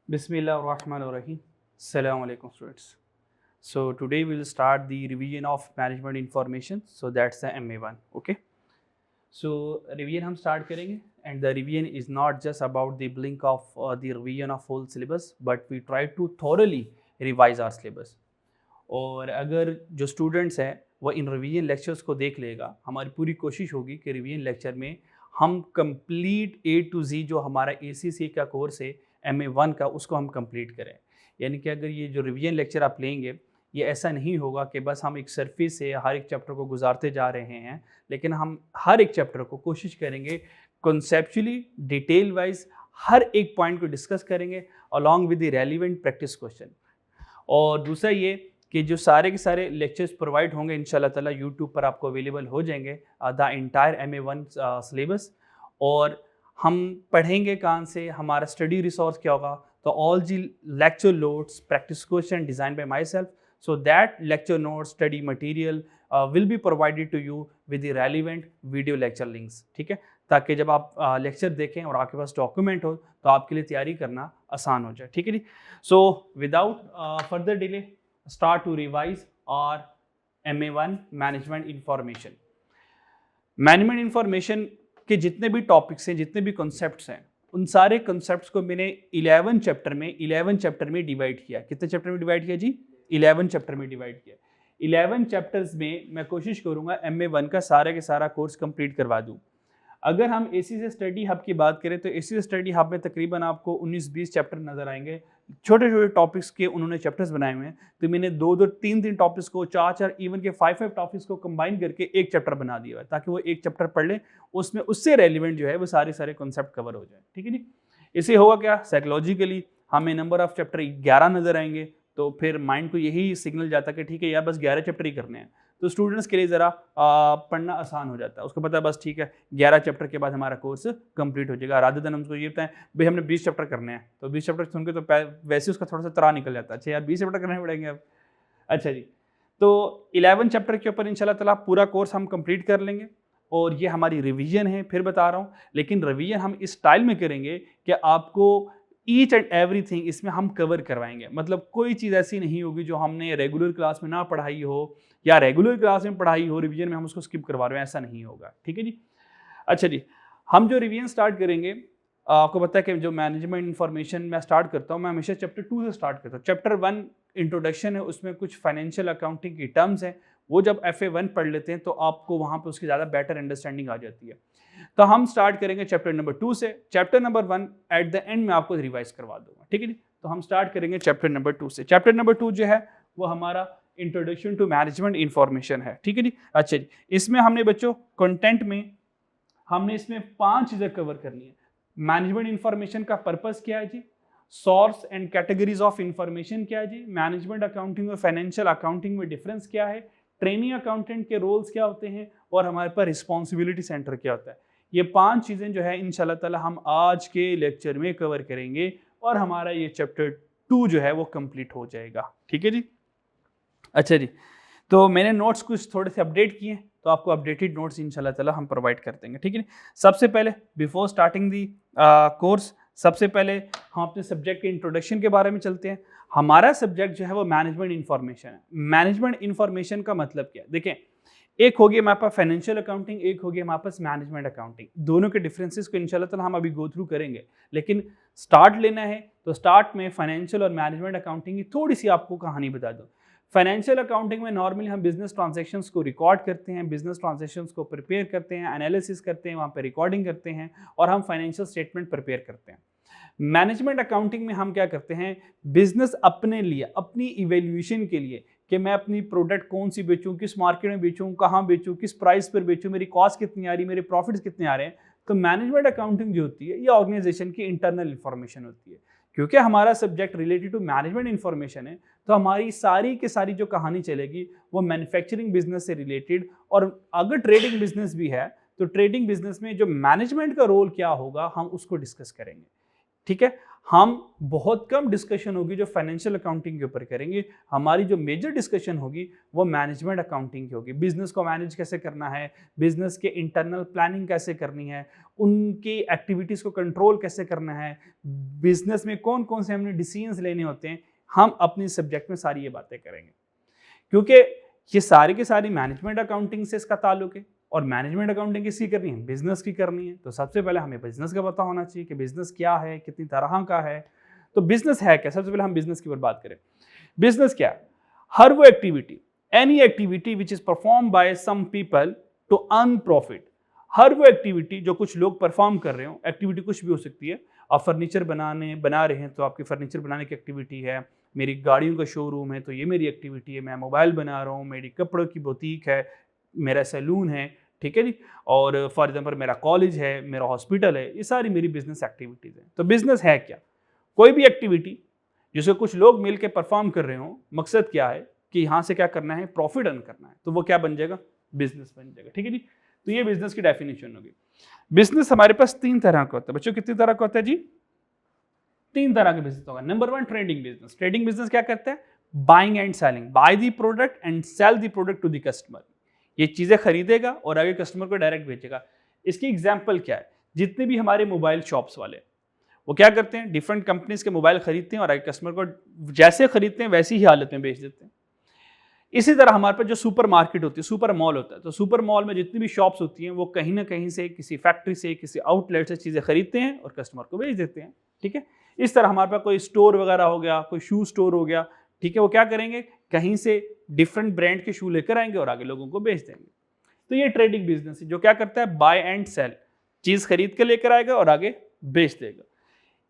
Bismillahirrahmanirrahim. Assalamu alaikum students. So today we will start the revision of management information. So that's the MA1. Okay. So revision हम start करेंगे and the revision is not just about the blink of the revision of whole syllabus but we try to thoroughly revise our syllabus. और अगर जो students हैं वो इन revision lectures को देख लेगा, हमारी पूरी कोशिश होगी कि रिवीजन लेक्चर में हम कंप्लीट A to Z जो हमारा ACCA का कोर्स है MA1 का उसको हम कंप्लीट करें। यानी कि अगर ये जो रिवीजन लेक्चर आप लेंगे ये ऐसा नहीं होगा कि बस हम एक सरफेस से हर एक चैप्टर को गुजारते जा रहे हैं, लेकिन हम हर एक चैप्टर को कोशिश करेंगे कॉन्सेप्चुअली डिटेल वाइज हर एक पॉइंट को डिस्कस करेंगे along with the relevant practice question. और दूसरा ये कि जो सारे के सारे लेक्चर्स प्रोवाइड होंगे इंशाल्लाह ताला यूट्यूब पर आपको अवेलेबल हो जाएंगे द इंटायर MA1 सिलेबस। और हम पढ़ेंगे कहाँ से, हमारा स्टडी रिसोर्स क्या होगा, तो ऑल जी lecture notes practice question design by myself, so that lecture notes study material will be provided to you with the relevant video lecture links। ठीक है, ताकि जब आप लेक्चर देखें और आपके पास डॉक्यूमेंट हो तो आपके लिए तैयारी करना आसान हो जाए। ठीक है जी। So without further delay start to revise और MA1 management information. Management information के जितने भी टॉपिक्स हैं, जितने भी कॉन्सेप्ट्स हैं, उन सारे कॉन्सेप्ट्स को मैंने 11 चैप्टर में डिवाइड किया। कितने चैप्टर में डिवाइड किया जी? 11 चैप्टर में डिवाइड किया। 11 चैप्टर्स में मैं कोशिश करूंगा MA1 का सारा के सारा कोर्स कंप्लीट करवा दूं। अगर हम ACCA स्टडी हब की बात करें तो ACCA स्टडी हब में तकरीबन आपको 19-20 चैप्टर नजर आएंगे। छोटे छोटे टॉपिक्स के उन्होंने चैप्टर्स बनाए हुए हैं, तो मैंने 2-2, 3-3 टॉपिक्स को, 4-4, इवन के 5-5 टॉपिक्स को कंबाइन करके एक चैप्टर बना दिया है, ताकि वो एक चैप्टर पढ़ लें, उसमें उससे रेलिवेंट जो है वो सारे कॉन्सेप्ट कवर हो जाए। ठीक है जी। इससे होगा क्या, साइकोलॉजिकली हमें नंबर ऑफ चैप्टर 11 नजर आएंगे, तो फिर माइंड को यही सिग्नल जाता है कि ठीक है यार बस 11 चैप्टर ही करने हैं, तो स्टूडेंट्स के लिए ज़रा पढ़ना आसान हो जाता है। उसको पता है बस ठीक है 11 चैप्टर के बाद हमारा कोर्स कंप्लीट हो जाएगा। राधे दिन हमको ये बताएं भाई हमने 20 चैप्टर करने हैं, तो 20 चैप्टर सुन के तो वैसे उसका थोड़ा सा त्राह निकल जाता है, अच्छा यार 20 चैप्टर करने पड़ेंगे अब। अच्छा जी, तो 11 चैप्टर के ऊपर इंशाल्लाह ताला पूरा कोर्स हम कंप्लीट कर लेंगे। और ये हमारी रिवीजन है, फिर बता रहा हूँ, लेकिन रिवीजन हम इस स्टाइल में करेंगे कि आपको ईच एंड एवरीथिंग इसमें हम कवर करवाएंगे। मतलब कोई चीज़ ऐसी नहीं होगी जो हमने रेगुलर क्लास में ना पढ़ाई हो या रेगुलर क्लास में पढ़ाई हो, रिवीजन में हम उसको स्किप करवा रहे हैं, ऐसा नहीं होगा। ठीक है जी। अच्छा जी, हम जो रिवीजन स्टार्ट करेंगे, आपको पता है कि जो मैनेजमेंट इंफॉर्मेशन मैं स्टार्ट करता हूँ, मैं हमेशा चैप्टर 2 से स्टार्ट करता हूँ। चैप्टर 1 इंट्रोडक्शन है, उसमें कुछ फाइनेंशियल अकाउंटिंग की टर्म्स हैं, वो जब FA1 पढ़ लेते हैं तो आपको वहाँ पर उसकी ज़्यादा बेटर अंडरस्टैंडिंग आ जाती है। तो हम स्टार्ट करेंगे चैप्टर नंबर 2 से। Chapter number 1 at the end में आपको रिवाइज करवा दूंगा। ठीक है जी। तो हम स्टार्ट करेंगे चैप्टर नंबर 2 से। चैप्टर नंबर 2 जो है वो हमारा इंट्रोडक्शन टू मैनेजमेंट इंफॉर्मेशन है। ठीक है जी। अच्छा जी, इसमें हमने बच्चों कंटेंट में हमने इसमें 5 चीजें कवर करनी है। मैनेजमेंट इंफॉर्मेशन का पर्पस क्या है जी, source and categories of information क्या है जी, मैनेजमेंट अकाउंटिंग और फाइनेंशियल अकाउंटिंग में डिफरेंस क्या है, ट्रेनिंग अकाउंटेंट के रोल्स क्या होते हैं, और हमारे पास रिस्पॉन्सिबिलिटी सेंटर क्या होता है। ये 5 चीज़ें जो है इंशाल्लाह ताला हम आज के लेक्चर में कवर करेंगे और हमारा ये चैप्टर 2 जो है वो कंप्लीट हो जाएगा। ठीक है जी। अच्छा जी, तो मैंने नोट्स कुछ थोड़े से अपडेट किए हैं, तो आपको अपडेटेड नोट्स इंशाल्लाह ताला हम प्रोवाइड कर देंगे। ठीक है। सबसे पहले बिफोर स्टार्टिंग दी कोर्स, सबसे पहले हम अपने सब्जेक्ट के इंट्रोडक्शन के बारे में चलते हैं। हमारा सब्जेक्ट जो है वो मैनेजमेंट इंफॉर्मेशन है। मैनेजमेंट इंफॉर्मेशन का मतलब क्या है, देखें, एक होगी हमारे पास फाइनेंशियल अकाउंटिंग, एक होगी हमारे पास मैनेजमेंट अकाउंटिंग। दोनों के डिफरेंसेस को इंशाल्लाह ताला हम अभी गो थ्रू करेंगे, लेकिन स्टार्ट लेना है तो स्टार्ट में फाइनेंशियल और मैनेजमेंट अकाउंटिंग की थोड़ी सी आपको कहानी बता दूं। फाइनेंशियल अकाउंटिंग में नॉर्मली हम बिजनेस ट्रांजैक्शंस को रिकॉर्ड करते हैं, बिजनेस ट्रांजैक्शंस को प्रिपेयर करते हैं, एनालिसिस करते हैं, वहाँ पे रिकॉर्डिंग करते हैं और हम फाइनेंशियल स्टेटमेंट प्रिपेयर करते हैं। मैनेजमेंट अकाउंटिंग में हम क्या करते हैं, बिजनेस अपने लिए, अपनी इवेल्यूएशन के लिए कि मैं अपनी प्रोडक्ट कौन सी बेचूं, किस मार्केट में बेचूं, कहाँ बेचूं, किस प्राइस पर बेचूं, मेरी कॉस्ट कितनी आ रही है, मेरे प्रॉफिट्स कितने आ रहे हैं। तो मैनेजमेंट अकाउंटिंग जो होती है ये ऑर्गेनाइजेशन की इंटरनल इंफॉर्मेशन होती है। क्योंकि हमारा subject related to management information है, तो हमारी सारी की सारी जो कहानी चलेगी वो मैन्युफैक्चरिंग बिजनेस से रिलेटेड, और अगर ट्रेडिंग बिजनेस भी है तो ट्रेडिंग बिजनेस में जो मैनेजमेंट का रोल क्या होगा हम उसको डिस्कस करेंगे। ठीक है। हम बहुत कम डिस्कशन होगी जो फाइनेंशियल अकाउंटिंग के ऊपर करेंगे। हमारी जो मेजर डिस्कशन होगी वो मैनेजमेंट अकाउंटिंग की होगी। बिजनेस को मैनेज कैसे करना है, बिजनेस के इंटरनल प्लानिंग कैसे करनी है, उनकी एक्टिविटीज़ को कंट्रोल कैसे करना है, बिजनेस में कौन कौन से हमने डिसीजंस लेने होते हैं, हम अपनी सब्जेक्ट में सारी ये बातें करेंगे। क्योंकि ये सारी की सारी मैनेजमेंट अकाउंटिंग से इसका ताल्लुक है, और मैनेजमेंट अकाउंटिंग किसकी करनी है, बिजनेस की करनी है। तो सबसे पहले हमें बिजनेस का पता होना चाहिए कि बिजनेस क्या है, कितनी तरह का है। तो बिजनेस है क्या, सबसे पहले हम बिजनेस की बात करें। बिजनेस क्या है? हर वो activity, any activity which is perform by some people to earn profit. हर वो एक्टिविटी जो कुछ लोग परफॉर्म कर रहे हो, एक्टिविटी कुछ भी हो सकती है। आप फर्नीचर बना रहे हैं तो आपकी फर्नीचर बनाने की एक्टिविटी है। मेरी गाड़ियों का शोरूम है तो ये मेरी एक्टिविटी है। मैं मोबाइल बना रहा हूँ, मेरी कपड़ों की बुटीक है, मेरा सैलून है, ठीक है जी। और फॉर एग्जांपल मेरा कॉलेज है, मेरा हॉस्पिटल है, ये सारी मेरी बिजनेस एक्टिविटीज हैं। तो बिजनेस है क्या? कोई भी एक्टिविटी जिसे कुछ लोग मिलकर परफॉर्म कर रहे हो, मकसद क्या है कि यहाँ से क्या करना है, प्रॉफिट अर्न करना है, तो वो क्या बन जाएगा, बिजनेस बन जाएगा, ठीक है जी। तो ये बिजनेस की डेफिनेशन होगी। बिजनेस हमारे पास 3 तरह का होता है बच्चों। कितनी तरह का होता है जी? 3 तरह के बिजनेस होगा। Number 1, trading business. Trading business क्या करता है? Buying and selling, buy the product and sell the product to the customer. ये चीजें खरीदेगा और आगे कस्टमर को डायरेक्ट बेचेगा। इसकी एग्जांपल क्या है? जितने भी हमारे मोबाइल शॉप्स वाले, वो क्या करते हैं, डिफरेंट कंपनीज के मोबाइल खरीदते हैं और आगे कस्टमर को जैसे खरीदते हैं वैसी ही हालत में बेच देते हैं। इसी तरह हमारे पास जो सुपर मार्केट होती है, सुपर मॉल होता है, तो सुपर मॉल में जितनी भी शॉप्स होती हैं वो कहीं ना कहीं से, किसी फैक्ट्री से, किसी आउटलेट से चीजें खरीदते हैं और कस्टमर को बेच देते हैं, ठीक है। इस तरह हमारे पास कोई स्टोर वगैरह हो गया, कोई शू स्टोर हो गया, ठीक है, वो क्या करेंगे, कहीं से डिफरेंट ब्रांड के शू लेकर आएंगे और आगे लोगों को बेच देंगे। तो ये ट्रेडिंग बिजनेस है जो क्या करता है, बाय एंड सेल, चीज खरीद के लेकर आएगा और आगे बेच देगा।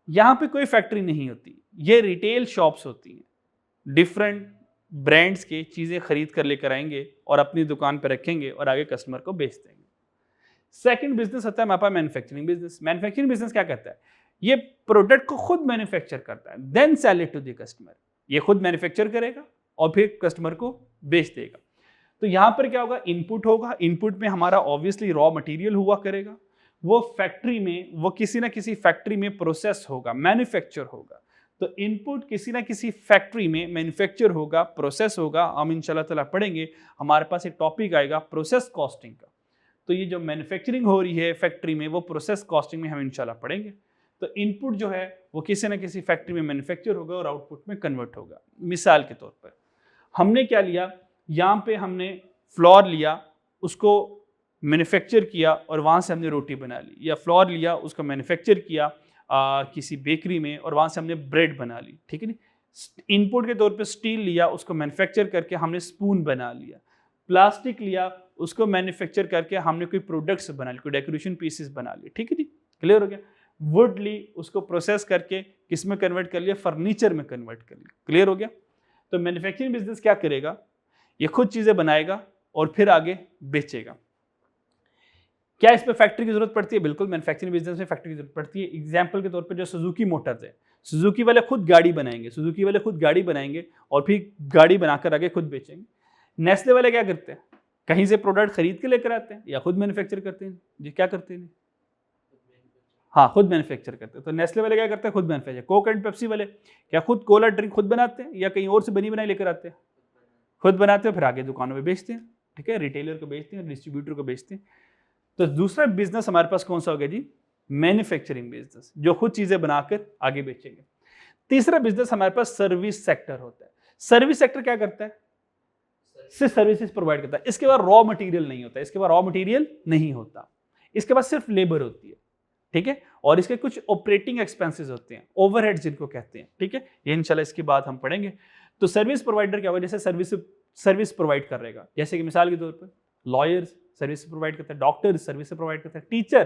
यहाँ पे कोई फैक्ट्री नहीं होती, ये रिटेल शॉप्स होती हैं। डिफरेंट ब्रांड्स की चीजें खरीद कर लेकर आएंगे और अपनी दुकान पर रखेंगे और आगे कस्टमर को बेच देंगे। सेकंड बिजनेस होता है हमारे पास मैन्युफैक्चरिंग बिजनेस। मैन्युफैक्चरिंग बिजनेस क्या करता है, ये प्रोडक्ट को खुद मैन्युफैक्चर करता है, then sell it to the customer. ये खुद मैन्युफैक्चर करेगा और फिर कस्टमर को बेच देगा। तो यहां पर क्या होगा, इनपुट होगा, इनपुट में हमारा ऑब्वियसली रॉ मटेरियल हुआ करेगा, वो फैक्ट्री में, वो किसी ना किसी फैक्ट्री में प्रोसेस होगा, मैन्युफैक्चर होगा। तो इनपुट किसी ना किसी फैक्ट्री में मैन्युफैक्चर होगा, प्रोसेस होगा। हम इंशाल्लाह ताला पढ़ेंगे, हमारे पास एक टॉपिक आएगा प्रोसेस कॉस्टिंग का। तो ये जो मैन्युफैक्चरिंग हो रही है फैक्ट्री में, वो प्रोसेस कॉस्टिंग में हम इंशाल्लाह पढ़ेंगे। तो इनपुट जो है वो किसी ना किसी फैक्ट्री में मैन्युफैक्चर होगा और आउटपुट में कन्वर्ट होगा। मिसाल के तौर पर हमने क्या लिया, यहाँ पे हमने फ्लोर लिया, उसको मैन्युफैक्चर किया और वहाँ से हमने रोटी बना ली, या फ्लोर लिया, उसको मैन्युफैक्चर किया किसी बेकरी में और वहाँ से हमने ब्रेड बना ली, ठीक है नी। इनपुट के तौर पे स्टील लिया, उसको मैन्युफैक्चर करके हमने स्पून बना लिया। प्लास्टिक लिया, उसको मैन्युफैक्चर करके हमने कोई प्रोडक्ट्स बना लिए, कोई डेकोरेशन पीसेस बना लिए, ठीक है जी, क्लियर हो गया। वुड ली, उसको प्रोसेस करके किस में कन्वर्ट कर लिया, फर्नीचर में कन्वर्ट कर लिया, क्लियर हो गया। तो मैन्युफैक्चरिंग बिजनेस क्या करेगा, ये खुद चीजें बनाएगा और फिर आगे बेचेगा। क्या इस पे फैक्ट्री की जरूरत पड़ती है? बिल्कुल, मैन्युफैक्चरिंग बिजनेस में फैक्ट्री की जरूरत पड़ती है। एग्जांपल के तौर पे जो सुजुकी मोटर्स है, सुजुकी वाले खुद गाड़ी बनाएंगे, सुजुकी वाले खुद गाड़ी बनाएंगे और फिर गाड़ी बनाकर आगे खुद बेचेंगे। नेस्ले वाले क्या करते हैं, कहीं से प्रोडक्ट खरीद के लेकर आते हैं या खुद मैन्युफैक्चर करते हैं जी, क्या करते हैं? हाँ, खुद मैन्युफैक्चर करते हैं। तो नेस्ले वाले क्या करते हैं, खुद मैन्युफैक्चर। कोक एंड पेप्सी वाले क्या खुद कोला ड्रिंक खुद बनाते हैं या कहीं और से बनी बनाई लेकर आते हैं? खुद बनाते हैं, फिर आगे दुकानों में बेचते हैं, ठीक है, रिटेलर को बेचते हैं, डिस्ट्रीब्यूटर को बेचते हैं। तो दूसरा बिजनेस हमारे पास कौन सा हो गया जी, मैन्युफैक्चरिंग बिजनेस, जो खुद चीजें बनाकर आगे बेचेंगे। तीसरा बिजनेस हमारे पास सर्विस सेक्टर होता है। सर्विस सेक्टर क्या करता है, सिर्फ सर्विसेज प्रोवाइड करता है। इसके बाद रॉ मटेरियल नहीं होता, इसके बाद रॉ मटेरियल नहीं होता, इसके बाद सिर्फ लेबर होती है, ठीक है, और इसके कुछ ऑपरेटिंग एक्सपेंसेस होते हैं, ओवरहेड्स जिनको कहते हैं, ठीक है, ये इंशाल्लाह इसके बाद हम पढ़ेंगे। तो सर्विस प्रोवाइडर क्या होगा, जैसे सर्विस प्रोवाइड कर रहेगा, जैसे कि मिसाल के तौर पर लॉयर्स सर्विस प्रोवाइड करता है, डॉक्टर सर्विस प्रोवाइड करता है, टीचर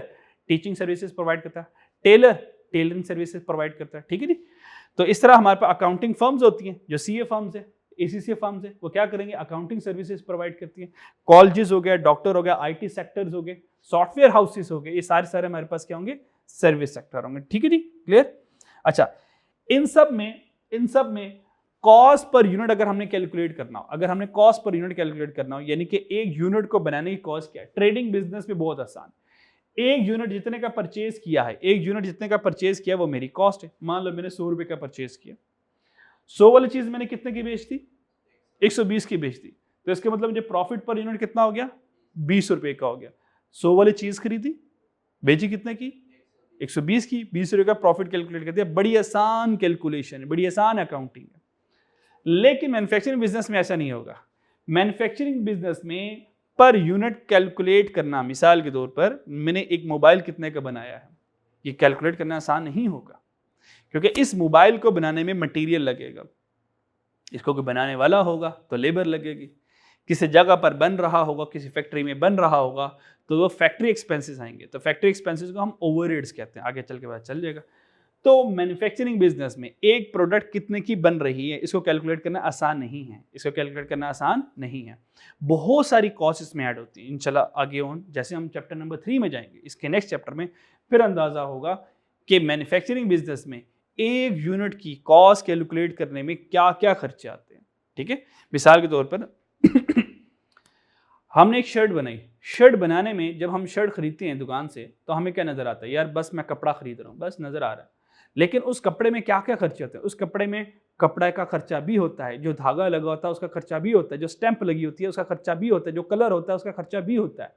टीचिंग सर्विसेज प्रोवाइड करता है, टेलर टेलरिंग सर्विसेज प्रोवाइड करता है, ठीक है जी। तो इस तरह हमारे पास अकाउंटिंग फर्म्स होती हैं, जो सीए फर्म्स है, एसीसी फर्म्स है, वो क्या करेंगे, अकाउंटिंग सर्विसेज प्रोवाइड करती हैं। कॉलेजेस हो गया, डॉक्टर हो गया, आईटी सेक्टर्स हो गए, सॉफ्टवेयर हाउसेस हो गए, ये सारे हमारे पास क्या होंगे, सर्विस सेक्टर होंगे, ठीक है जी, क्लियर। अच्छा, इन सब में कॉस्ट पर यूनिट अगर हमने कैलकुलेट करना हो, अगर हमने कॉस्ट पर यूनिट कैलकुलेट करना हो, यानी कि एक यूनिट को बनाने की कॉस्ट क्या है, ट्रेडिंग बिजनेस में बहुत आसान, एक यूनिट जितने का परचेज किया है, एक यूनिट जितने का परचेज किया वो मेरी कॉस्ट है। मान लो मैंने 100 रुपए का परचेज किया, 100 वाली चीज मैंने कितने की बेच दी, 120 की बेच दी, तो इसके मतलब मुझे प्रॉफिट पर यूनिट कितना हो गया, 20 रुपए का हो गया। 100 वाली चीज खरीदी, बेची कितने की, 120 की, 20 रुपए का प्रॉफिट कैलकुलेट कर दिया। बड़ी आसान कैलकुलेशन है, बड़ी आसान अकाउंटिंग है। लेकिन मैन्युफैक्चरिंग बिजनेस में ऐसा नहीं होगा। मैन्युफैक्चरिंग बिजनेस में पर यूनिट कैलकुलेट करना, मिसाल के तौर पर मैंने एक मोबाइल कितने का बनाया है, ये कैलकुलेट करना आसान नहीं होगा, क्योंकि इस मोबाइल को बनाने में मटेरियल लगेगा, इसको कोई बनाने वाला होगा तो लेबर लगेगी, किसी जगह पर बन रहा होगा, किसी फैक्ट्री में बन रहा होगा तो वो फैक्ट्री एक्सपेंसेस आएंगे, तो फैक्ट्री एक्सपेंसेस को हम ओवरहेड्स कहते हैं, आगे चल के पता चल जाएगा। तो मैन्युफैक्चरिंग बिजनेस में एक प्रोडक्ट कितने की बन रही है, इसको कैलकुलेट करना आसान नहीं है, इसको कैलकुलेट करना आसान नहीं है। बहुत सारी कॉस्ट इसमें ऐड होती है। इंशाल्लाह आगे ऑन जैसे हम चैप्टर नंबर 3 में जाएंगे, इसके नेक्स्ट चैप्टर में फिर अंदाजा होगा कि मैन्युफैक्चरिंग बिजनेस में एक यूनिट की कॉस्ट कैलकुलेट करने में क्या क्या खर्चे आते हैं। ठीक है, मिसाल के तौर पर हमने एक शर्ट बनाई, शर्ट बनाने में जब हम शर्ट खरीदते हैं दुकान से तो हमें क्या नजर आता है, यार बस मैं कपड़ा खरीद रहा हूँ, बस नजर आ रहा है। लेकिन उस कपड़े में क्या क्या खर्चे होते हैं, उस कपड़े में कपड़े का खर्चा भी होता है, जो धागा लगा होता है उसका खर्चा भी होता है, जो स्टैंप लगी होती है उसका खर्चा भी होता है, जो कलर होता है उसका खर्चा भी होता है।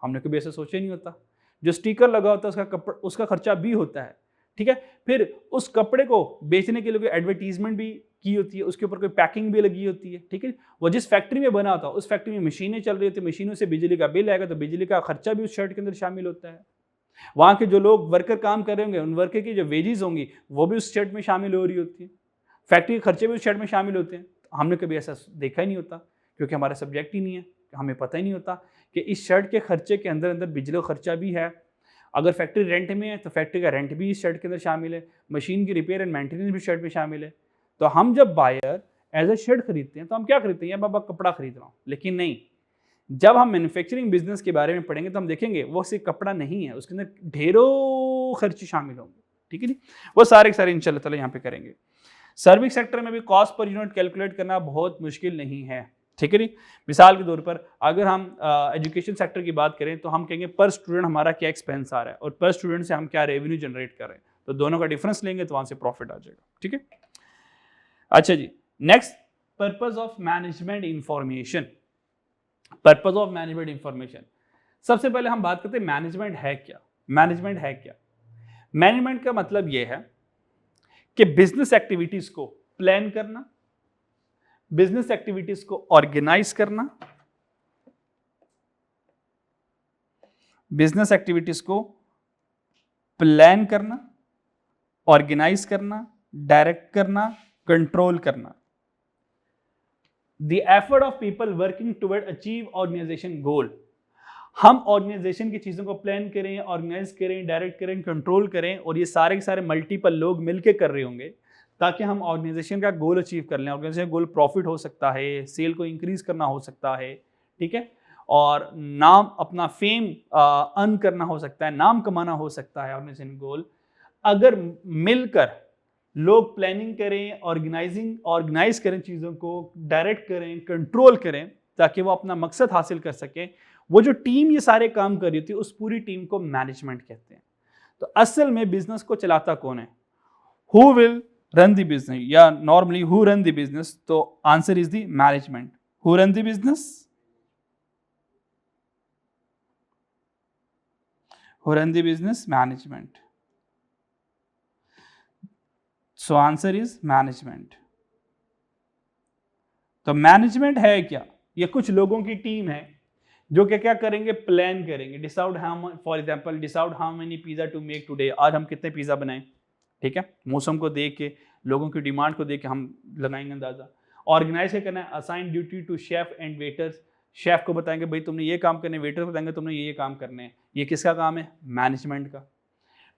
हमने कभी ऐसा सोचा नहीं होता। जो स्टिकर लगा होता है उसका खर्चा भी होता है। ठीक है, फिर उस कपड़े को बेचने के लिए एडवर्टीजमेंट भी की होती है, उसके ऊपर कोई पैकिंग भी लगी होती है। ठीक है, वो जिस फैक्ट्री में बना होता है उस फैक्ट्री में मशीनें चल रही होती है, मशीनों से बिजली का बिल आएगा तो बिजली का खर्चा भी उस शर्ट के अंदर शामिल होता है। वहाँ के जो लोग वर्कर काम कर रहे होंगे उन वर्कर की जो वेजेस होंगी वो भी उस शर्ट में शामिल हो रही होती है, फैक्ट्री के खर्चे भी उस शर्ट में शामिल होते हैं। हमने कभी ऐसा देखा ही नहीं होता, क्योंकि हमारा सब्जेक्ट ही नहीं है, हमें पता ही नहीं होता कि इस शर्ट के खर्चे के अंदर अंदर बिजली का खर्चा भी है। अगर फैक्ट्री रेंट में है तो फैक्ट्री का रेंट भी इस शर्ट के अंदर शामिल है, मशीन की रिपेयर एंड मेंटेनेंस भी शर्ट में शामिल है। तो हम जब बायर एज ए शर्ट खरीदते हैं तो हम क्या खरीदते हैं, या बाबा कपड़ा खरीद रहा हूँ, लेकिन नहीं, जब हम मैन्युफैक्चरिंग बिजनेस के बारे में पढ़ेंगे तो हम देखेंगे वो सिर्फ कपड़ा नहीं है, उसके अंदर ढेरों खर्चे शामिल होंगे। ठीक है जी, वो सारे के सारे इंशाल्लाह ताला यहाँ पे करेंगे। सर्विस सेक्टर में भी कॉस्ट पर यूनिट कैलकुलेट करना बहुत मुश्किल नहीं है। ठीक है जी, मिसाल के तौर पर अगर हम एजुकेशन सेक्टर की बात करें तो हम कहेंगे पर स्टूडेंट हमारा क्या एक्सपेंस आ रहा है और पर स्टूडेंट से हम क्या रेवेन्यू जनरेट कर रहे हैं, तो दोनों का डिफरेंस लेंगे तो वहां से प्रॉफिट आ जाएगा। ठीक है, अच्छा जी, next purpose of management information. Purpose of management information, सबसे पहले हम बात करते हैं मैनेजमेंट है क्या। मैनेजमेंट है क्या? मैनेजमेंट का मतलब यह है कि बिजनेस एक्टिविटीज को प्लान करना, बिजनेस एक्टिविटीज को ऑर्गेनाइज करना, बिजनेस एक्टिविटीज को प्लान करना, ऑर्गेनाइज करना, डायरेक्ट करना, कंट्रोल करना। The effort of people working toward achieve organization goal। हम ऑर्गेनाइजेशन की चीज़ों को प्लान करें, ऑर्गेनाइज करें, डायरेक्ट करें, कंट्रोल करें, और ये सारे के सारे मल्टीपल लोग मिलकर कर रहे होंगे ताकि हम ऑर्गेनाइजेशन का गोल अचीव कर लें। ऑर्गेनाइजेशन गोल प्रॉफिट हो सकता है, सेल को इंक्रीज करना हो सकता है, ठीक है, और नाम अपना फेम अर्न करना हो सकता है, नाम कमाना हो सकता है ऑर्गेनाइजेशन गोल। अगर मिलकर लोग प्लानिंग करें, ऑर्गेनाइज करें, चीज़ों को डायरेक्ट करें, कंट्रोल करें, ताकि वो अपना मकसद हासिल कर सकें, वो जो टीम ये सारे काम कर रही होती है उस पूरी टीम को मैनेजमेंट कहते हैं। तो असल में बिजनेस को चलाता कौन है? Who will run the business, या normally who run the business? तो answer is the management. Who run the business? Who run the business? Management. So answer is management. तो मैनेजमेंट है क्या? ये कुछ लोगों की टीम है जो क्या करेंगे, प्लान करेंगे, decide how, for example decide how many pizza to make today, आज हम कितने पिज्जा बनाएं, ठीक है, मौसम को देख के, लोगों की डिमांड को देख के हम लगाएंगे अंदाजा। ऑर्गेनाइज क्या करना है, assign duty to chef and waiters, chef को बताएंगे भाई तुमने ये काम करने, वेटर को बताएंगे तुमने ये काम करने हैं। ये किसका काम है? मैनेजमेंट का।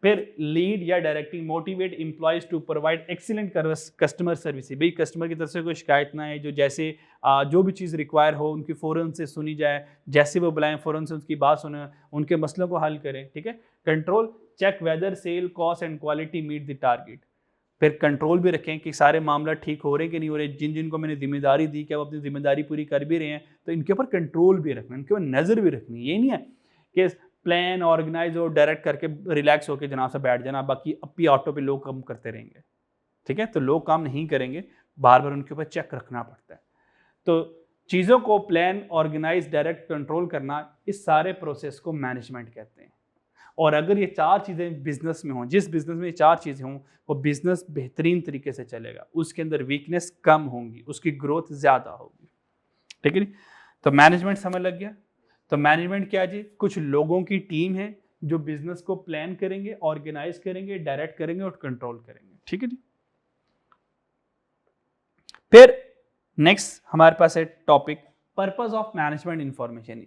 फिर लीड या directing, motivate employees to provide excellent customer service, भाई कस्टमर की तरफ से कोई शिकायत ना है, जो जैसे जो भी चीज़ रिक्वायर हो उनकी फ़ौरन से सुनी जाए, जैसे वो बुलाएं फ़ौरन से उनकी बात सुने, उनके मसलों को हल करें, ठीक है। Control, check whether sale cost and quality meet the target. फिर कंट्रोल भी रखें कि सारे मामला ठीक हो रहे हैं कि नहीं हो रहे, जिनको मैंने जिम्मेदारी दी क्या वो अपनी जिम्मेदारी पूरी कर भी रहे हैं, तो इनके ऊपर कंट्रोल भी रखना, इनके ऊपर नज़र भी रखनी। ये नहीं है कि प्लान ऑर्गेनाइज और डायरेक्ट करके रिलैक्स होकर जनाब से बैठ जाना, बाकी अपनी ऑटो पे लोग काम करते रहेंगे, ठीक है। तो लोग काम नहीं करेंगे, बार बार उनके ऊपर चेक रखना पड़ता है। तो चीज़ों को प्लान, ऑर्गेनाइज, डायरेक्ट, कंट्रोल करना, इस सारे प्रोसेस को मैनेजमेंट कहते हैं। और अगर ये चार चीज़ें बिजनेस में हों, जिस बिजनेस में ये चार चीज़ें हों, वो बिजनेस बेहतरीन तरीके से चलेगा, उसके अंदर वीकनेस कम होंगी, उसकी ग्रोथ ज़्यादा होगी, ठीक है। तो मैनेजमेंट समझ लग गया। तो मैनेजमेंट क्या जी? कुछ लोगों की टीम है जो बिजनेस को प्लान करेंगे, ऑर्गेनाइज करेंगे, डायरेक्ट करेंगे और कंट्रोल करेंगे, ठीक है जी। फिर नेक्स्ट हमारे पास है topic purpose of management information.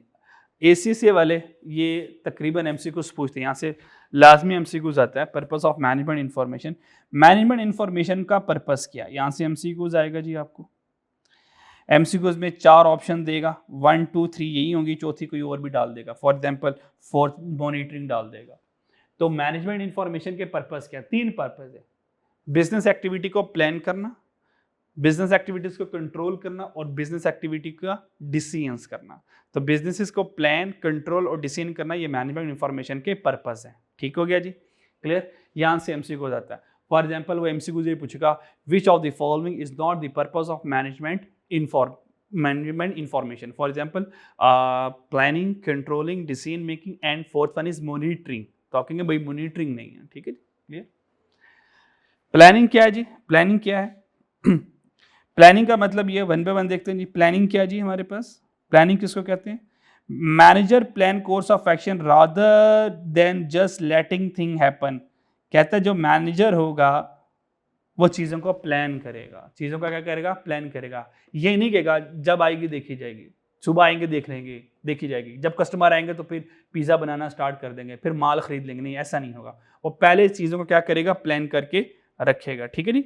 ACC वाले ये तकरीबन एमसीक्यूज पूछते हैं, यहाँ से लाजमी एमसीक्यूज आता है। Purpose of management information, management information का पर्पस क्या है, यहाँ से एमसीक्यूज आएगा जी। आपको एमसीक्यूज में 4 ऑप्शन देगा, 1 2 3 यही होंगी, चौथी कोई और भी डाल देगा, फॉर एग्जाम्पल फोर्थ मॉनिटरिंग डाल देगा। तो मैनेजमेंट इंफॉर्मेशन के पर्पस क्या? 3 पर्पस है। बिजनेस एक्टिविटी को प्लान करना, बिजनेस एक्टिविटीज को कंट्रोल करना और बिजनेस एक्टिविटी का डिसीजंस करना। तो बिजनेसेस को प्लान, कंट्रोल और डिसीजन करना, ये मैनेजमेंट इंफॉर्मेशन के पर्पस है। ठीक हो गया जी, क्लियर। यहाँ से एमसीक्यू हो जाता है। फॉर एग्जांपल वो एमसीक्यू ये पूछेगा, विच of the following is not the purpose of management information. For example planning, controlling, decision making and fourth one is monitoring. तो आप कहेंगे भाई मॉनिटरिंग नहीं है, ठीक है, क्लियर। प्लानिंग क्या है जी? प्लानिंग क्या है? प्लानिंग का मतलब ये वन बाय वन देखते हैं जी। प्लानिंग क्या जी हमारे पास? प्लानिंग किसको कहते हैं? Manager plan course of action rather than just letting thing happen. कहता है जो मैनेजर होगा वो चीज़ों को प्लान करेगा। चीज़ों का क्या करेगा? प्लान करेगा। ये नहीं कहेगा जब आएगी देखी जाएगी, सुबह आएंगे देख लेंगे, देखी जाएगी, जब कस्टमर आएंगे तो फिर पिज़्ज़ा बनाना स्टार्ट कर देंगे, फिर माल खरीद लेंगे। नहीं, ऐसा नहीं होगा। वो पहले चीज़ों को क्या करेगा? प्लान करके रखेगा, ठीक है जी।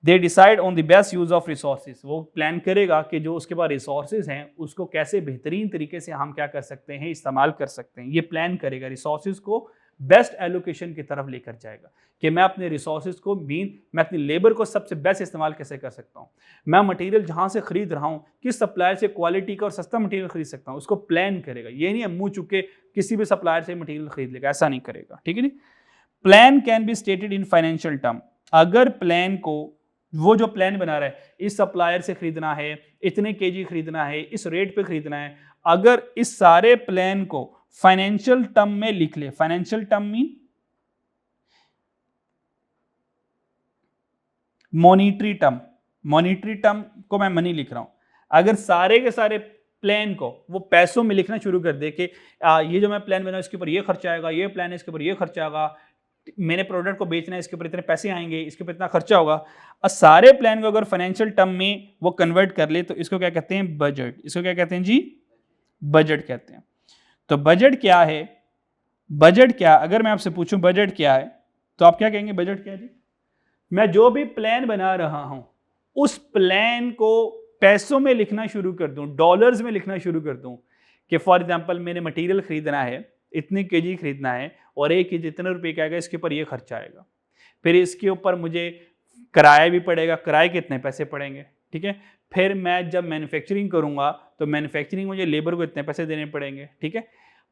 They decide on the best use of resources. वो प्लान करेगा कि जो उसके पास रिसोर्सेज हैं उसको कैसे बेहतरीन तरीके से हम क्या कर सकते हैं, इस्तेमाल कर सकते हैं। ये प्लान करेगा, रिसोर्सेज को बेस्ट एलोकेशन की तरफ लेकर जाएगा कि मैं अपने रिसोर्सेज को मैं अपनी लेबर को सबसे बेस्ट इस्तेमाल कैसे कर सकता हूँ। मैं मटेरियल जहाँ से खरीद रहा हूँ, किस सप्लायर से क्वालिटी का और सस्ता मटेरियल खरीद सकता हूँ, उसको प्लान करेगा। ये नहीं है मुँह चुक के किसी भी सप्लायर से मटेरियल खरीद लेगा, ऐसा नहीं करेगा, ठीक है। Plan can be stated in financial term. अगर प्लान को, वो जो प्लान बना रहा है, इस सप्लायर से खरीदना है, इतने केजी खरीदना है, इस रेट पे खरीदना है, अगर इस सारे प्लान को फाइनेंशियल टर्म में लिख ले। Financial term mean monetary term. Monetary term को मैं मनी लिख रहा हूं। अगर सारे के सारे प्लान को वो पैसों में लिखना शुरू कर दे कि ये जो मैं प्लान बना इसके ऊपर ये खर्चा आएगा, ये प्लान है इसके ऊपर ये खर्चा आएगा, मैंने प्रोडक्ट को बेचना है इसके ऊपर इतने पैसे आएंगे, इसके ऊपर इतना खर्चा होगा, और सारे प्लान को अगर फाइनेंशियल टर्म में वो कन्वर्ट कर ले तो इसको क्या कहते हैं? बजट। इसको क्या कहते हैं जी? बजट कहते हैं। तो बजट क्या है? बजट क्या, अगर मैं आपसे पूछूं बजट क्या है तो आप क्या कहेंगे? बजट क्या है जी? मैं जो भी प्लान बना रहा हूं उस प्लान को पैसों में लिखना शुरू कर दूं, डॉलर्स में लिखना शुरू कर दूं कि फॉर एग्जांपल मैंने मटेरियल खरीदना है, इतने केजी खरीदना है और 1 केजी इतने रुपए का आएगा, इसके ऊपर ये खर्चा आएगा, फिर इसके ऊपर मुझे किराया भी पड़ेगा, किराए के इतने पैसे पड़ेंगे, ठीक है। फिर मैं जब मैन्युफैक्चरिंग करूंगा तो मैन्युफैक्चरिंग मुझे लेबर को इतने पैसे देने पड़ेंगे, ठीक है।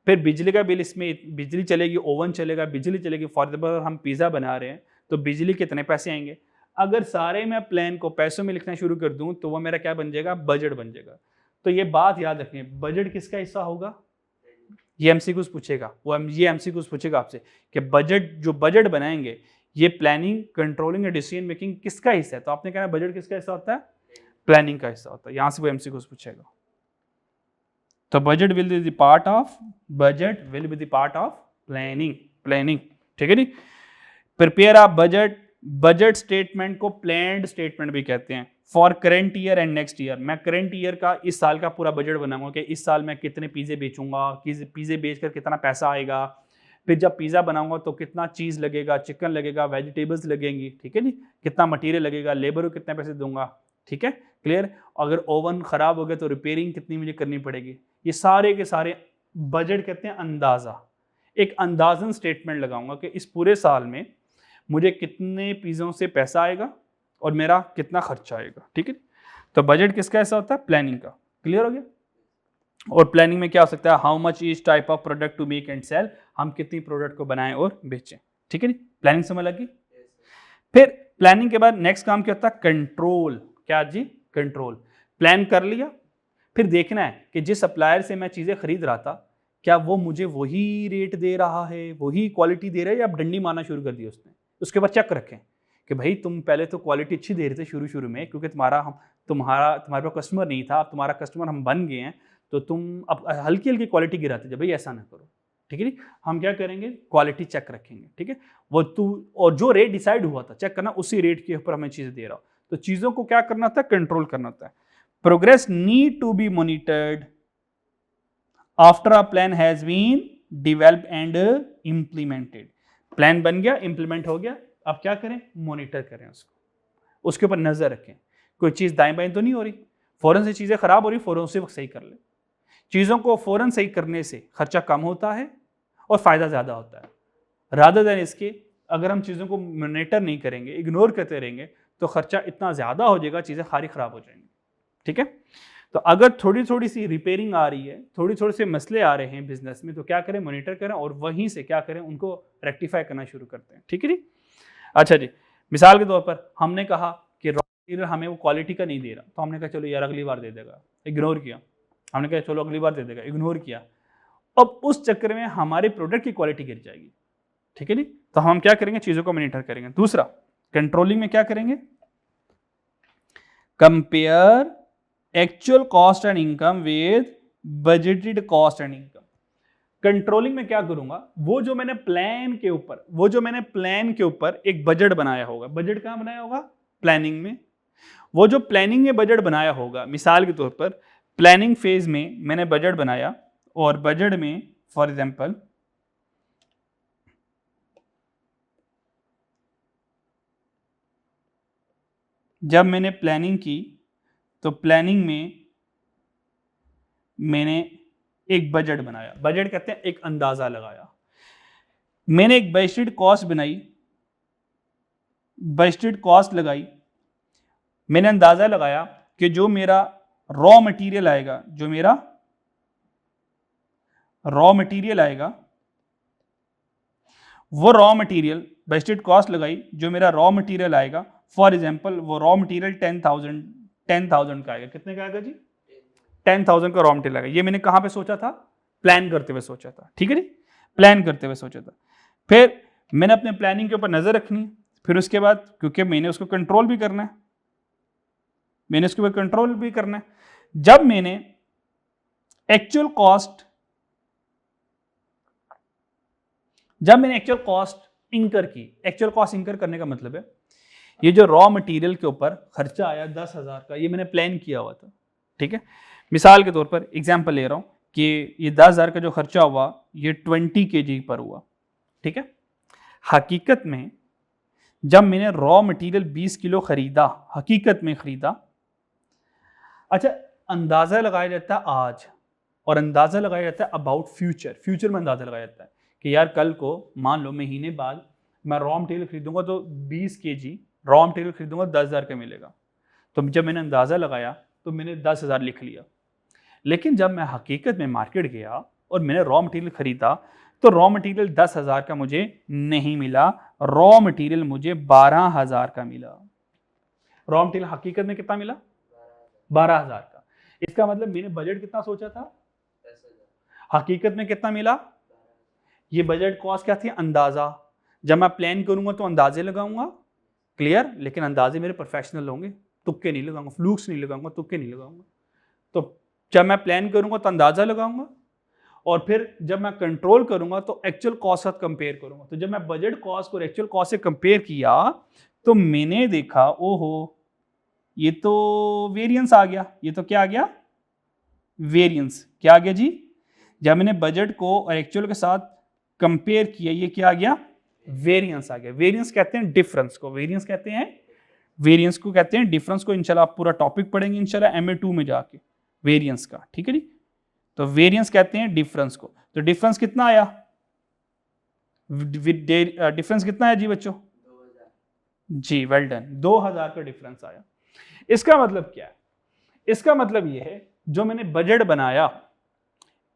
फिर बिजली का बिल, इसमें बिजली चलेगी, ओवन चलेगा, बिजली चलेगी। फॉर एग्जाम्पल हम पिज़्ज़ा बना रहे हैं तो बिजली के इतने पैसे आएंगे। अगर सारे मैं प्लान को पैसों में लिखना शुरू कर दूं तो वो मेरा क्या बन जाएगा? बजट बन जाएगा। तो ये बात याद रखें, बजट किसका हिस्सा होगा? ये एमसीक्यूज पूछेगा, ये एमसीक्यूज पूछेगा आपसे कि बजट, जो बजट बनाएंगे ये प्लानिंग, कंट्रोलिंग और डिसीजन मेकिंग किसका हिस्सा है? तो आपने कहना बजट किसका हिस्सा होता है? प्लानिंग का हिस्सा होता है। यहां से वो एमसीक्यूज पूछेगा। तो budget will be the part of, budget will be the part of planning, ठीक है जी। Prepare a budget. Budget statement को प्लान्ड स्टेटमेंट भी कहते हैं। For current year and next year, मैं करेंट ईयर का, इस साल का पूरा बजट बनाऊंगा कि इस साल मैं कितने पिज़्ज़े बेचूंगा, पिज़्ज़े बेचकर कितना पैसा आएगा, फिर जब पिज़्ज़ा बनाऊंगा तो कितना चीज़ लगेगा, चिकन लगेगा, वेजिटेबल्स लगेंगी, ठीक है जी, कितना मटेरियल लगेगा, लेबर को कितने पैसे दूंगा, ठीक है, क्लियर। अगर ओवन खराब हो गया तो रिपेयरिंग कितनी मुझे करनी पड़ेगी। ये सारे के सारे बजट कहते हैं अंदाज़ा। एक अंदाजन स्टेटमेंट लगाऊंगा कि इस पूरे साल में मुझे कितने पिज़्ज़ों से पैसा आएगा और मेरा कितना खर्चा आएगा, ठीक है। तो बजट किसका ऐसा होता है? प्लानिंग का। क्लियर हो गया? और प्लानिंग में क्या हो सकता है, how much each type of product to make and sell, हम कितनी प्रोडक्ट को बनाएं और बेचें। ठीक है जी, प्लानिंग समझ लगी। फिर प्लानिंग के बाद नेक्स्ट काम क्या होता है, कंट्रोल। क्या जी, कंट्रोल। प्लान कर लिया, फिर देखना है कि जिस सप्लायर से मैं चीजें खरीद रहा था क्या वो मुझे वही रेट दे रहा है, वही क्वालिटी दे रहा है, या अब डंडी मारना शुरू कर दिया उसने। उसके बाद चेक रखें कि भाई तुम पहले तो क्वालिटी अच्छी दे रहे थे शुरू में, क्योंकि तुम्हारे पास कस्टमर नहीं था, अब तुम्हारा कस्टमर हम बन गए हैं, तो तुम अब हल्की हल्की क्वालिटी गिराते थे। भाई ऐसा ना करो, ठीक है जी। हम क्या करेंगे, क्वालिटी चेक रखेंगे, ठीक है। वो तू और जो रेट डिसाइड हुआ था चेक करना, उसी रेट के ऊपर हमें चीजें दे रहा हो। तो चीजों को क्या करना था, कंट्रोल करना था। Progress need to be monitored after a plan has been develop and implemented. Plan बन गया, इंप्लीमेंट हो गया, अब क्या करें, मॉनिटर करें उसको, उसके ऊपर नजर रखें। कोई चीज दाएं बाएं तो नहीं हो रही, फौरन से चीजें खराब हो रही, फौरन से सही कर ले। चीजों को फौरन सही करने से खर्चा कम होता है और फायदा ज्यादा होता है। रादर देन इसके अगर हम चीजों को मॉनिटर नहीं करेंगे, इग्नोर करते रहेंगे, तो खर्चा इतना ज्यादा हो जाएगा, चीजें सारी खराब हो जाएंगी। ठीक है। तो अगर थोड़ी थोड़ी सी रिपेयरिंग आ रही है, थोड़ी थोड़े से मसले आ रहे हैं बिजनेस में, तो क्या करें, मॉनिटर करें और वहीं से क्या करें, उनको रेक्टिफाई करना शुरू करते हैं। ठीक है जी। अच्छा जी, मिसाल के तौर पर हमने कहा कि रॉ मटेरियल हमें वो क्वालिटी का नहीं दे रहा, तो हमने कहा चलो यार अगली बार दे देगा, इग्नोर किया। हमने कहा चलो अगली बार दे देगा, इग्नोर किया। अब उस चक्कर में हमारे प्रोडक्ट की क्वालिटी गिर जाएगी। ठीक है जी। तो हम क्या करेंगे, चीजों को मॉनिटर करेंगे। दूसरा, कंट्रोलिंग में क्या करेंगे, compare actual cost and income with budgeted cost and income. Controlling में क्या करूंगा, वो जो मैंने प्लान के ऊपर एक बजट बनाया होगा, बजट कहां बनाया होगा, प्लानिंग में। वो जो प्लानिंग में बजट बनाया होगा, मिसाल के तौर पर प्लानिंग फेज में मैंने बजट बनाया, और बजट में फॉर एग्जांपल जब मैंने प्लानिंग की, तो प्लानिंग में मैंने एक बजट बनाया, बजट कहते हैं एक अंदाजा लगाया। मैंने एक बजटेड कॉस्ट बनाई, बजटेड कॉस्ट लगाई, मैंने अंदाजा लगाया कि जो मेरा रॉ मटेरियल आएगा, वो रॉ मटेरियल, बजटेड कॉस्ट लगाई, जो मेरा रॉ मटेरियल आएगा, फॉर एग्जांपल वो रॉ मटेरियल 10,000 का आएगा। कितने का आएगा जी, 10,000 का रॉ मटेरियल आएगा। ये मैंने कहां पे सोचा था, प्लान करते हुए सोचा था। ठीक है जी, प्लान करते हुए सोचा था। फिर मैंने अपने प्लानिंग के ऊपर नजर रखनी, फिर उसके बाद क्योंकि मैंने उसको कंट्रोल भी करना है, जब मैंने एक्चुअल कॉस्ट इंकर की, एक्चुअल कॉस्ट इंकर करने का मतलब है ये जो रॉ मटेरियल के ऊपर खर्चा आया 10,000 का, ये मैंने प्लान किया हुआ था। ठीक है। मिसाल के तौर पर एग्जांपल ले रहा हूं कि ये 10,000 का जो खर्चा हुआ, ये 20 kg पर हुआ। ठीक है। हकीकत में जब मैंने रॉ मटेरियल 20 किलो खरीदा, अच्छा, अंदाजा लगाया जाता है आज, और अंदाजा लगाया जाता है अबाउट फ्यूचर में अंदाजा लगाया जाता है कि यार कल को मान लो महीने बाद मैं रॉ मटेरियल खरीदूंगा, तो 20 kg रॉ मटेरियल खरीदूंगा, 10,000 का मिलेगा। तो जब मैंने अंदाजा लगाया तो मैंने 10,000 लिख लिया। लेकिन जब मैं हकीकत में मार्केट गया और मैंने रॉ मटेरियल खरीदा, तो रॉ मटेरियल 10,000 का मुझे नहीं मिला, रॉ मटेरियल मुझे 12,000 का मिला। रॉ मटेरियल हकीकत में कितना मिला, 12,000 का। इसका मतलब मैंने बजट कितना सोचा था, 10,000, हकीकत में कितना मिला। ये बजट कॉस्ट क्या थी, अंदाजा। जब मैं प्लान करूंगा तो अंदाजे लगाऊंगा, क्लियर, लेकिन अंदाजे मेरे प्रोफेशनल होंगे, तुक्के नहीं लगाऊंगा, फ्लूक्स नहीं लगाऊंगा, तुक्के नहीं लगाऊंगा। तो जब मैं प्लान करूंगा तो अंदाजा लगाऊंगा, और फिर जब मैं कंट्रोल करूंगा तो एक्चुअल कॉस्ट साथ कंपेयर करूंगा। तो जब मैं बजट कॉस्ट को एक्चुअल कॉस्ट से कंपेयर किया, तो मैंने देखा ओहो ये तो वेरिएंस आ गया। ये तो क्या आ गया, वेरिएंस। क्या आ गया जी, जब मैंने बजट को और एक्चुअल के साथ कंपेयर किया, ये क्या आ गया, वेरिएंस आ गया। वेरिएंस कहते हैं डिफरेंस को, डिफरेंस को। इंशाल्लाह आप पूरा टॉपिक पढ़ेंगे इंशाल्लाह MA2 में जाके वेरिएंस का। ठीक है जी। तो वेरिएंस कहते हैं डिफरेंस को। तो डिफरेंस कितना आया, डिफरेंस कितना है जी बच्चों, 2000 जी, वेल डन, 2000 का डिफरेंस आया। इसका मतलब क्या है, इसका मतलब यह है जो मैंने बजट बनाया,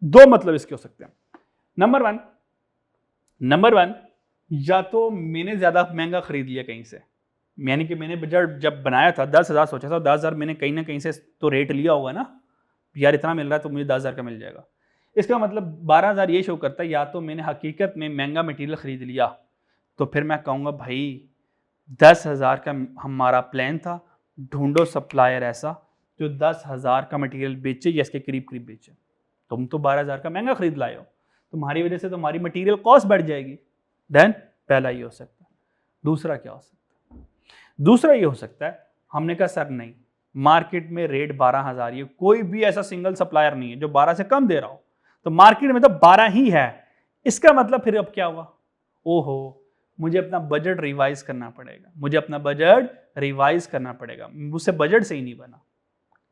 दो मतलब इसके हो सकते हैं। नंबर वन, या तो मैंने ज्यादा महंगा खरीद लिया कहीं से, यानी कि मैंने बजट जब बनाया था 10,000 सोचा था, 10,000 मैंने कहीं ना कहीं से तो रेट लिया होगा ना, यार इतना मिल रहा है तो मुझे 10,000 का मिल जाएगा। इसका मतलब 12,000 ये शो करता है या तो मैंने हकीकत में महंगा मटेरियल खरीद लिया, तो फिर मैं कहूँगा भाई 10,000 का हमारा प्लान था, ढूंढो सप्लायर ऐसा जो 10,000 का मटेरियल बेचे या इसके करीब करीब बेचे। तुम तो 12,000 का महंगा खरीद लाए हो, तुम्हारी वजह से तुम्हारी मटेरियल कॉस्ट बढ़ जाएगी। देन पहला ये हो सकता है। दूसरा क्या हो सकता है? दूसरा ये हो सकता है हमने कहा सर नहीं, मार्केट में रेट 12,000 ही, कोई भी ऐसा सिंगल सप्लायर नहीं है जो 12 से कम दे रहा हो, तो मार्केट में तो 12 ही है। इसका मतलब फिर अब क्या हुआ? ओहो, मुझे अपना बजट रिवाइज करना पड़ेगा, मुझे अपना बजट रिवाइज करना पड़ेगा, मुझसे बजट सही नहीं बना।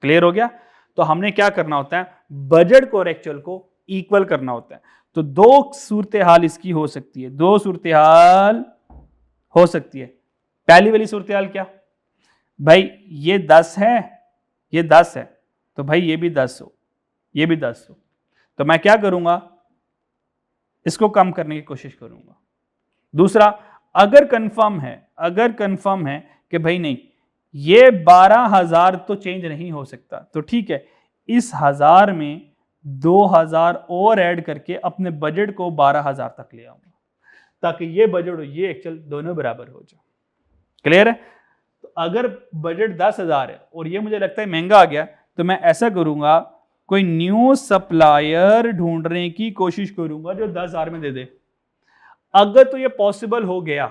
क्लियर हो गया? तो हमने क्या करना होता है, बजट को और एक्चुअल को इक्वल करना होता है। तो दो सूरत हाल इसकी हो सकती है, दो सूरत हाल हो सकती है। पहली वाली सूरत हाल क्या भाई, ये 10 है, ये 10 है, तो भाई ये भी 10 हो, ये भी 10 हो, तो मैं क्या करूंगा, इसको कम करने की कोशिश करूंगा। दूसरा, अगर कंफर्म है कि भाई नहीं ये 12,000 तो चेंज नहीं हो सकता, तो ठीक है, इस 1000 में 2,000 और ऐड करके अपने बजट को 12,000 तक ले आऊंगा, ताकि ये बजट और ये एक्चुअल दोनों बराबर हो जाए। क्लियर है? तो अगर बजट 10,000 है और ये मुझे लगता है महंगा आ गया, तो मैं ऐसा करूंगा, कोई न्यू सप्लायर ढूंढने की कोशिश करूंगा जो 10,000 में दे दे। अगर तो ये पॉसिबल हो गया,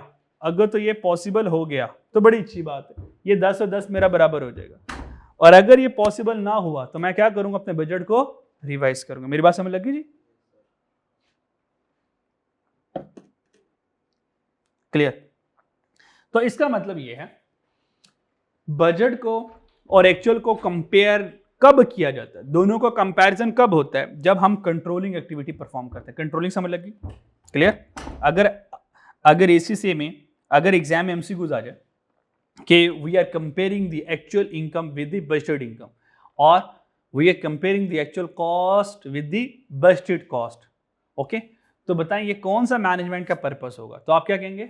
तो बड़ी अच्छी बात है, ये 10 और 10 मेरा बराबर हो जाएगा। और अगर ये पॉसिबल ना हुआ तो मैं क्या करूंगा, अपने बजट को रिवाइज करूंगा। मेरी बात समझ लगी जी? क्लियर? तो इसका मतलब ये है, बजट को और एक्चुअल को कंपेयर कब किया जाता है, दोनों का कंपैरिजन कब होता है, जब हम कंट्रोलिंग एक्टिविटी परफॉर्म करते हैं। कंट्रोलिंग समझ लगी? क्लियर? अगर एसीसी में, अगर एग्जाम में एमसीक्यूज आ जाए कि we are comparing the actual income with the budgeted income, और we are comparing the actual cost with the budgeted cost, okay, तो बताएं ये कौन सा मैनेजमेंट का पर्पस होगा? तो आप क्या कहेंगे?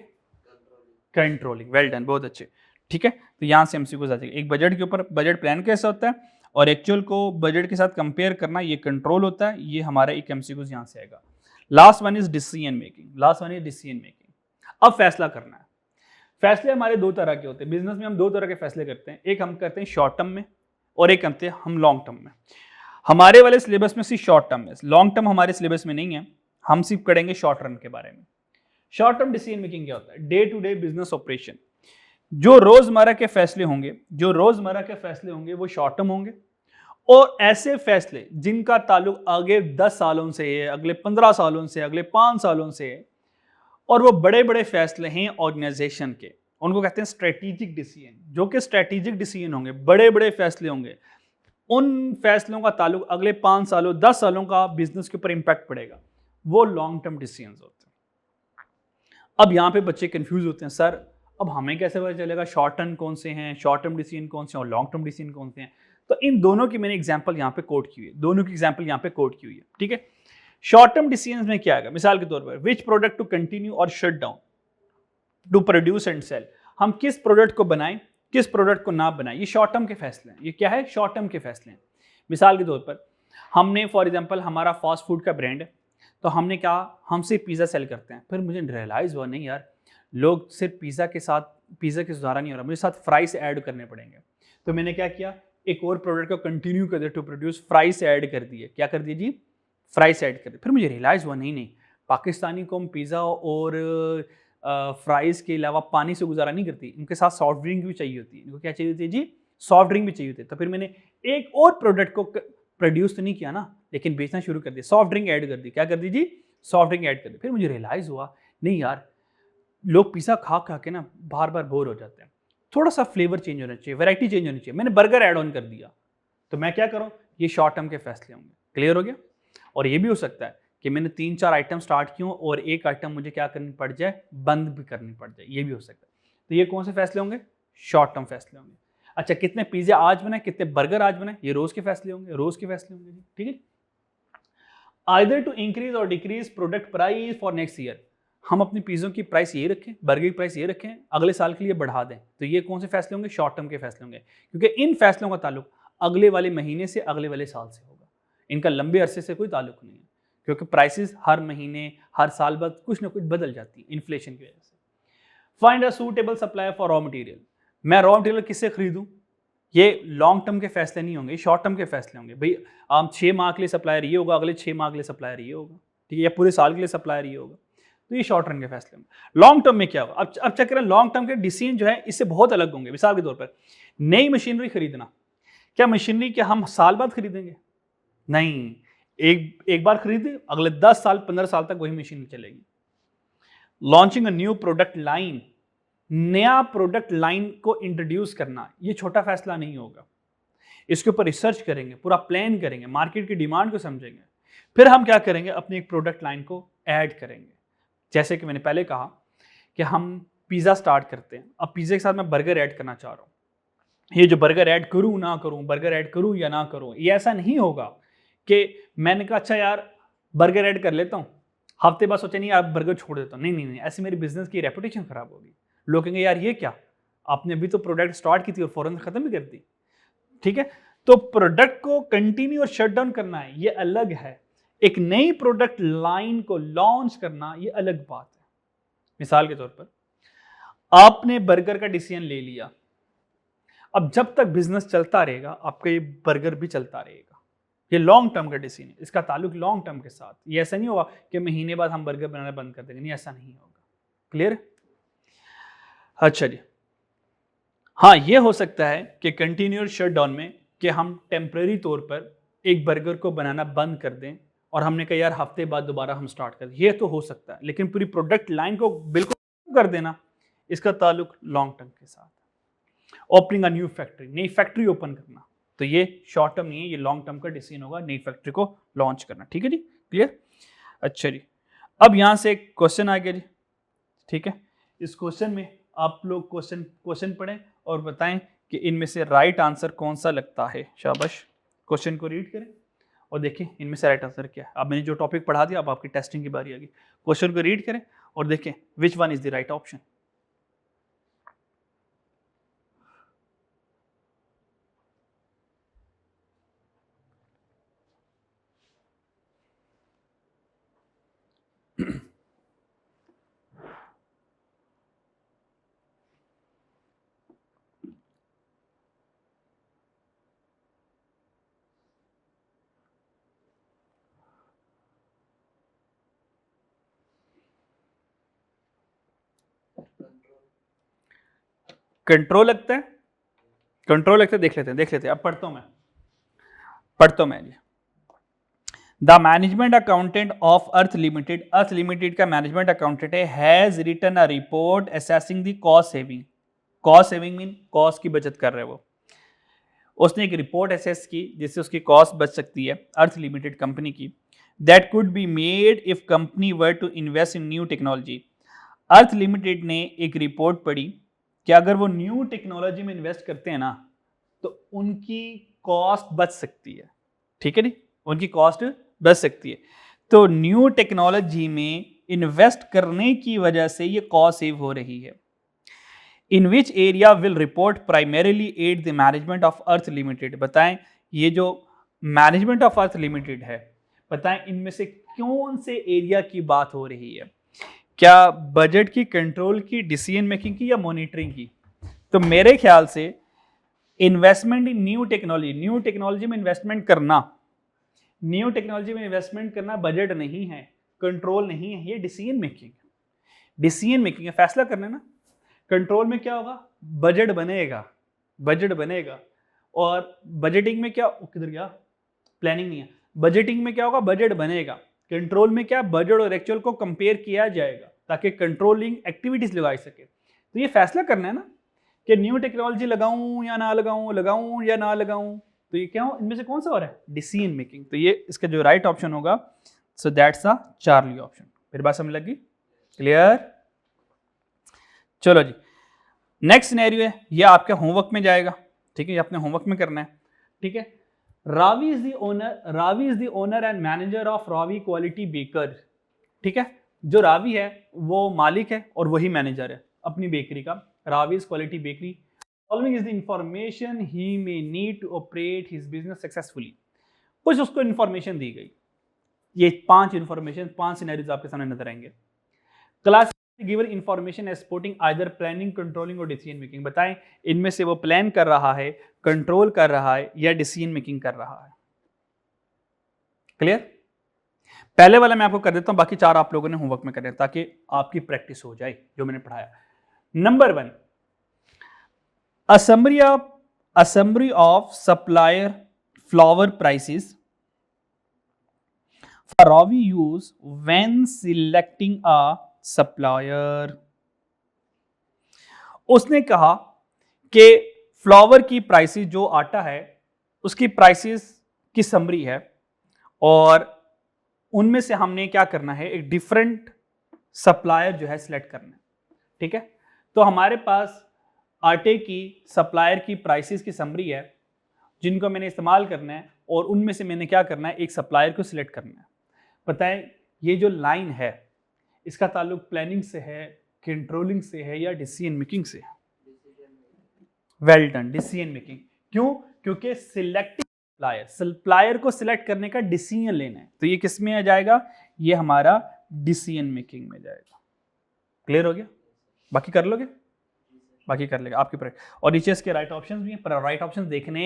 कंट्रोलिंग। वेल डन, बहुत अच्छे। ठीक है, तो यहां से एमसीक्यूज आ जाएगा। एक बजट के ऊपर, बजट प्लान कैसा होता है और एक्चुअल को बजट के साथ कंपेयर करना, ये कंट्रोल होता है। ये हमारा एक एमसीक्यूज यहां से आएगा। Last one is decision making. अब फैसला करना है। फैसले हमारे दो तरह के होते हैं बिजनेस में, हम दो तरह के फैसले करते हैं, एक हम करते हैं शॉर्ट टर्म में और एक करते हैं हम लॉन्ग टर्म में। हमारे वाले सिलेबस में सिर्फ शॉर्ट टर्म है, लॉन्ग टर्म हमारे सिलेबस में नहीं है, हम सिर्फ पढ़ेंगे शॉर्ट टर्म के बारे में। शॉर्ट टर्म डिसीजन मेकिंग क्या होता है? Day to day business operation, जो रोजमर्रा के फैसले होंगे वो शॉर्ट टर्म होंगे, और ऐसे फैसले जिनका ताल्लुक आगे 10 सालों से है, अगले 15 सालों से, अगले 5 सालों से है, और वो बड़े बड़े फैसले हैं ऑर्गेनाइजेशन के, उनको कहते हैं स्ट्रेटेजिक डिसीजन। जो कि स्ट्रेटेजिक डिसीजन होंगे, बड़े बड़े फैसले होंगे, उन फैसलों का ताल्लुक अगले 5 सालों 10 सालों का बिजनेस के ऊपर इंपैक्ट पड़ेगा, वो लॉन्ग टर्म डिसीजन होते हैं। अब यहाँ पे बच्चे कंफ्यूज होते हैं, सर अब हमें कैसे पता चलेगा शॉर्ट टर्म कौन से हैं, शॉर्ट टर्म डिसीजन कौन से हैं और लॉन्ग टर्म डिसीजन कौन से हैं? तो इन दोनों की मैंने एग्जांपल यहाँ पे कोट की हुई है, दोनों की एग्जांपल यहाँ पे कोट की हुई है। ठीक है, शॉर्ट टर्म डिसीजन में क्या आएगा? मिसाल के तौर पर विच प्रोडक्ट टू कंटिन्यू और shut down to produce and sell, हम किस प्रोडक्ट को बनाएं, किस प्रोडक्ट को ना बनाएं, ये शॉर्ट टर्म के फैसले हैं। ये क्या है? शॉर्ट टर्म के फैसले हैं। मिसाल के तौर पर हमने फॉर एग्जांपल हमारा फास्ट फूड का ब्रांड है, तो हमने कहा हम सिर्फ पिज़्ज़ा सेल करते हैं, फिर मुझे रियलाइज़ हुआ नहीं यार, लोग सिर्फ पिज़्ज़ा के साथ पिज़्ज़ा के सुधारा नहीं हो रहा, मुझे साथ फ्राइज ऐड करने पड़ेंगे। तो मैंने क्या किया, एक और प्रोडक्ट को कंटिन्यू कर दिया, टू प्रोड्यूस फ्राइज ऐड कर दिए। क्या कर दिए जी? फ्राइज ऐड कर दिए। फिर मुझे रियलाइज़ हुआ नहीं, पाकिस्तानी को हम पिज़्ज़ा और फ्राइज़ के अलावा पानी से गुजारा नहीं करती, इनके साथ सॉफ्ट ड्रिंक भी चाहिए होती है। इनको क्या चाहिए होती है जी? सॉफ्ट ड्रिंक भी चाहिए होती है। तो फिर मैंने एक और प्रोडक्ट को प्रोड्यूस तो नहीं किया ना, लेकिन बेचना शुरू कर दिया, सॉफ्ट ड्रिंक ऐड कर दी। क्या कर दी जी? सॉफ्ट ड्रिंक ऐड कर दी। फिर मुझे रियलाइज़ हुआ नहीं यार, लोग पिज़्ज़ा खा खा के ना बार बार बोर हो जाते हैं, थोड़ा सा फ्लेवर चेंज होना चाहिए, वैरायटी चेंज होनी चाहिए। मैंने बर्गर ऐड ऑन कर दिया। तो मैं क्या करूँ? ये शॉर्ट टर्म के फैसले होंगे। क्लियर हो गया? और ये भी हो सकता है कि मैंने 3-4 आइटम स्टार्ट किए हों और एक आइटम मुझे क्या करनी पड़ जाए, बंद भी करनी पड़ जाए, ये भी हो सकता है। तो ये कौन से फैसले होंगे? शॉर्ट टर्म फैसले होंगे। अच्छा, कितने पिज़्ज़ा आज बनाए, कितने बर्गर आज बनाए, ये रोज़ के फैसले होंगे, रोज़ के फैसले होंगे। ठीक है, आइदर टू इंक्रीज और decrease product price for next year, हम अपनी चीज़ों की प्राइस ये रखें, बर्गर की प्राइस ये रखें, अगले साल के लिए बढ़ा दें। तो ये कौन से फैसले होंगे? शॉर्ट टर्म के फैसले होंगे, क्योंकि इन फैसलों का ताल्लुक अगले वाले महीने से अगले वाले साल से होगा, इनका लंबे अरसे से कोई ताल्लुक नहीं है, क्योंकि प्राइसेस हर महीने हर साल बाद कुछ ना कुछ बदल जाती है इन्फ्लेशन की वजह से। Find a suitable supply for raw material, मैं रॉ मटेरियल किससे खरीदूं? ये लॉन्ग टर्म के फैसले नहीं होंगे, शॉर्ट टर्म के फैसले होंगे। भाई आप 6 माह के लिए सप्लायर ये होगा, अगले 6 माह के लिए सप्लायर ये होगा, ठीक है, या पूरे साल के लिए सप्लायर ये होगा। तो ये शॉर्ट टर्म के फैसले होंगे। लॉन्ग टर्म में क्या होगा? अब चेक करें, लॉन्ग टर्म के डिसीजन जो है इससे बहुत अलग होंगे। मिसाल के तौर पर नई मशीनरी खरीदना, क्या मशीनरी क्या हम साल बाद खरीदेंगे? नहीं, एक बार खरीदे, अगले 10 साल 15 साल तक वही मशीन चलेगी। Launching a new product line, नया प्रोडक्ट लाइन को इंट्रोड्यूस करना, ये छोटा फैसला नहीं होगा। इसके ऊपर रिसर्च करेंगे, पूरा प्लान करेंगे, मार्केट की डिमांड को समझेंगे, फिर हम क्या करेंगे? अपनी एक प्रोडक्ट लाइन को ऐड करेंगे। जैसे कि मैंने पहले कहा कि हम पिज़्ज़ा स्टार्ट करते हैं, अब पिज़्ज़ा के साथ मैं बर्गर ऐड करना चाह रहा हूँ। ये जो बर्गर ऐड करूँ ना करूँ, बर्गर ऐड करूँ या ना करूँ, ये ऐसा नहीं होगा कि मैंने कहा अच्छा यार बर्गर ऐड कर लेता हूँ, हफ्ते बाद सोचा नहीं यार बर्गर छोड़ देता हूँ। नहीं नहीं नहीं, ऐसे मेरी बिजनेस की रेपुटेशन खराब होगी। लोग कहेंगे यार ये क्या, आपने अभी तो प्रोडक्ट स्टार्ट की थी और फौरन खत्म भी कर दी। ठीक है, तो प्रोडक्ट को कंटिन्यू और शट डाउन करना है, ये अलग है। एक नई प्रोडक्ट लाइन को लॉन्च करना, ये अलग बात है। मिसाल के तौर पर आपने बर्गर का डिसीजन ले लिया, अब जब तक बिजनेस चलता रहेगा आपका ये बर्गर भी चलता रहेगा। ये लॉन्ग टर्म का डिसीजन है, इसका ताल्लुक लॉन्ग टर्म के साथ। ये ऐसा नहीं होगा कि महीने बाद हम बर्गर बनाना बंद कर देंगे, नहीं, ऐसा नहीं होगा। क्लियर? अच्छा जी, हाँ, ये हो सकता है कि कंटिन्यूअस शटडाउन में कि हम टेम्परेरी तौर पर एक बर्गर को बनाना बंद कर दें और हमने कहा यार हफ्ते बाद दोबारा हम स्टार्ट कर दें, ये तो हो सकता है। लेकिन पूरी प्रोडक्ट लाइन को बिल्कुल कर देना, इसका ताल्लुक लॉन्ग टर्म के साथ। ओपनिंग अ न्यू फैक्ट्री, नई फैक्ट्री ओपन करना, तो ये शॉर्ट टर्म नहीं है, ये लॉन्ग टर्म का डिसीजन होगा, नई फैक्ट्री को लॉन्च करना। ठीक है जी, क्लियर? अच्छा जी, अब यहाँ से एक क्वेश्चन आ गया जी। ठीक है, इस क्वेश्चन में आप लोग क्वेश्चन पढ़ें और बताएं कि इनमें से राइट आंसर कौन सा लगता है। शाबाश, क्वेश्चन को रीड करें और देखें इनमें से राइट आंसर क्या है। अब मैंने जो टॉपिक पढ़ा दिया, अब आपकी टेस्टिंग की बारी आ गई। क्वेश्चन को रीड करें और देखें which one is the right option. Control लगता है, कंट्रोल लगता है, देख लेते हैं। अब पढ़ता हूं मैं जी। The management accountant of Earth Limited का मैनेजमेंट अकाउंटेंट है, has written a report assessing the cost saving. Cost saving mean cost की बचत कर रहे हैं वो। उसने एक रिपोर्ट असेस की जिससे उसकी कॉस्ट बच सकती है, अर्थ लिमिटेड कंपनी की। That could be made if company were to invest in new technology. Earth Limited ने एक रिपोर्ट पढ़ी कि अगर वो न्यू टेक्नोलॉजी में इन्वेस्ट करते हैं ना तो उनकी कॉस्ट बच सकती है। ठीक है नी, उनकी कॉस्ट बच सकती है। तो न्यू टेक्नोलॉजी में इन्वेस्ट करने की वजह से ये कॉस्ट सेव हो रही है। In which area will report primarily aid the management of Earth Limited. बताएं ये जो मैनेजमेंट ऑफ अर्थ लिमिटेड है, बताएं इनमें से कौन से एरिया की बात हो रही है? क्या बजट की, कंट्रोल की, डिसीजन मेकिंग की, या मॉनिटरिंग की? तो मेरे ख्याल से इन्वेस्टमेंट इन न्यू टेक्नोलॉजी में इन्वेस्टमेंट करना बजट नहीं है, कंट्रोल नहीं है, ये डिसीजन मेकिंग है, फैसला करना ना। कंट्रोल में क्या होगा? बजट बनेगा। और बजटिंग में क्या, किधर गया, प्लानिंग नहीं है, बजटिंग में क्या होगा? बजट बनेगा। कंट्रोल में क्या, बजट और एक्चुअल को कंपेयर किया जाएगा ताकि कंट्रोलिंग एक्टिविटीज लगाई सके। तो ये फैसला करना है ना कि न्यू टेक्नोलॉजी लगाऊं या ना लगाऊं। तो ये क्या हो, इनमें से कौन सा हो रहा है? Decision making. तो ये इसका जो राइट ऑप्शन होगा, सो दैट्स अ चार्ली ऑप्शन। फिर बात समझ लगी? क्लियर? चलो जी, नेक्स्ट सिनेरियो है, ये आपके होमवर्क में जाएगा। ठीक है, ये अपने होमवर्क में करना है। ठीक है, Ravi is the owner and manager of Ravi quality baker. ठीक है, जो रावी है वो मालिक है और वही मैनेजर है अपनी बेकरी का, Ravi's quality bakery. Following is the information he may need to operate his business successfully. कुछ उसको इंफॉर्मेशन दी गई, ये 5 इंफॉर्मेशन, 5 सिनेरियोज आपके सामने नजर आएंगे। Class given information as supporting either planning, controlling और डिसीजन मेकिंग। बताएं इनमें से वो प्लान कर रहा है, कंट्रोल कर रहा है या डिसीजन मेकिंग कर रहा है। क्लियर? पहले वाला मैं आपको कर देता हूं, बाकी 4 आप लोगों ने होमवर्क में करें ताकि आपकी प्रैक्टिस हो जाए जो मैंने पढ़ाया। Number 1, a summary of supplier flour prices for Ravi use when selecting a supplier। उसने कहा कि फ्लावर की प्राइसेस, जो आटा है उसकी प्राइसेस की समरी है और उनमें से हमने क्या करना है, एक डिफरेंट सप्लायर जो है सिलेक्ट करना है। ठीक है, तो हमारे पास आटे की सप्लायर की प्राइसेस की समरी है जिनको मैंने इस्तेमाल करना है और उनमें से मैंने क्या करना है, एक सप्लायर को सिलेक्ट करना है। बताएं ये जो लाइन है इसका ताल्लुक प्लानिंग से है, कंट्रोलिंग से है या डिसीजन मेकिंग से? Well done, decision making. क्यों? क्योंकि सिलेक्टिंग सप्लायर को सिलेक्ट करने का डिसीजन लेना है, तो ये किस में आ जाएगा, ये हमारा डिसीजन मेकिंग में जाएगा। क्लियर हो गया? बाकी कर लोगे? बाकी कर लेगा आपकी प्रैक्टिस। और नीचे इसके राइट ऑप्शंस भी हैं, पर राइट ऑप्शंस देखने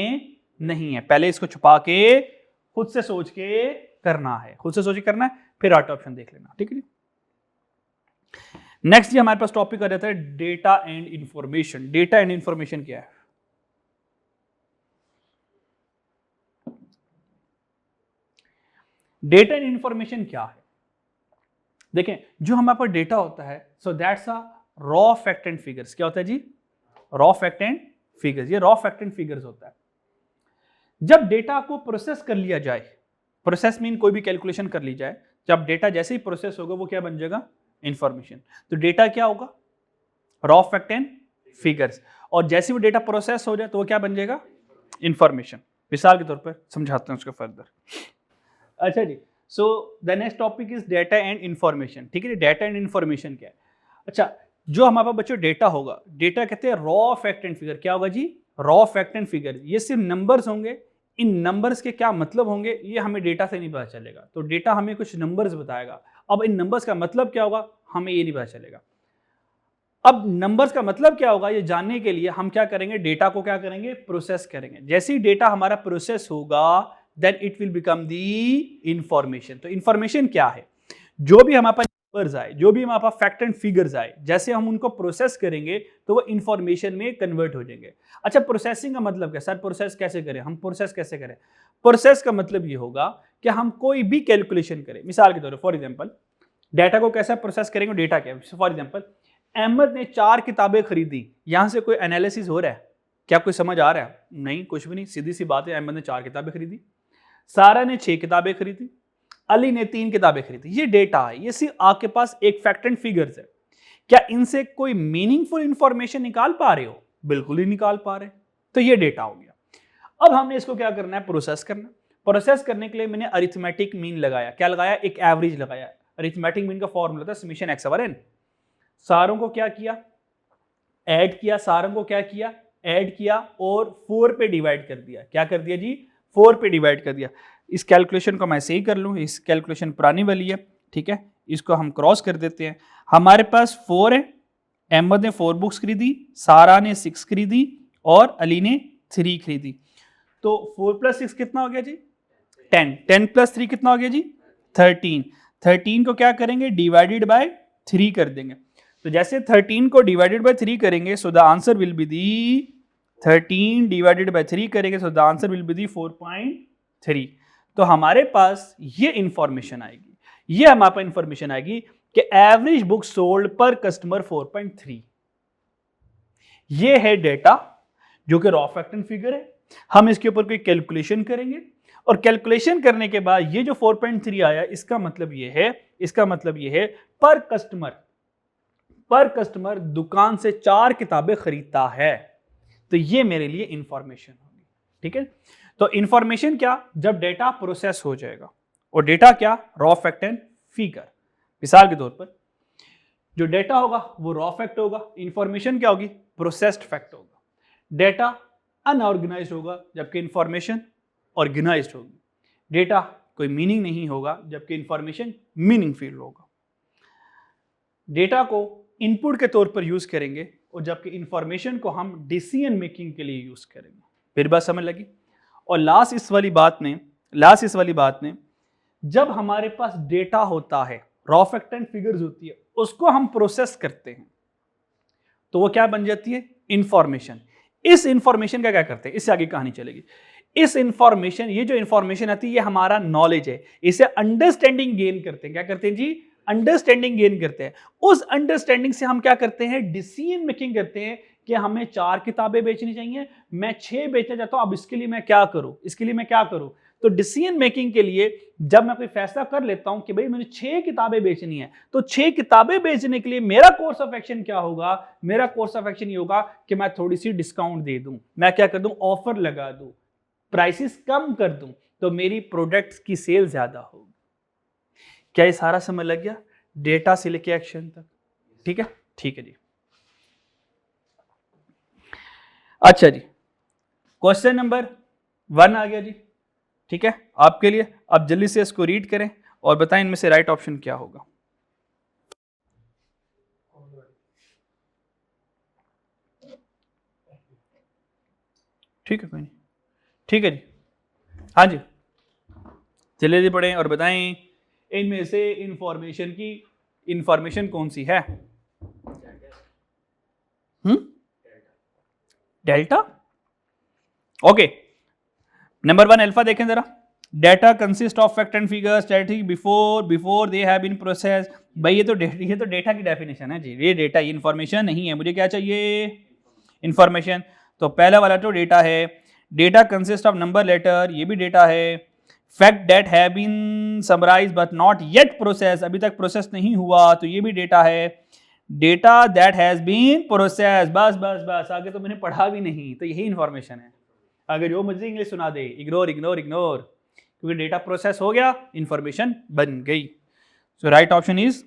नहीं है, पहले इसको छुपा के खुद से सोच के करना है, खुद से सोच के करना है, फिर राइट ऑप्शन देख लेना। ठीक है जी। नेक्स्ट जी हमारे पास टॉपिक आ जाता है data and information. Data and information क्या है? डेटा एंड इंफॉर्मेशन क्या है? देखें, जो हमारे पास डेटा होता है, so that's a raw fact and figures. क्या होता है जी? Raw fact and figures. ये रॉ फैक्ट एंड फिगर्स होता है। जब डेटा को प्रोसेस कर लिया जाए, प्रोसेस मीन कोई भी कैलकुलेशन कर ली जाए, जब डेटा जैसे ही प्रोसेस होगा वो क्या बन जाएगा, इंफॉर्मेशन। तो डेटा क्या होगा, रॉ फैक्ट एंड फिगर्स, और जैसे वो डेटा प्रोसेस हो जाए तो वो क्या बन जाएगा, इंफॉर्मेशन। मिसाल के तौर पर समझाते हैं उसको फर्दर। अच्छा जी, so the next topic is data and information. ठीक है, डेटा एंड इंफॉर्मेशन क्या है? अच्छा, जो हमारे पास बच्चों डेटा होगा, डेटा कहते हैं रॉ फैक्ट एंड फिगर। क्या होगा जी? Raw fact and figure. ये सिर्फ नंबर्स होंगे, इन नंबर्स के क्या मतलब होंगे ये हमें डेटा से नहीं पता चलेगा। तो डेटा हमें कुछ नंबर्स बताएगा, अब इन नंबर्स का मतलब क्या होगा हमें ये नहीं पता चलेगा। अब नंबर्स का मतलब क्या होगा ये जानने के लिए हम क्या करेंगे, डेटा को क्या करेंगे, प्रोसेस करेंगे। जैसे ही डेटा हमारा प्रोसेस होगा then it will become the information. तो इंफॉर्मेशन क्या है? जो भी हमारे पास नंबर्स आए, जो भी हमारे पास फैक्ट एंड फिगर्स आए, जैसे हम उनको प्रोसेस करेंगे तो वो इंफॉर्मेशन में कन्वर्ट हो जाएंगे। अच्छा, प्रोसेसिंग का मतलब क्या? सर प्रोसेस कैसे करें, हम प्रोसेस कैसे करें? प्रोसेस का मतलब ये होगा कि हम कोई भी कैलकुलेशन करें। मिसाल के तौर पर फॉर एग्जांपल डेटा को कैसे प्रोसेस करेंगे, डेटा क्या है? फॉर एग्जांपल अहमद ने 4 किताबें खरीदी, यहां से कोई एनालिसिस हो रहा है क्या, कोई समझ आ रहा है? नहीं, कुछ भी नहीं, सीधी सी बात है, अहमद ने 4 किताबें खरीदी, सारा ने 6 किताबें खरीदी, अली ने 3 किताबें खरीदी। ये डेटा है, ये सिर्फ आपके पास एक फैक्ट एंड फिगर्स है। क्या इनसे कोई मीनिंगफुल इंफॉर्मेशन निकाल पा रहे हो? बिल्कुल ही निकाल पा रहे। तो ये डेटा हो गया। अब हमने इसको क्या करना है, प्रोसेस करना। प्रोसेस करने के लिए मैंने अरिथमेटिक मीन लगाया। क्या लगाया? एक एवरेज लगाया। अरिथमेटिक मीन का फॉर्मूला था समेशन एक्स ओवर एन। सारों को क्या किया, ऐड किया, सारों को क्या किया, ऐड किया और 4 पे डिवाइड कर दिया। क्या कर दिया जी? 4 पे डिवाइड कर दिया। इस कैलकुलेशन को मैं ऐसे ही कर लूँ, इस कैलकुलेशन पुरानी वाली है, ठीक है, इसको हम क्रॉस कर देते हैं। हमारे पास 4 है, अहमद ने 4 बुक्स खरीदी, सारा ने 6 खरीदी और अली ने 3 खरीदी। तो 4 + 6 कितना हो गया जी? 10। 10 + 3 कितना हो गया जी? 13। 13 को क्या करेंगे, डिवाइडेड बाय 3 कर देंगे। तो जैसे 13 को डिवाइडेड बाय 3 करेंगे so the answer will be the 13 divided by 3 करेंगे so the answer will be the 4.3। तो हमारे पास ये इंफॉर्मेशन आएगी, ये हमारे पास इंफॉर्मेशन आएगी कि एवरेज बुक सोल्ड पर कस्टमर 4.3। ये है डेटा जो कि रॉ फैक्ट एंड फिगर है। हम इसके ऊपर कोई कैलकुलेशन करेंगे और कैलकुलेशन करने के बाद ये जो 4.3 आया, इसका मतलब ये है पर कस्टमर दुकान से 4 किताबें खरीदता है। तो ये मेरे लिए इंफॉर्मेशन होगी। ठीक है। तो इंफॉर्मेशन क्या, जब डेटा प्रोसेस हो जाएगा, और डेटा क्या, रॉ फैक्ट एंड फिगर। मिसाल के तौर पर जो डेटा होगा वो रॉ फैक्ट होगा, इंफॉर्मेशन क्या होगी, प्रोसेस्ड फैक्ट होगा। डेटा अनऑर्गेनाइज्ड होगा जबकि इंफॉर्मेशन ऑर्गेनाइज्ड होगी। डेटा कोई मीनिंग नहीं होगा जबकि इंफॉर्मेशन मीनिंगफुल होगा। डेटा को इनपुट के तौर पर यूज करेंगे और जबकि इंफॉर्मेशन को हम डिसीजन मेकिंग के लिए यूज करेंगे। फिर बात समझ लगी। और लास्ट इस वाली बात में जब हमारे पास डेटा होता है, रॉ फैक्ट एंड फिगर्स होती है, उसको हम प्रोसेस करते हैं तो वो क्या बन जाती है, इंफॉर्मेशन। इस इंफॉर्मेशन का क्या करते हैं, इससे आगे कहानी चलेगी। इस इंफॉर्मेशन, ये जो इंफॉर्मेशन आती है ये हमारा नॉलेज है, इसे अंडरस्टैंडिंग गेन करते हैं। क्या करते हैं जी, अंडरस्टैंडिंग गेन करते हैं। उस अंडरस्टैंडिंग से हम क्या करते हैं, डिसीजन मेकिंग करते हैं कि हमें 4 किताबें बेचनी चाहिए, मैं 6 बेचना चाहता हूं, अब इसके लिए मैं क्या करूं, तो डिसीजन मेकिंग के लिए जब मैं कोई फैसला कर लेता हूं कि भाई मुझे 6 किताबें बेचनी है, तो 6 किताबें बेचने के लिए मेरा कोर्स ऑफ एक्शन क्या होगा, मेरा कोर्स ऑफ एक्शन ये होगा कि मैं थोड़ी सी डिस्काउंट दे दूं, मैं क्या कर दूं, ऑफर लगा दूं, प्राइसेस कम कर दूं, तो मेरी प्रोडक्ट्स की सेल ज्यादा होगी। क्या ये सारा समझ लग गया, डेटा से लेके एक्शन तक? ठीक है जी। अच्छा जी, क्वेश्चन नंबर 1 आ गया जी। ठीक है, आपके लिए आप जल्दी से इसको रीड करें और बताएं इनमें से राइट ऑप्शन क्या होगा। ठीक है, कोई नहीं, ठीक है जी। हाँ जी, जल्दी पढ़ें और बताएं इनमें से इंफॉर्मेशन कौन सी है। डेल्टा। ओके, नंबर 1 अल्फा देखें जरा। Data consist of fact and figures static before they have been processed. भाई ये तो डेटा की डेफिनेशन है जी, ये डेटा, ये इंफॉर्मेशन नहीं है। मुझे क्या चाहिए, इंफॉर्मेशन। तो पहला वाला तो डेटा है। Data consist of number letter, ये भी डेटा है। Fact that have been summarise but not yet process, अभी तक प्रोसेस नहीं हुआ, तो ये भी डेटा है। Data that has been process, बस आगे तो मैंने पढ़ा भी नहीं, तो यही इंफॉर्मेशन है। अगर जो मुझे इंग्लिश सुना दे, इग्नोर, क्योंकि डेटा प्रोसेस हो गया, इंफॉर्मेशन बन गई। So right option is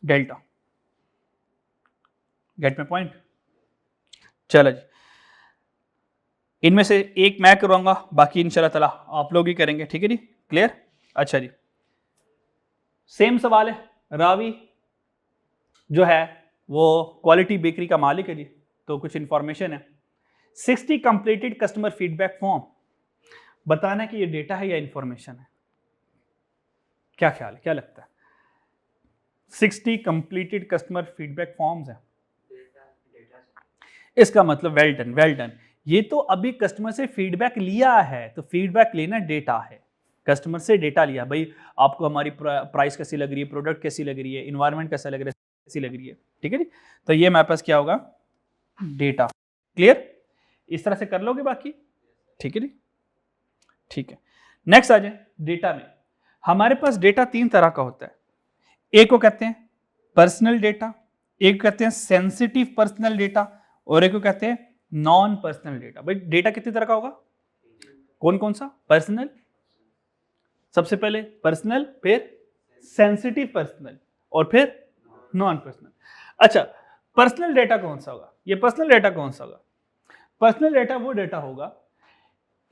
delta. Get my point? चलो जी, इनमें से एक मैं करूंगा, बाकी इंशाल्लाह ताला आप लोग ही करेंगे। ठीक है जी, क्लियर? अच्छा जी, सेम सवाल है। रावी जो है वो क्वालिटी बेकरी का मालिक है जी, तो कुछ इंफॉर्मेशन है। 60 कंप्लीटेड कस्टमर फीडबैक फॉर्म, बताना कि ये डेटा है या इंफॉर्मेशन है। क्या ख्याल है, क्या लगता है? 60 कंप्लीटेड कस्टमर फीडबैक फॉर्म्स है, इसका मतलब वेल डन। ये तो अभी कस्टमर से फीडबैक लिया है, तो फीडबैक लेना डेटा है। कस्टमर से डेटा लिया, भाई आपको हमारी प्राइस कैसी लग रही है, प्रोडक्ट कैसी लग रही है, इन्वायरमेंट कैसा लग रहा है, कैसी लग रही है। ठीक है जी, तो ये हमारे पास क्या होगा, डेटा। क्लियर? इस तरह से कर लोगे बाकी? ठीक है जी, ठीक है। नेक्स्ट आ जाए, डेटा में हमारे पास डेटा 3 तरह का होता है। एक को कहते हैं पर्सनल डेटा, एक को कहते हैं सेंसिटिव पर्सनल डेटा, और एक को कहते हैं नॉन पर्सनल डेटा। भाई डेटा कितनी तरह का होगा, कौन कौन सा? पर्सनल, सबसे पहले पर्सनल, फिर सेंसिटिव पर्सनल, और फिर नॉन पर्सनल। अच्छा, पर्सनल डेटा कौन सा होगा? ये पर्सनल डेटा कौन सा होगा? पर्सनल डेटा वो डेटा होगा,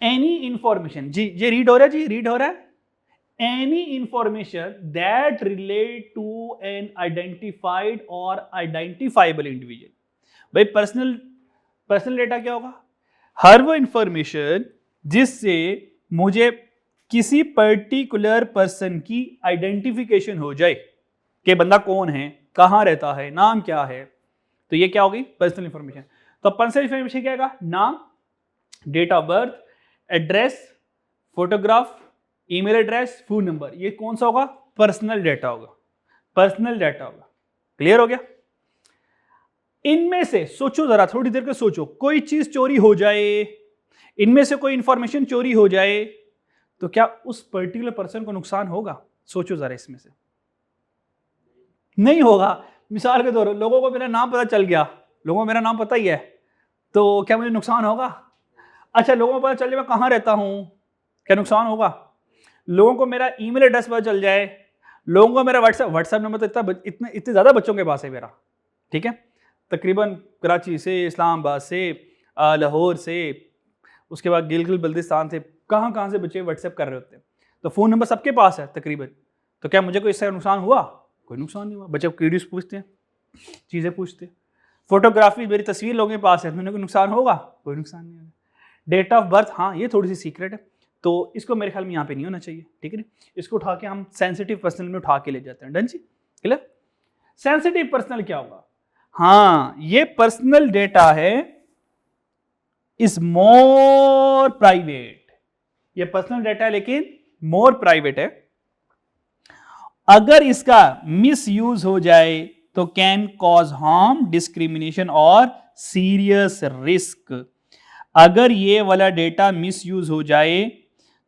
एनी इंफॉर्मेशन, जी ये रीड हो रहा है जी, रीड हो रहा है। Any information that relate to an identified और आइडेंटिफाइबल इंडिविजुअल। भाई पर्सनल डेटा क्या होगा? हर वो इंफॉर्मेशन जिससे मुझे किसी पर्टिकुलर पर्सन की आइडेंटिफिकेशन हो जाए कि बंदा कौन है, कहाँ रहता है, नाम क्या है, तो ये क्या होगी, पर्सनल इंफॉर्मेशन। तो पर्सनल इंफॉर्मेशन क्या होगा? नाम, date of birth, address, photograph, email address, phone number. ये कौन सा होगा? पर्सनल डेटा होगा, पर्सनल डेटा होगा। क्लियर हो गया? इनमें से सोचो जरा, थोड़ी देर के सोचो, कोई चीज चोरी हो जाए, इनमें से कोई इंफॉर्मेशन चोरी हो जाए, तो क्या उस पर्टिकुलर पर्सन को नुकसान होगा? सोचो जरा, इसमें से नहीं होगा। मिसाल के तौर पर लोगों को मेरा नाम पता चल गया, लोगों को मेरा नाम पता ही है, तो क्या मुझे नुकसान होगा? अच्छा, लोगों को पता चल जाए मैं कहाँ रहता हूँ, क्या नुकसान होगा? लोगों को मेरा ईमेल एड्रेस पता चल जाए, लोगों को मेरा व्हाट्सएप नंबर तो इतने ज़्यादा बच्चों के पास है मेरा, ठीक है, तकरीबन कराची से, इस्लामाबाद से, लाहौर से, उसके बाद गिलगित बल्तिस्तान से, कहाँ से बच्चे व्हाट्सएप कर रहे होते हैं, तो फ़ोन नंबर सबके पास है तकरीबन। तो क्या मुझे कोई इससे नुकसान हुआ? कोई नुकसान नहीं हुआ। बच्चे क्यूरीज पूछते हैं, चीज़ें पूछते हैं। फोटोग्राफी, मेरी तस्वीर लोगों के पास है, मैंने कोई नुकसान होगा? कोई नुकसान नहीं होगा। डेट ऑफ बर्थ, हाँ ये थोड़ी सी सीक्रेट है, तो इसको मेरे ख्याल में यहाँ पे नहीं होना चाहिए, ठीक है ना। इसको उठा के हम सेंसिटिव पर्सनल में उठा के ले जाते हैं। डन जी, क्लियर। सेंसिटिव पर्सनल क्या होगा? हाँ, ये पर्सनल डेटा है, इज मोर प्राइवेट। ये पर्सनल डेटा है लेकिन मोर प्राइवेट है। अगर इसका मिस यूज हो जाए तो कैन कॉज हार्म, डिस्क्रिमिनेशन और सीरियस रिस्क। अगर ये वाला डेटा मिस यूज हो जाए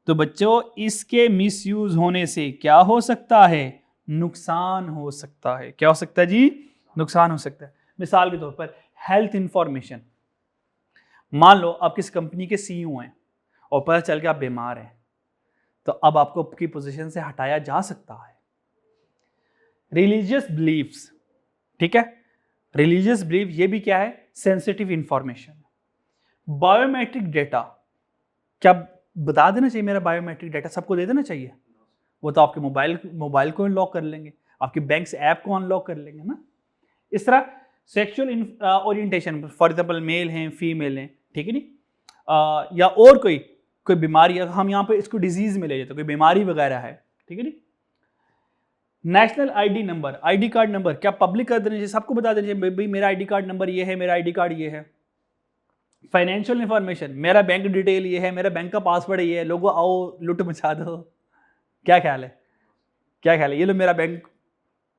तो बच्चों इसके मिस यूज होने से क्या हो सकता है? नुकसान हो सकता है। क्या हो सकता है जी? नुकसान हो सकता है। मिसाल के तौर पर हेल्थ इंफॉर्मेशन, मान लो आप किस कंपनी के सीईओ हैं और पता चल के आप बीमार हैं, तो अब आपको आपकी पोजीशन से हटाया जा सकता है। रिलीजियस बिलीफ्स, ठीक है, रिलीजियस बिलीफ ये भी क्या है? Sensitive information. बायोमेट्रिक डेटा, क्या बता देना चाहिए मेरा बायोमेट्रिक डेटा सबको दे देना चाहिए? वो तो आपके मोबाइल को अनलॉक कर लेंगे, आपके बैंक ऐप को अनलॉक कर लेंगे ना। इस तरह sexual orientation, for example male हैं, फीमेल हैं, ठीक है नहीं, या और कोई बीमारी, हम यहाँ पे इसको डिजीज में ले जाते, कोई बीमारी वगैरह है, ठीक है नहीं। National ID number, ID card number, क्या पब्लिक कर देना चाहिए? सबको बता देना चाहिए भाई मेरा आईडी कार्ड नंबर ये है, मेरा आईडी कार्ड ये है। फाइनेंशियल इंफॉर्मेशन, मेरा बैंक डिटेल ये है, मेरा बैंक का पासवर्ड ये है, लोगों आओ लुट मचा दो। क्या ख्याल है? क्या ख्याल है? ये लो मेरा बैंक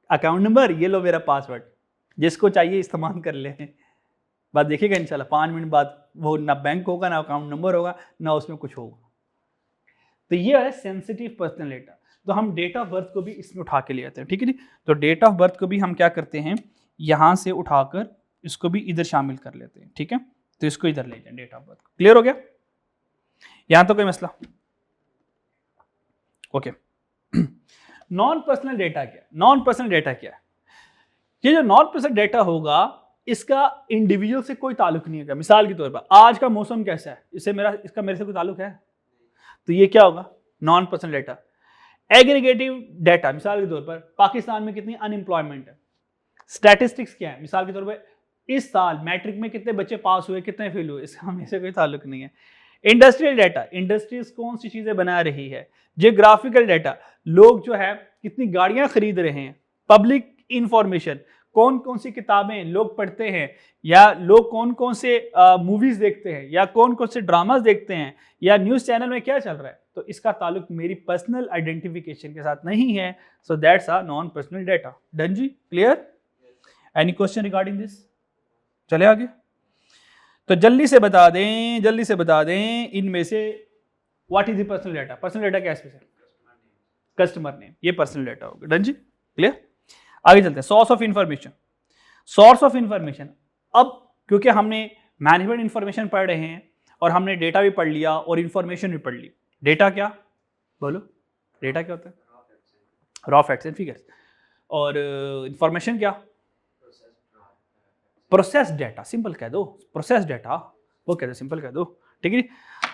अकाउंट नंबर, ये लो मेरा पासवर्ड, जिसको चाहिए इस्तेमाल कर ले। बात देखिएगा इंशाल्लाह 5 मिनट बाद वो ना बैंक होगा, ना अकाउंट नंबर होगा, ना उसमें कुछ होगा। तो ये है सेंसिटिव पर्सनल डेटा। तो हम डेट ऑफ बर्थ को भी इसमें उठा के ले आते हैं, ठीक है नी। तो डेट ऑफ बर्थ को भी हम क्या करते हैं, यहाँ से उठाकर इसको भी इधर शामिल कर लेते हैं, ठीक है। तो इसको इधर ले जाए डेट ऑफ बर्थ। क्लियर हो गया? यहाँ तो कोई मसला? ओके। नॉन पर्सनल डेटा क्या? नॉन पर्सनल डेटा क्या है? ये जो नॉन पर्सनल डेटा होगा इसका इंडिविजुअल से कोई ताल्लुक नहीं है। मिसाल के तौर पर आज का मौसम कैसा है, इससे मेरे से कोई ताल्लुक है? तो ये क्या होगा? Non personal data. Aggregative data, मिसाल के तौर पर पाकिस्तान में कितनी अनएम्प्लॉयमेंट है। स्टैटिस्टिक्स क्या है? मिसाल के तौर पर इस साल मैट्रिक में कितने बच्चे पास हुए, कितने फेल हुए, इसका हमें से कोई ताल्लुक नहीं है। इंडस्ट्रियल डेटा, इंडस्ट्रीज कौन सी चीजें बना रही है। जियोग्राफिकल डेटा, लोग जो है कितनी गाड़ियां खरीद रहे हैं। पब्लिक इंफॉर्मेशन, कौन कौन सी किताबें लोग पढ़ते हैं, या लोग कौन कौन से मूवीज देखते हैं, या कौन कौन से ड्रामास देखते हैं, या न्यूज़ चैनल में क्या चल रहा है। तो इसका ताल्लुक मेरी पर्सनल आइडेंटिफिकेशन के साथ नहीं है। So that's a non personal data. Done जी, clear? Any question regarding this? चले आगे। तो जल्दी से बता दें इनमें से what is the personal data. Personal data क्या है? कस्टमर नेम, ये पर्सनल डेटा होगा। डन जी, क्लियर? आगे चलते हैं। Source of information. Source of information, अब क्योंकि हमने मैनेजमेंट इंफॉर्मेशन पढ़ रहे हैं और हमने डेटा भी पढ़ लिया और इंफॉर्मेशन भी पढ़ ली। डेटा क्या? बोलो, डेटा क्या होता है? Raw facts and figures. और इंफॉर्मेशन क्या? Process data. सिंपल कह दो, प्रोसेस डेटा, वो कह दो, सिंपल कह दो, ठीक है।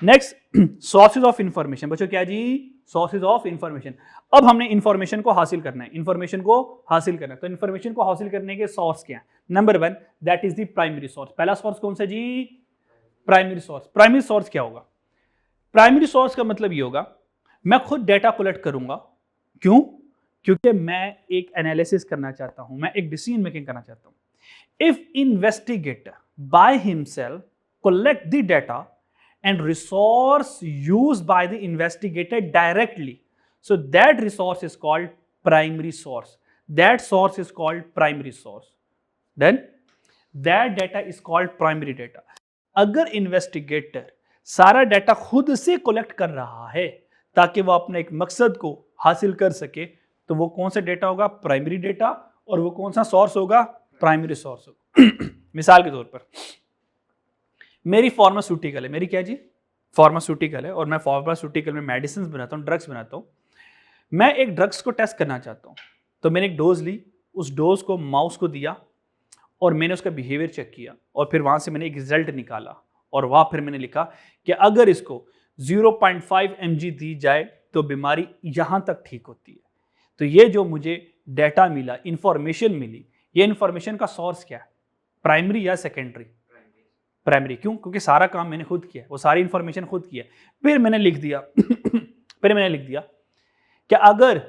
Next, sources of information. बच्चों क्या जी? Sources of information. अब हमने इंफॉर्मेशन को हासिल करना है, इंफॉर्मेशन को हासिल करना है। तो इंफॉर्मेशन को हासिल करने के सोर्स क्या है? Number 1, that is the primary source. पहला सोर्स कौन सा जी? Primary source. प्राइमरी सोर्स क्या होगा? प्राइमरी सोर्स का मतलब ये होगा मैं खुद डेटा कलेक्ट करूंगा। क्यों? क्योंकि मैं एक एनालिसिस करना चाहता हूं, मैं एक डिसीजन मेकिंग करना चाहता हूं। If investigator by himself collect the data and resource used by the investigator directly, so that resource is called primary source. That source is called primary source. Then that data is called primary data. अगर investigator सारा data खुद से collect कर रहा है ताकि वो अपने एक मकसद को हासिल कर सके, तो वो कौन सा डेटा होगा? Primary data. और वो कौन सा सोर्स होगा? प्राइमरी सोर्स होगा। मिसाल के तौर पर मेरी फार्मास्यूटिकल है, मेरी क्या जी? फार्मास्यूटिकल है और मैं फार्मास्यूटिकल में मेडिसिन बनाता हूँ, ड्रग्स बनाता हूँ। मैं एक ड्रग्स को टेस्ट करना चाहता हूँ, तो मैंने एक डोज ली, उस डोज को माउस को दिया और मैंने उसका बिहेवियर चेक किया और फिर वहाँ से मैंने एक रिजल्ट निकाला और वहाँ फिर मैंने लिखा कि अगर इसको 0.5 mg दी जाए तो बीमारी यहाँ तक ठीक होती है। तो ये जो मुझे डेटा मिला, इंफॉर्मेशन मिली, ये इंफॉर्मेशन का सोर्स क्या है, प्राइमरी या सेकेंडरी? प्राइमरी। क्यों? क्योंकि सारा काम मैंने खुद किया, वो सारी इंफॉर्मेशन खुद किया। फिर मैंने लिख दिया कि अगर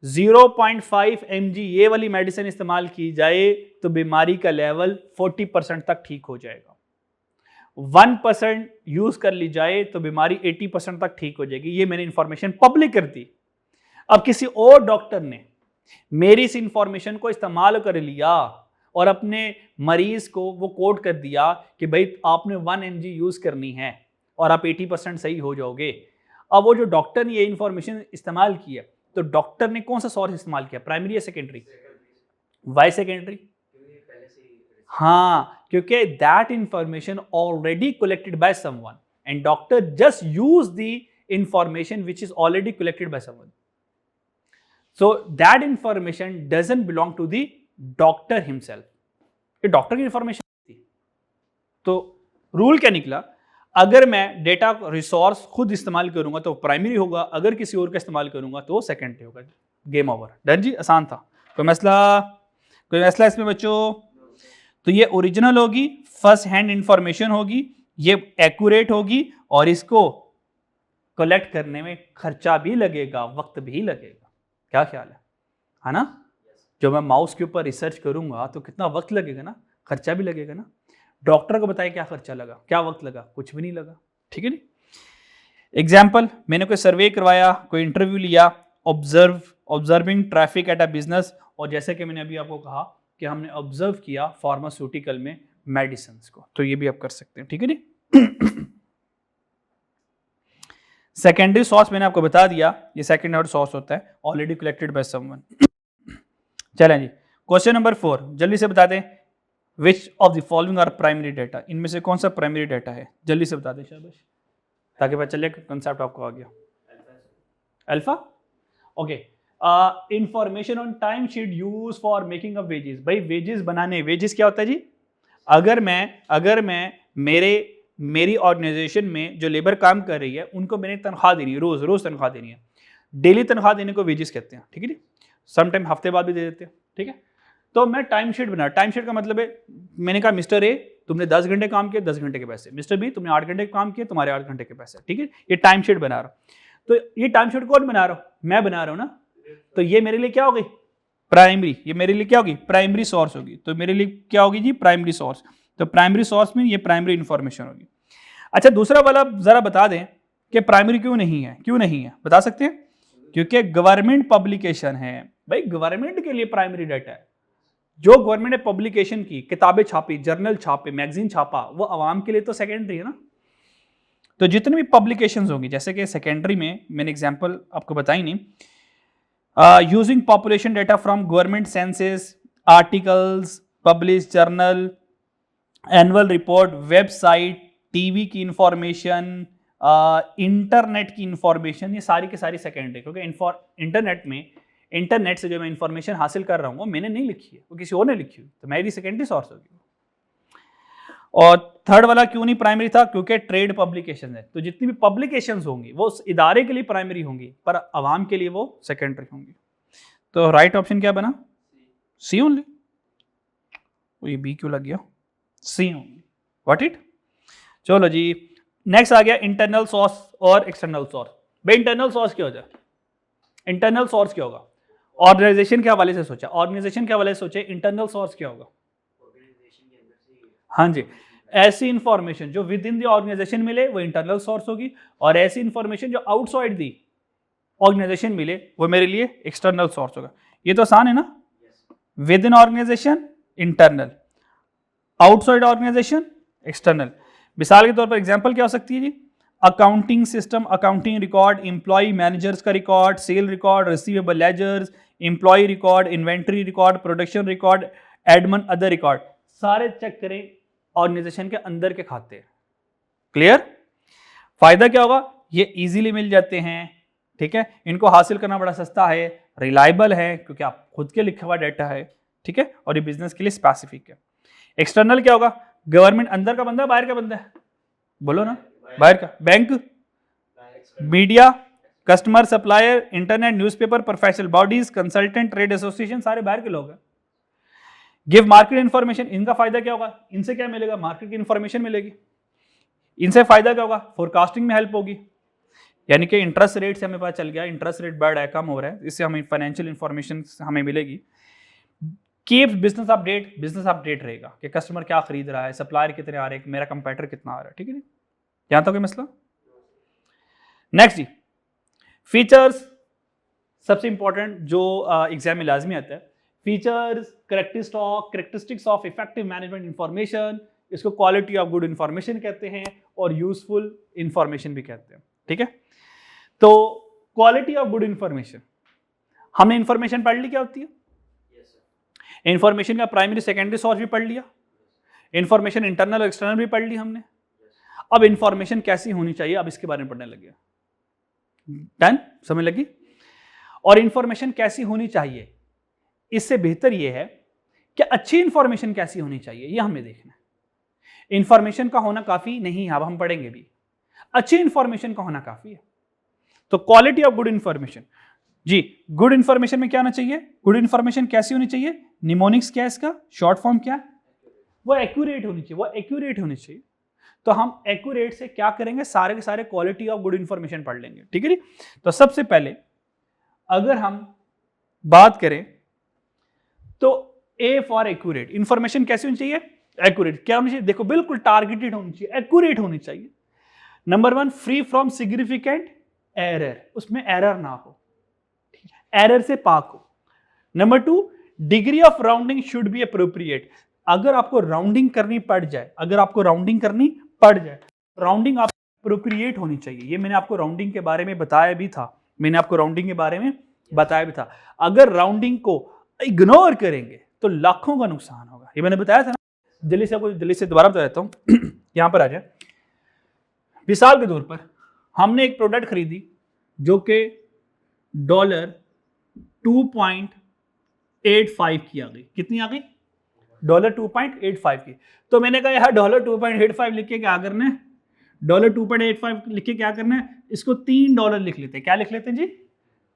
0.5 mg ये वाली मेडिसिन इस्तेमाल की जाए तो बीमारी का लेवल 40% तक ठीक हो जाएगा, 1% यूज कर ली जाए तो बीमारी 80% तक ठीक हो जाएगी। ये मैंने इंफॉर्मेशन पब्लिक कर दी। अब किसी और डॉक्टर ने मेरी इस इंफॉर्मेशन को इस्तेमाल कर लिया और अपने मरीज को वो कोड कर दिया कि भाई आपने 1 mg यूज करनी है और आप 80% सही हो जाओगे। अब वो जो डॉक्टर ने ये इंफॉर्मेशन इस्तेमाल किया, तो डॉक्टर ने कौन सा सोर्स इस्तेमाल किया, प्राइमरी या सेकेंडरी? Y secondary? हाँ, क्योंकि that information already collected by someone and doctor just use the information which is already collected by someone, so that information doesn't belong to the doctor himself. ये doctor की information थी। तो rule क्या निकला, अगर मैं डेटा रिसोर्स खुद इस्तेमाल करूंगा तो प्राइमरी होगा, अगर किसी और का इस्तेमाल करूंगा तो सेकेंडरी होगा। Game over. डन जी, आसान था। कोई मसला इसमें बच्चों? तो ये ओरिजिनल होगी, फर्स्ट हैंड इंफॉर्मेशन होगी, ये एक्यूरेट होगी और इसको कलेक्ट करने में खर्चा भी लगेगा, वक्त भी लगेगा। क्या ख्याल है ना? जो मैं माउस के ऊपर रिसर्च करूंगा तो कितना वक्त लगेगा ना, खर्चा भी लगेगा ना। डॉक्टर को बताए क्या खर्चा लगा, क्या वक्त लगा, कुछ भी नहीं लगा। ठीक है नी? एग्जाम्पल, मैंने कोई सर्वे करवाया, कोई इंटरव्यू लिया, observing traffic at a business, और जैसे कि मैंने अभी आपको कहा कि हमने ऑब्जर्व किया फार्मास्यूटिकल में मेडिसिन को, तो ये भी आप कर सकते हैं। ठीक है नी? सेकेंडरी सोर्स मैंने आपको बता दिया, ये सेकेंड ऑर्डर सोर्स होता है, ऑलरेडी कलेक्टेड बाय समवन। चलें जी, क्वेश्चन नंबर 4 जल्दी से बता दें, which of the following are primary data, इनमें से कौन सा प्राइमरी डेटा है, जल्दी से बता दें शाबाश, ताकि पता चले कंसेप्ट आपको आ गया। Alpha, okay. Information on time sheet use for making up wages. भाई वेजेस बनाने, वेजेस क्या होता है जी? अगर मैं मेरी ऑर्गेनाइजेशन में जो लेबर काम कर रही है उनको मैंने तनख्वाह देनी है, रोज तनख्वाह देनी है, डेली तनख्वाह देने को वेजेस कहते हैं। ठीक है जी? समटाइम हफ्ते बाद भी दे देते हैं। ठीक है, तो मैं टाइम शीट बना, टाइम शीट का मतलब है, मैंने कहा मिस्टर ए तुमने 10 घंटे काम किया, 10 घंटे के पैसे, मिस्टर बी तुमने 8 घंटे काम किया, तुम्हारे 8 घंटे के पैसे। ठीक है, ये टाइम शीट बना रहा हूं। तो ये टाइम शीट कौन बना रहा हूं? मैं बना रहा हूं ना। तो ये मेरे लिए क्या होगी? प्राइमरी। ये मेरे लिए क्या होगी? प्राइमरी सोर्स होगी। तो मेरे लिए क्या होगी जी? Primary source. तो प्राइमरी सोर्स में ये प्राइमरी इंफॉर्मेशन होगी। अच्छा, दूसरा वाला जरा बता दें कि प्राइमरी क्यों नहीं है? क्यों नहीं है बता सकते हैं? क्योंकि गवर्नमेंट पब्लिकेशन है। भाई गवर्नमेंट के लिए प्राइमरी डाटा है। जो गवर्नमेंट ने पब्लिकेशन की, किताबें छापी, जर्नल छापे, मैगजीन छापा, वो आवाम के लिए तो सेकेंडरी है ना। तो जितनी भी पब्लिकेशंस होंगी, जैसे कि सेकेंडरी में मैंने एग्जांपल आपको बताई नहीं, using population data from government census, articles, publish journal, annual report, website, TV की इंफॉर्मेशन, इंटरनेट की इंफॉर्मेशन, ये सारी की सारी सेकेंडरी। क्योंकि इंटरनेट से जो मैं इंफॉर्मेशन हासिल कर रहा हूँ वो मैंने नहीं लिखी है, वो किसी और ने लिखी हुई, तो मेरी सेकेंडरी सोर्स होगी। और थर्ड वाला क्यों नहीं प्राइमरी था? क्योंकि ट्रेड पब्लिकेशन है। तो जितनी भी पब्लिकेशंस होंगी वो उस इदारे के लिए प्राइमरी होंगी, पर आवाम के लिए वो सेकेंडरी होंगी। तो राइट ऑप्शन क्या बना? सी ओनली। ये बी क्यों लग गया? सी ओनली। What it? चलो जी, नेक्स्ट आ गया इंटरनल सोर्स और एक्सटर्नल सोर्स। भाई इंटरनल सोर्स क्या होता है? इंटरनल सोर्स क्या होगा? ऑर्गेनाइजेशन के हवाले से सोचा, ऑर्गेनाइजेशन के हवाले से सोचे, इंटरनल सोर्स क्या होगा? हाँ जी, ऐसी इंफॉर्मेशन जो विद इन द ऑर्गेनाइजेशन मिले वो इंटरनल सोर्स होगी, और ऐसी इंफॉर्मेशन जो आउटसाइड दी ऑर्गेनाइजेशन मिले वो मेरे लिए एक्सटर्नल सोर्स होगा। ये तो आसान है ना? Within organisation internal, outside organisation external. मिसाल के तौर पर एग्जांपल क्या हो सकती है जी? Accounting system, accounting record, employ managers का record, sale record, receivable ledgers, employ record, inventory record, production record, admin other record, सारे चेक करें ऑर्गेनाइजेशन के अंदर के खाते। क्लियर? फायदा क्या होगा, ये इजीली मिल जाते हैं, ठीक है, इनको हासिल करना बड़ा सस्ता है, रिलायबल है क्योंकि आप खुद के लिखा हुआ डाटा है, ठीक है, और ये बिजनेस के लिए स्पेसिफिक है। एक्सटर्नल क्या होगा, गवर्नमेंट अंदर का बंदा है बाहर का बंदा है, बोलो ना, बाहर का, bank, media, customer, supplier, internet, newspaper, professional bodies, consultant, trade association, सारे बाहर के लोग हैं। गिव मार्केट इंफॉर्मेशन, इनका फायदा क्या होगा, इनसे क्या मिलेगा, मार्केट की इंफॉर्मेशन मिलेगी। इनसे फायदा क्या होगा, फोरकास्टिंग में हेल्प होगी, यानी कि इंटरेस्ट रेट से हमें पता चल गया इंटरेस्ट रेट बढ़ रहा है, कम हो रहा है, इससे हमें फाइनेंशियल इंफॉर्मेशन हमें मिलेगी। Keep business update, business update रहेगा कि कस्टमर क्या खरीद रहा है, सप्लायर कितने आ रहे हैं, मेरा कंपेटिटर कितना आ रहा है, ठीक है जी, यहां तक कोई मसला। नेक्स्ट जी, फीचर्स, सबसे इंपॉर्टेंट जो एग्जाम में लाजमी आता है, features, characteristics of effective management information, इसको क्वालिटी ऑफ गुड इंफॉर्मेशन कहते हैं और यूजफुल इंफॉर्मेशन भी कहते हैं, ठीक है। तो क्वालिटी ऑफ गुड इंफॉर्मेशन, हमने इंफॉर्मेशन पढ़ ली क्या होती है, इंफॉर्मेशन का प्राइमरी सेकेंडरी सोर्स भी पढ़ लिया, इंफॉर्मेशन इंटरनल और एक्सटर्नल भी पढ़ ली हमने। अब इंफॉर्मेशन कैसी होनी चाहिए, अब इसके बारे में पढ़ने लगे, डन, समझ लगी। और इंफॉर्मेशन कैसी होनी चाहिए, इससे बेहतर यह है कि अच्छी इंफॉर्मेशन कैसी होनी चाहिए, यह हमें देखना है। इंफॉर्मेशन का होना काफी नहीं है, अब हम पढ़ेंगे भी, अच्छी इंफॉर्मेशन का होना काफी है। तो क्वालिटी ऑफ गुड इंफॉर्मेशन जी, गुड इंफॉर्मेशन में क्या होना चाहिए, गुड इंफॉर्मेशन कैसी होनी चाहिए, निमोनिक्स क्या है इसका, शॉर्ट फॉर्म क्या है, वो एक्यूरेट होनी चाहिए, वो एक्यूरेट होनी चाहिए। तो हम एक्यूरेट से क्या करेंगे, सारे के सारे क्वालिटी ऑफ गुड इंफॉर्मेशन पढ़ लेंगे, ठीक है जी। तो सबसे पहले अगर हम बात करें तो ए फॉर एक्यूरेट, इंफॉर्मेशन कैसी होनी चाहिए, एक्यूरेट, क्या होनी चाहिए, देखो बिल्कुल टारगेटेड होनी चाहिए, एक्यूरेट होनी चाहिए। Number 1, free from significant error, उसमें एरर ना हो, एरर से पाक हो। Number 2, degree of rounding should be appropriate, अगर आपको राउंडिंग करनी पड़ जाए, अगर आपको राउंडिंग करनी पड़ जाए, राउंडिंग आप अप्रोप्रिएट होनी चाहिए। ये मैंने आपको राउंडिंग के बारे में बताया भी था, मैंने आपको राउंडिंग के बारे में बताया भी था। अगर राउंडिंग को इग्नोर करेंगे तो लाखों का नुकसान होगा, ये मैंने बताया था ना। जल्दी से दोबारा बता देता हूं यहां पर आ जाए। मिसाल के तौर पर हमने एक प्रोडक्ट खरीदी जो कि $2.85 की आ गई, कितनी आ गई, $2.85 की। तो मैंने कहा यार $2.85 लिख के क्या करना है, $2.85 लिख के क्या करना है, इसको $3 लिख लेते हैं, क्या लिख लेते हैं जी,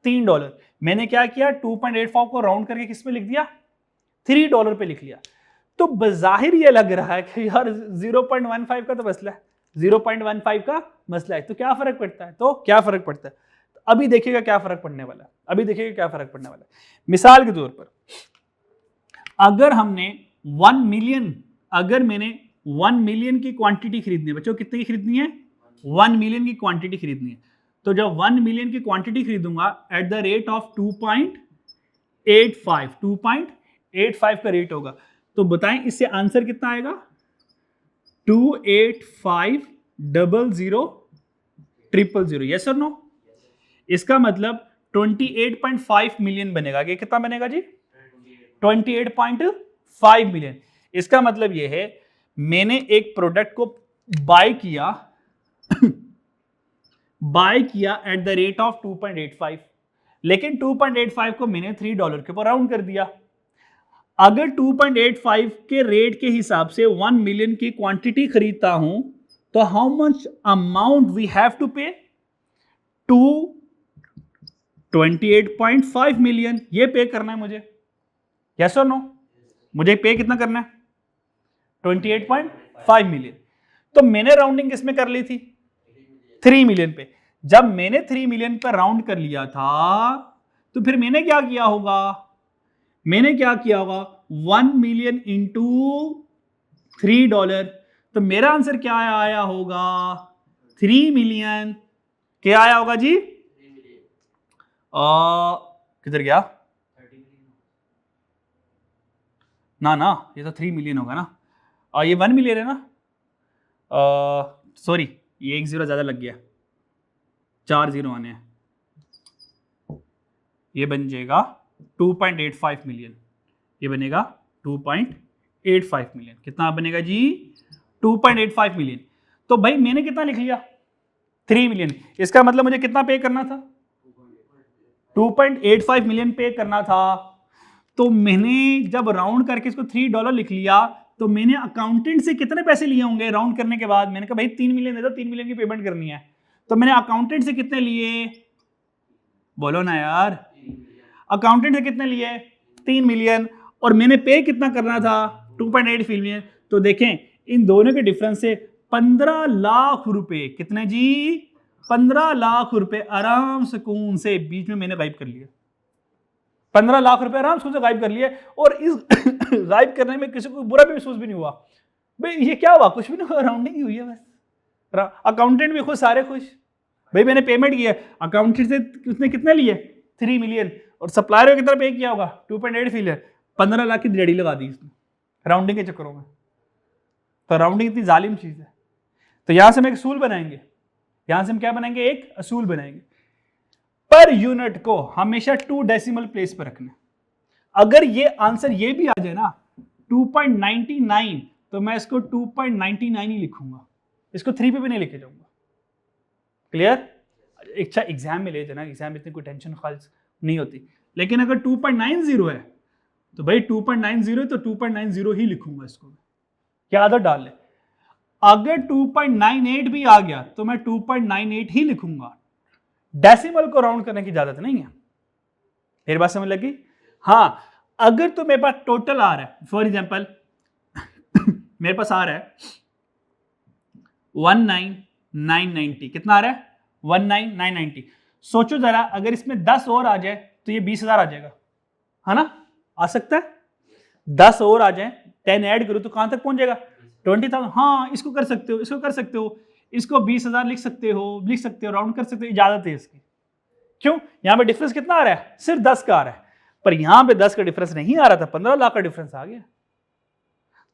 $3। मैंने क्या किया, 2.85 को राउंड करके किस पे लिख दिया, $3 पे लिख लिया। तो बजाहिर ये लग रहा है कि यार 0.15 का तो मसला है, 0.15 का मसला है, तो क्या फर्क पड़ता है, तो क्या फर्क पड़ता है, अभी देखिएगा क्या फर्क पड़ने वाला है, अभी देखिएगा क्या फर्क पड़ने वाला है। मिसाल के तौर पर अगर हमने 1 मिलियन, अगर मैंने 1 मिलियन की क्वांटिटी खरीदनी है, बच्चों कितनी की खरीदनी है, 1 मिलियन की क्वांटिटी खरीदनी है। तो जब 1 मिलियन की क्वांटिटी खरीदूंगा एट द रेट ऑफ 2.85 का रेट होगा, तो बताएं इससे आंसर कितना आएगा, 285,000,000, यस और नो। इसका मतलब 28.5 मिलियन बनेगा, ये कितना बनेगा जी, 28.5 मिलियन। इसका मतलब यह है मैंने एक प्रोडक्ट को बाय किया एट द रेट ऑफ 2.85, लेकिन 2.85 को मैंने $3 के ऊपर राउंड कर दिया। अगर 2.85 के रेट के हिसाब से 1 मिलियन की क्वांटिटी खरीदता हूं तो how much amount we have to pay, 28.5 million, ये पे करना है मुझे, यस और नो। मुझे पे कितना करना है, 28.5 मिलियन। तो मैंने राउंडिंग किसमें कर ली थी, 3 मिलियन पे। जब मैंने 3 मिलियन पर राउंड कर लिया था तो फिर मैंने क्या किया होगा, 1 मिलियन इंटू $3, तो मेरा आंसर क्या आया होगा, 3 मिलियन। क्या आया होगा जी, किधर गया, ना ये तो 3 मिलियन होगा ना, और ये 1 मिलियन है ना, सॉरी ये 1 0 ज्यादा लग गया, 4 0 आने हैं, ये बन जाएगा 2.85 मिलियन, ये बनेगा 2.85 मिलियन। कितना बनेगा जी, 2.85 मिलियन। तो भाई मैंने कितना लिख लिया, 3 मिलियन। इसका मतलब मुझे कितना पे करना था? 2.85 मिलियन पे करना था। तो मैंने जब राउंड करके इसको $3 लिख लिया, तो मैंने अकाउंटेंट से कितने पैसे लिए होंगे राउंड करने के बाद? मैंने कहा भाई 3 मिलियन दे दो, 3 मिलियन की पेमेंट करनी है। तो मैंने अकाउंटेंट से कितने लिए? बोलो ना यार, अकाउंटेंट से कितने लिए? 3 मिलियन। और मैंने पे कितना करना था? 2.8 मिलियन। तो देखें इन दोनों के डिफरेंस से 15 लाख रुपए, कितने जी? 15 लाख रुपए आराम सुकून से बीच में मैंने गायब कर लिया। 15 लाख रुपए आराम से गायब कर लिए। और इस गायब करने में किसी को बुरा भी महसूस भी नहीं हुआ। भाई ये क्या हुआ? कुछ भी नहीं हुआ, राउंडिंग ही हुई है बस। अकाउंटेंट भी खुश, सारे खुश। भाई मैंने पेमेंट किया, अकाउंटेंट से उसने कितने लिए? 3 मिलियन। और सप्लायर को कितना पे किया होगा? 2.8 मिलियन। 15 लाख की रेडी लगा दी इसने राउंडिंग के चक्करों में। तो राउंडिंग इतनी जालिम चीज है। तो यहां से हम एक असूल बनाएंगे, यहां से हम क्या बनाएंगे? एक असूल बनाएंगे। पर यूनिट को हमेशा 2 डेसिमल प्लेस पर रखना। अगर ये आंसर ये भी आ जाए ना 2.99, तो मैं इसको 2.99 ही लिखूंगा, इसको 3 पे भी नहीं लेके जाऊंगा। क्लियर? अच्छा एग्जाम में ले जाना, एग्जाम में इतनी कोई टेंशन खास नहीं होती। लेकिन अगर 2.90 है तो भाई 2.90 है तो 2.90 ही लिखूंगा इसको। क्या आदत डाल ले? अगर 2.98 भी आ गया तो मैं 2.98 ही लिखूंगा। डेसिमल को राउंड करने की इजाजत नहीं है। मेरी बात समझ लगी? हाँ, अगर तो मेरे पास टोटल आ रहा है, फॉर एग्जांपल मेरे पास आ रहा है 19,990, कितना आ रहा है? 19,990। सोचो जरा, अगर इसमें 10 और आ जाए तो ये 20,000 आ जाएगा, है ना? आ सकता है? 10 और आ जाए, 10 ऐड करो तो कहां तक पहुंच जाएगा? 20,000। हाँ, इसको कर सकते हो, इसको कर सकते हो, इसको 20,000 लिख सकते हो, राउंड कर सकते हो, इजाजत है इसकी। क्यों? यहां पे डिफरेंस कितना आ रहा है? सिर्फ 10 का आ रहा है। पर यहां पे 10 का डिफरेंस नहीं आ रहा था, 15 लाख का डिफरेंस आ गया।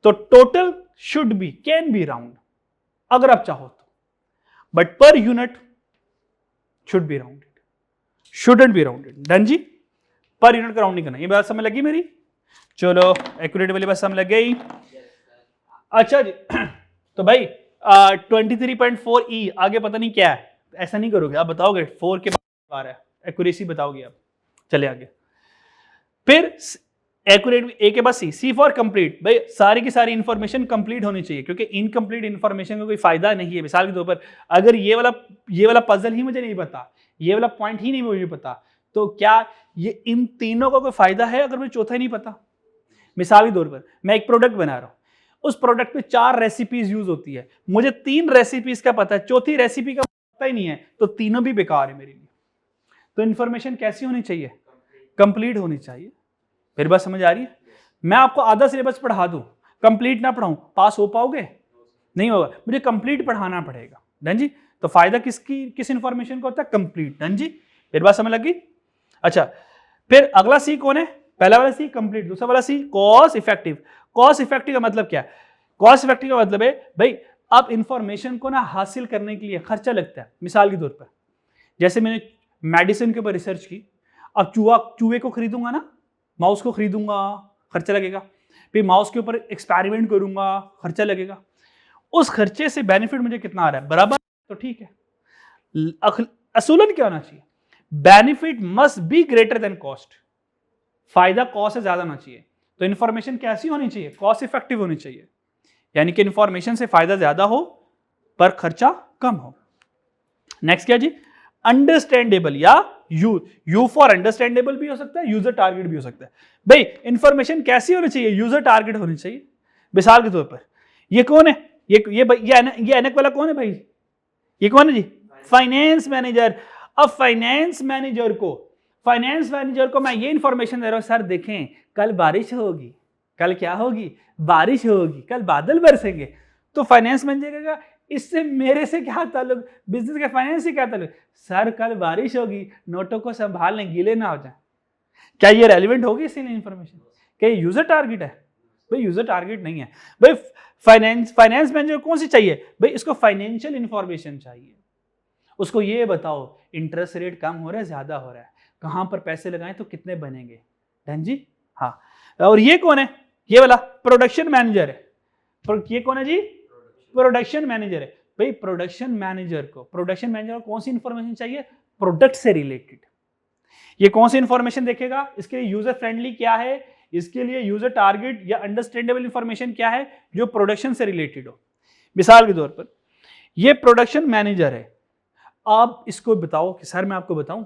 तो total should be, can be round अगर आप चाहो तो, but per unit should be rounded, shouldn't be rounded. Done जी? पर यूनिट का राउंडिंग करना। ये बात समझ लगी मेरी? चलो एक्यूरेट वाली बात समझ लग गई। अच्छा जी तो भाई 23.4E आगे पता नहीं क्या है, ऐसा नहीं करोगे आप, बताओगे 4 के बाद आ रहा है, एक्यूरेसी बताओगे आप। चले आगे। फिर एक्यूरेट ए के बाद सी फॉर कंप्लीट। भाई सारी की सारी इंफॉर्मेशन कंप्लीट होनी चाहिए, क्योंकि इनकम्प्लीट इंफॉर्मेशन का कोई फायदा नहीं है। मिसाल के तौर पर अगर ये वाला पजल ही मुझे नहीं पता, ये वाला पॉइंट ही नहीं मुझे पता, तो क्या ये इन तीनों का कोई फायदा है अगर मुझे चौथा ही नहीं पता? मिसाल के तौर पर मैं एक प्रोडक्ट बना रहा हूं, उस प्रोडक्ट पे 4 रेसिपीज यूज होती है, मुझे 3 रेसिपीज का पता है, चौथी रेसिपी का पता ही नहीं है, तो तीनों भी बेकार है मेरे लिए। तो इंफॉर्मेशन कैसी होनी चाहिए? कंप्लीट होनी चाहिए। मेरी बात समझ आ रही है? मैं आपको आधा सिलेबस पढ़ा दूं, कंप्लीट ना पढ़ाऊं, पास हो पाओगे? नहीं होगा, मुझे कंप्लीट पढ़ाना पड़ेगा। डन जी? तो फायदा किस इंफॉर्मेशन का होता है? कंप्लीट। डन जी? मेरी बात समझ लगी? अच्छा, फिर अगला सी कौन है? पहला वाला सी कंप्लीट, दूसरा वाला सी कॉस्ट इफेक्टिव। कॉस्ट इफेक्टिव का मतलब क्या है? कॉस्ट इफेक्टिव का मतलब है भाई अब इंफॉर्मेशन को ना हासिल करने के लिए खर्चा लगता है। मिसाल के तौर पर जैसे मैंने मेडिसिन के ऊपर रिसर्च की, अब चूहे को खरीदूंगा ना, माउस को खरीदूंगा, खर्चा लगेगा। फिर माउस के ऊपर एक्सपेरिमेंट करूंगा, खर्चा लगेगा। उस खर्चे से बेनिफिट मुझे कितना आ रहा है? बराबर, तो ठीक है। असूलन क्या होना चाहिए? Benefit must be greater than cost. फायदा कॉस्ट से ज्यादा होना चाहिए। तो इंफॉर्मेशन कैसी होनी चाहिए? कॉस्ट इफेक्टिव होनी चाहिए, यानी कि इंफॉर्मेशन से फायदा ज्यादा हो पर खर्चा कम हो। नेक्स्ट क्या जी? अंडरस्टैंडेबल या यू फॉर अंडरस्टैंडेबल भी हो सकता है, यूजर टारगेट भी हो सकता है। भाई इंफॉर्मेशन कैसी होनी चाहिए? यूजर टारगेट होनी चाहिए। मिसाल के तौर पर ये कौन है? ये एनक वाला कौन है भाई? ये कौन है जी? Finance manager. अब फाइनेंस मैनेजर को मैं ये इंफॉर्मेशन दे रहा हूं, सर देखें कल बारिश होगी, कल क्या होगी? बारिश होगी, कल बादल बरसेंगे। तो फाइनेंस मैनेजर का इससे मेरे से क्या ताल्लुक? बिजनेस के फाइनेंस से क्या ताल्लुक? सर कल बारिश होगी, नोटों को संभाल लें, गीले ना हो जाए। क्या ये रेलिवेंट होगी इसीलिए इंफॉर्मेशन? क्या ये यूजर टारगेट है? भाई यूजर टारगेट नहीं है। भाई फाइनेंस मैनेजर कौन सी चाहिए? भाई इसको फाइनेंशियल इंफॉर्मेशन चाहिए। उसको ये बताओ इंटरेस्ट रेट कम हो रहा है, ज्यादा हो रहा है, कहां पर पैसे लगाएं तो कितने बनेंगे। डन जी? हाँ। और ये कौन है? ये वाला प्रोडक्शन मैनेजर है। ये कौन है जी? प्रोडक्शन मैनेजर है। भाई प्रोडक्शन मैनेजर को कौन सी इंफॉर्मेशन चाहिए? प्रोडक्ट से रिलेटेड। ये कौन सी इंफॉर्मेशन देखेगा? इसके लिए यूजर फ्रेंडली क्या है, इसके लिए यूजर टारगेट या अंडरस्टैंडेबल इंफॉर्मेशन क्या है जो प्रोडक्शन से रिलेटेड हो। मिसाल के तौर पर ये प्रोडक्शन मैनेजर है, आप इसको बताओ कि सर मैं आपको बताऊं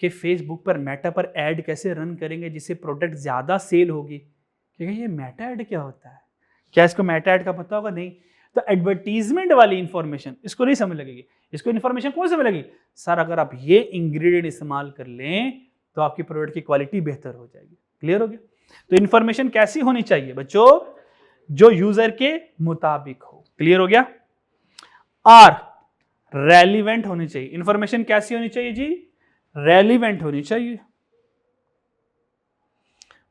कि फेसबुक पर मेटा पर ऐड कैसे रन करेंगे जिससे प्रोडक्ट ज्यादा सेल होगी। क्योंकि ये मेटा ऐड क्या होता है? क्या इसको मेटा ऐड का पता होगा? नहीं। तो एडवर्टीजमेंट वाली इंफॉर्मेशन इसको नहीं समझ लगेगी। इसको इंफॉर्मेशन कौन समझ लगेगी? सर अगर आप ये इंग्रेडिएंट इस्तेमाल कर लें तो आपकी प्रोडक्ट की क्वालिटी बेहतर हो जाएगी। क्लियर हो गया? तो इंफॉर्मेशन कैसी होनी चाहिए बच्चों? जो यूजर के मुताबिक हो। क्लियर हो गया? आर, रेलिवेंट होनी चाहिए। इंफॉर्मेशन कैसी होनी चाहिए जी? रेलिवेंट होनी चाहिए।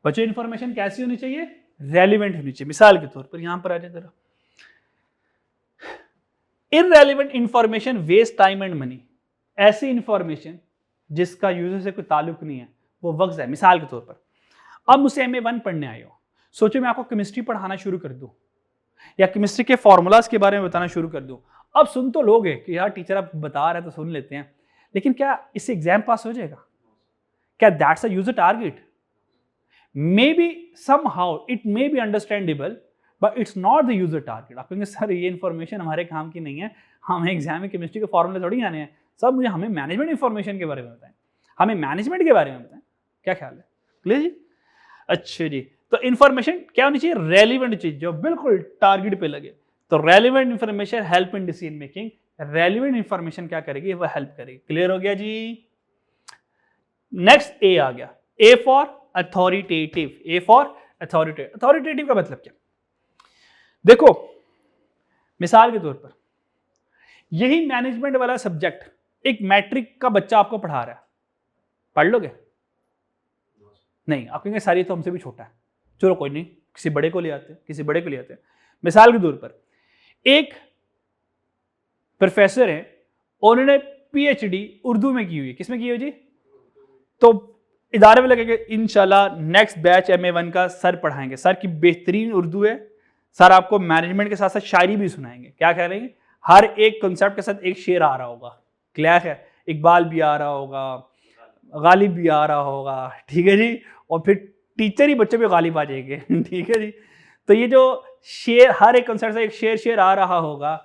बच्चों इंफॉर्मेशन कैसी होनी चाहिए? रेलिवेंट होनी चाहिए। मिसाल के तौर पर यहां पर आ जाए जरा, irrelevant information waste time and money. ऐसी इंफॉर्मेशन जिसका यूजर से कोई ताल्लुक नहीं है, वो वक्त है। मिसाल के तौर पर अब मुझसे MA1 पढ़ने आए हो, सोचो मैं आपको केमिस्ट्री पढ़ाना शुरू कर दूं या केमिस्ट्री के फॉर्मूलाज के बारे में बताना शुरू कर दूं। अब सुन तो लोगे कि यार टीचर आप बता रहे हैं तो सुन लेते हैं, लेकिन क्या इससे एग्जाम पास हो जाएगा? क्या that's a user target? May be somehow it may be understandable but it's not the user target. आप कहेंगे सर ये इन्फॉर्मेशन हमारे काम की नहीं है, हमें एग्जाम में केमिस्ट्री के फॉर्मूले थोड़ी आने हैं। सब मुझे हमें मैनेजमेंट इन्फॉर्मेशन के बारे में बताएं, हमें मैनेजमेंट के बारे में बताएं। क्या ख्याल है? क्लियर जी? अच्छा जी, तो इन्फॉर्मेशन क्या होनी चाहिए? रेलिवेंट चीज जो बिल्कुल टारगेट पे लगे। तो relevant information help in decision making. Relevant information क्या करेगी? वो हेल्प करेगी। क्लियर हो गया जी? नेक्स्ट ए आ गया, A for authoritative. A for authoritative. Authoritative का मतलब क्या? देखो मिसाल के तौर पर यही मैनेजमेंट वाला सब्जेक्ट एक मैट्रिक का बच्चा आपको पढ़ा रहा है, पढ़ लोगे? नहीं, आप कहेंगे सर ये तो हमसे भी छोटा है, चलो कोई नहीं किसी बड़े को ले आते हैं, किसी बड़े को ले आते हैं। मिसाल के तौर पर एक प्रोफेसर है, उन्होंने PhD उर्दू में की हुई है। किसमें की हुई जी? तो इदारे में लगेगा इंशाल्लाह नेक्स्ट बैच MA1 का सर पढ़ाएंगे, सर की बेहतरीन उर्दू है, सर आपको मैनेजमेंट के साथ साथ शायरी भी सुनाएंगे। क्या कह रहे हैं? हर एक कॉन्सेप्ट के साथ एक शेर आ रहा होगा। क्लियर है? इकबाल भी आ रहा होगा, गालिब भी आ रहा होगा, ठीक है जी, और फिर टीचर ही बच्चों पे गालिब आ जाएंगे, ठीक है जी। तो ये जो शेर हर एक कॉन्सेप्ट से एक शेर आ रहा होगा,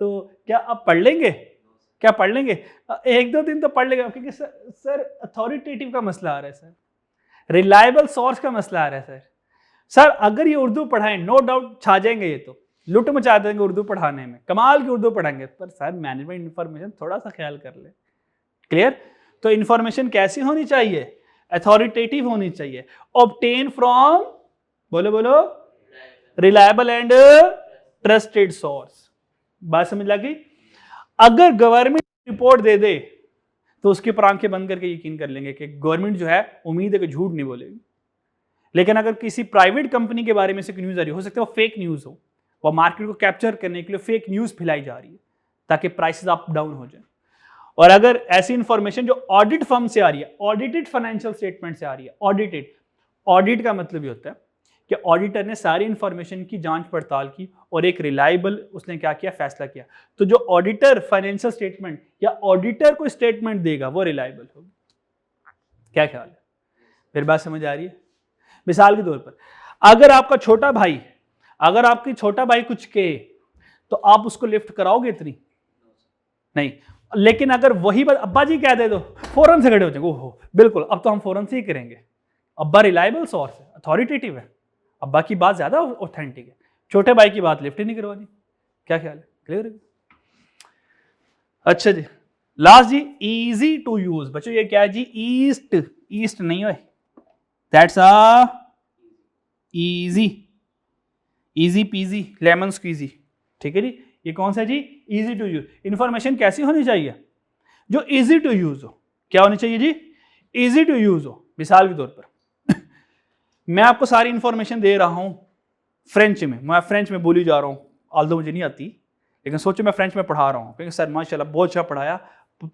तो क्या आप पढ़ लेंगे? क्या पढ़ लेंगे? एक दो दिन तो पढ़ लेंगे, क्योंकि सर अथॉरिटेटिव का मसला आ रहा है, सर रिलायबल सोर्स का मसला आ रहा है। सर अगर ये उर्दू पढ़ाएं नो डाउट छा जाएंगे, ये तो लुट मचा देंगे उर्दू पढ़ाने में, कमाल की उर्दू पढ़ाएंगे, पर सर मैनेजमेंट इंफॉर्मेशन थोड़ा सा ख्याल कर ले। क्लियर? तो इंफॉर्मेशन कैसी होनी चाहिए? अथॉरिटेटिव होनी चाहिए। ऑब्टेन फ्रॉम, बोलो बोलो, रिलायबल एंड ट्रस्टेड सोर्स। बात समझ लगी? अगर गवर्नमेंट रिपोर्ट दे दे तो उसके ऊपर आंखें बंद करके यकीन कर लेंगे कि गवर्नमेंट जो है उम्मीद है कि झूठ नहीं बोलेगी। लेकिन अगर किसी प्राइवेट कंपनी के बारे में से न्यूज आ रही हो सकता है वो फेक न्यूज हो, वो मार्केट को कैप्चर करने के लिए फेक न्यूज फैलाई जा रही है ताकि प्राइसेस अप डाउन हो जाए। और अगर ऐसी इंफॉर्मेशन जो ऑडिट फर्म से आ रही है, ऑडिटेड फाइनेंशियल स्टेटमेंट से आ रही है, ऑडिट का मतलब ये होता है कि ऑडिटर ने सारी इंफॉर्मेशन की जांच पड़ताल की और एक रिलायबल उसने क्या किया? फैसला किया। तो जो ऑडिटर फाइनेंशियल स्टेटमेंट या ऑडिटर को स्टेटमेंट देगा वो रिलायबल होगी। क्या ख्याल है? फिर बात समझ आ रही है? मिसाल के तौर पर अगर आपका छोटा भाई, अगर आपकी छोटा भाई कुछ कहे तो आप उसको लिफ्ट कराओगे? इतनी नहीं। लेकिन अगर वही बात अब्बा जी कह दे दो फौरन से खड़े हो जाएंगे, ओहो बिल्कुल अब तो हम फौरन से ही करेंगे। अब्बा रिलायबल सोर्स है, अथॉरिटेटिव है, अब्बा की बात ज्यादा ऑथेंटिक है, छोटे भाई की बात लिफ्ट ही नहीं करवानी। क्या ख्याल है? क्लियर है? अच्छा जी, लास्ट जी, इजी टू यूज। बच्चों ये क्या है जी? ईस्ट नहीं है, that's a easy peasy lemon squeezy. ठीक है जी, ये कौन सा जी? Easy to use. इंफॉर्मेशन कैसी होनी चाहिए? जो इजी टू यूज हो। क्या होनी चाहिए जी? इजी टू यूज हो। मिसाल के तौर पर मैं आपको सारी इंफॉर्मेशन दे रहा हूं फ्रेंच में, मैं फ्रेंच में बोली जा रहा हूं, ऑल्दो मुझे नहीं आती, लेकिन सोचो मैं फ्रेंच में पढ़ा रहा हूं, क्योंकि सर माशाल्लाह बहुत अच्छा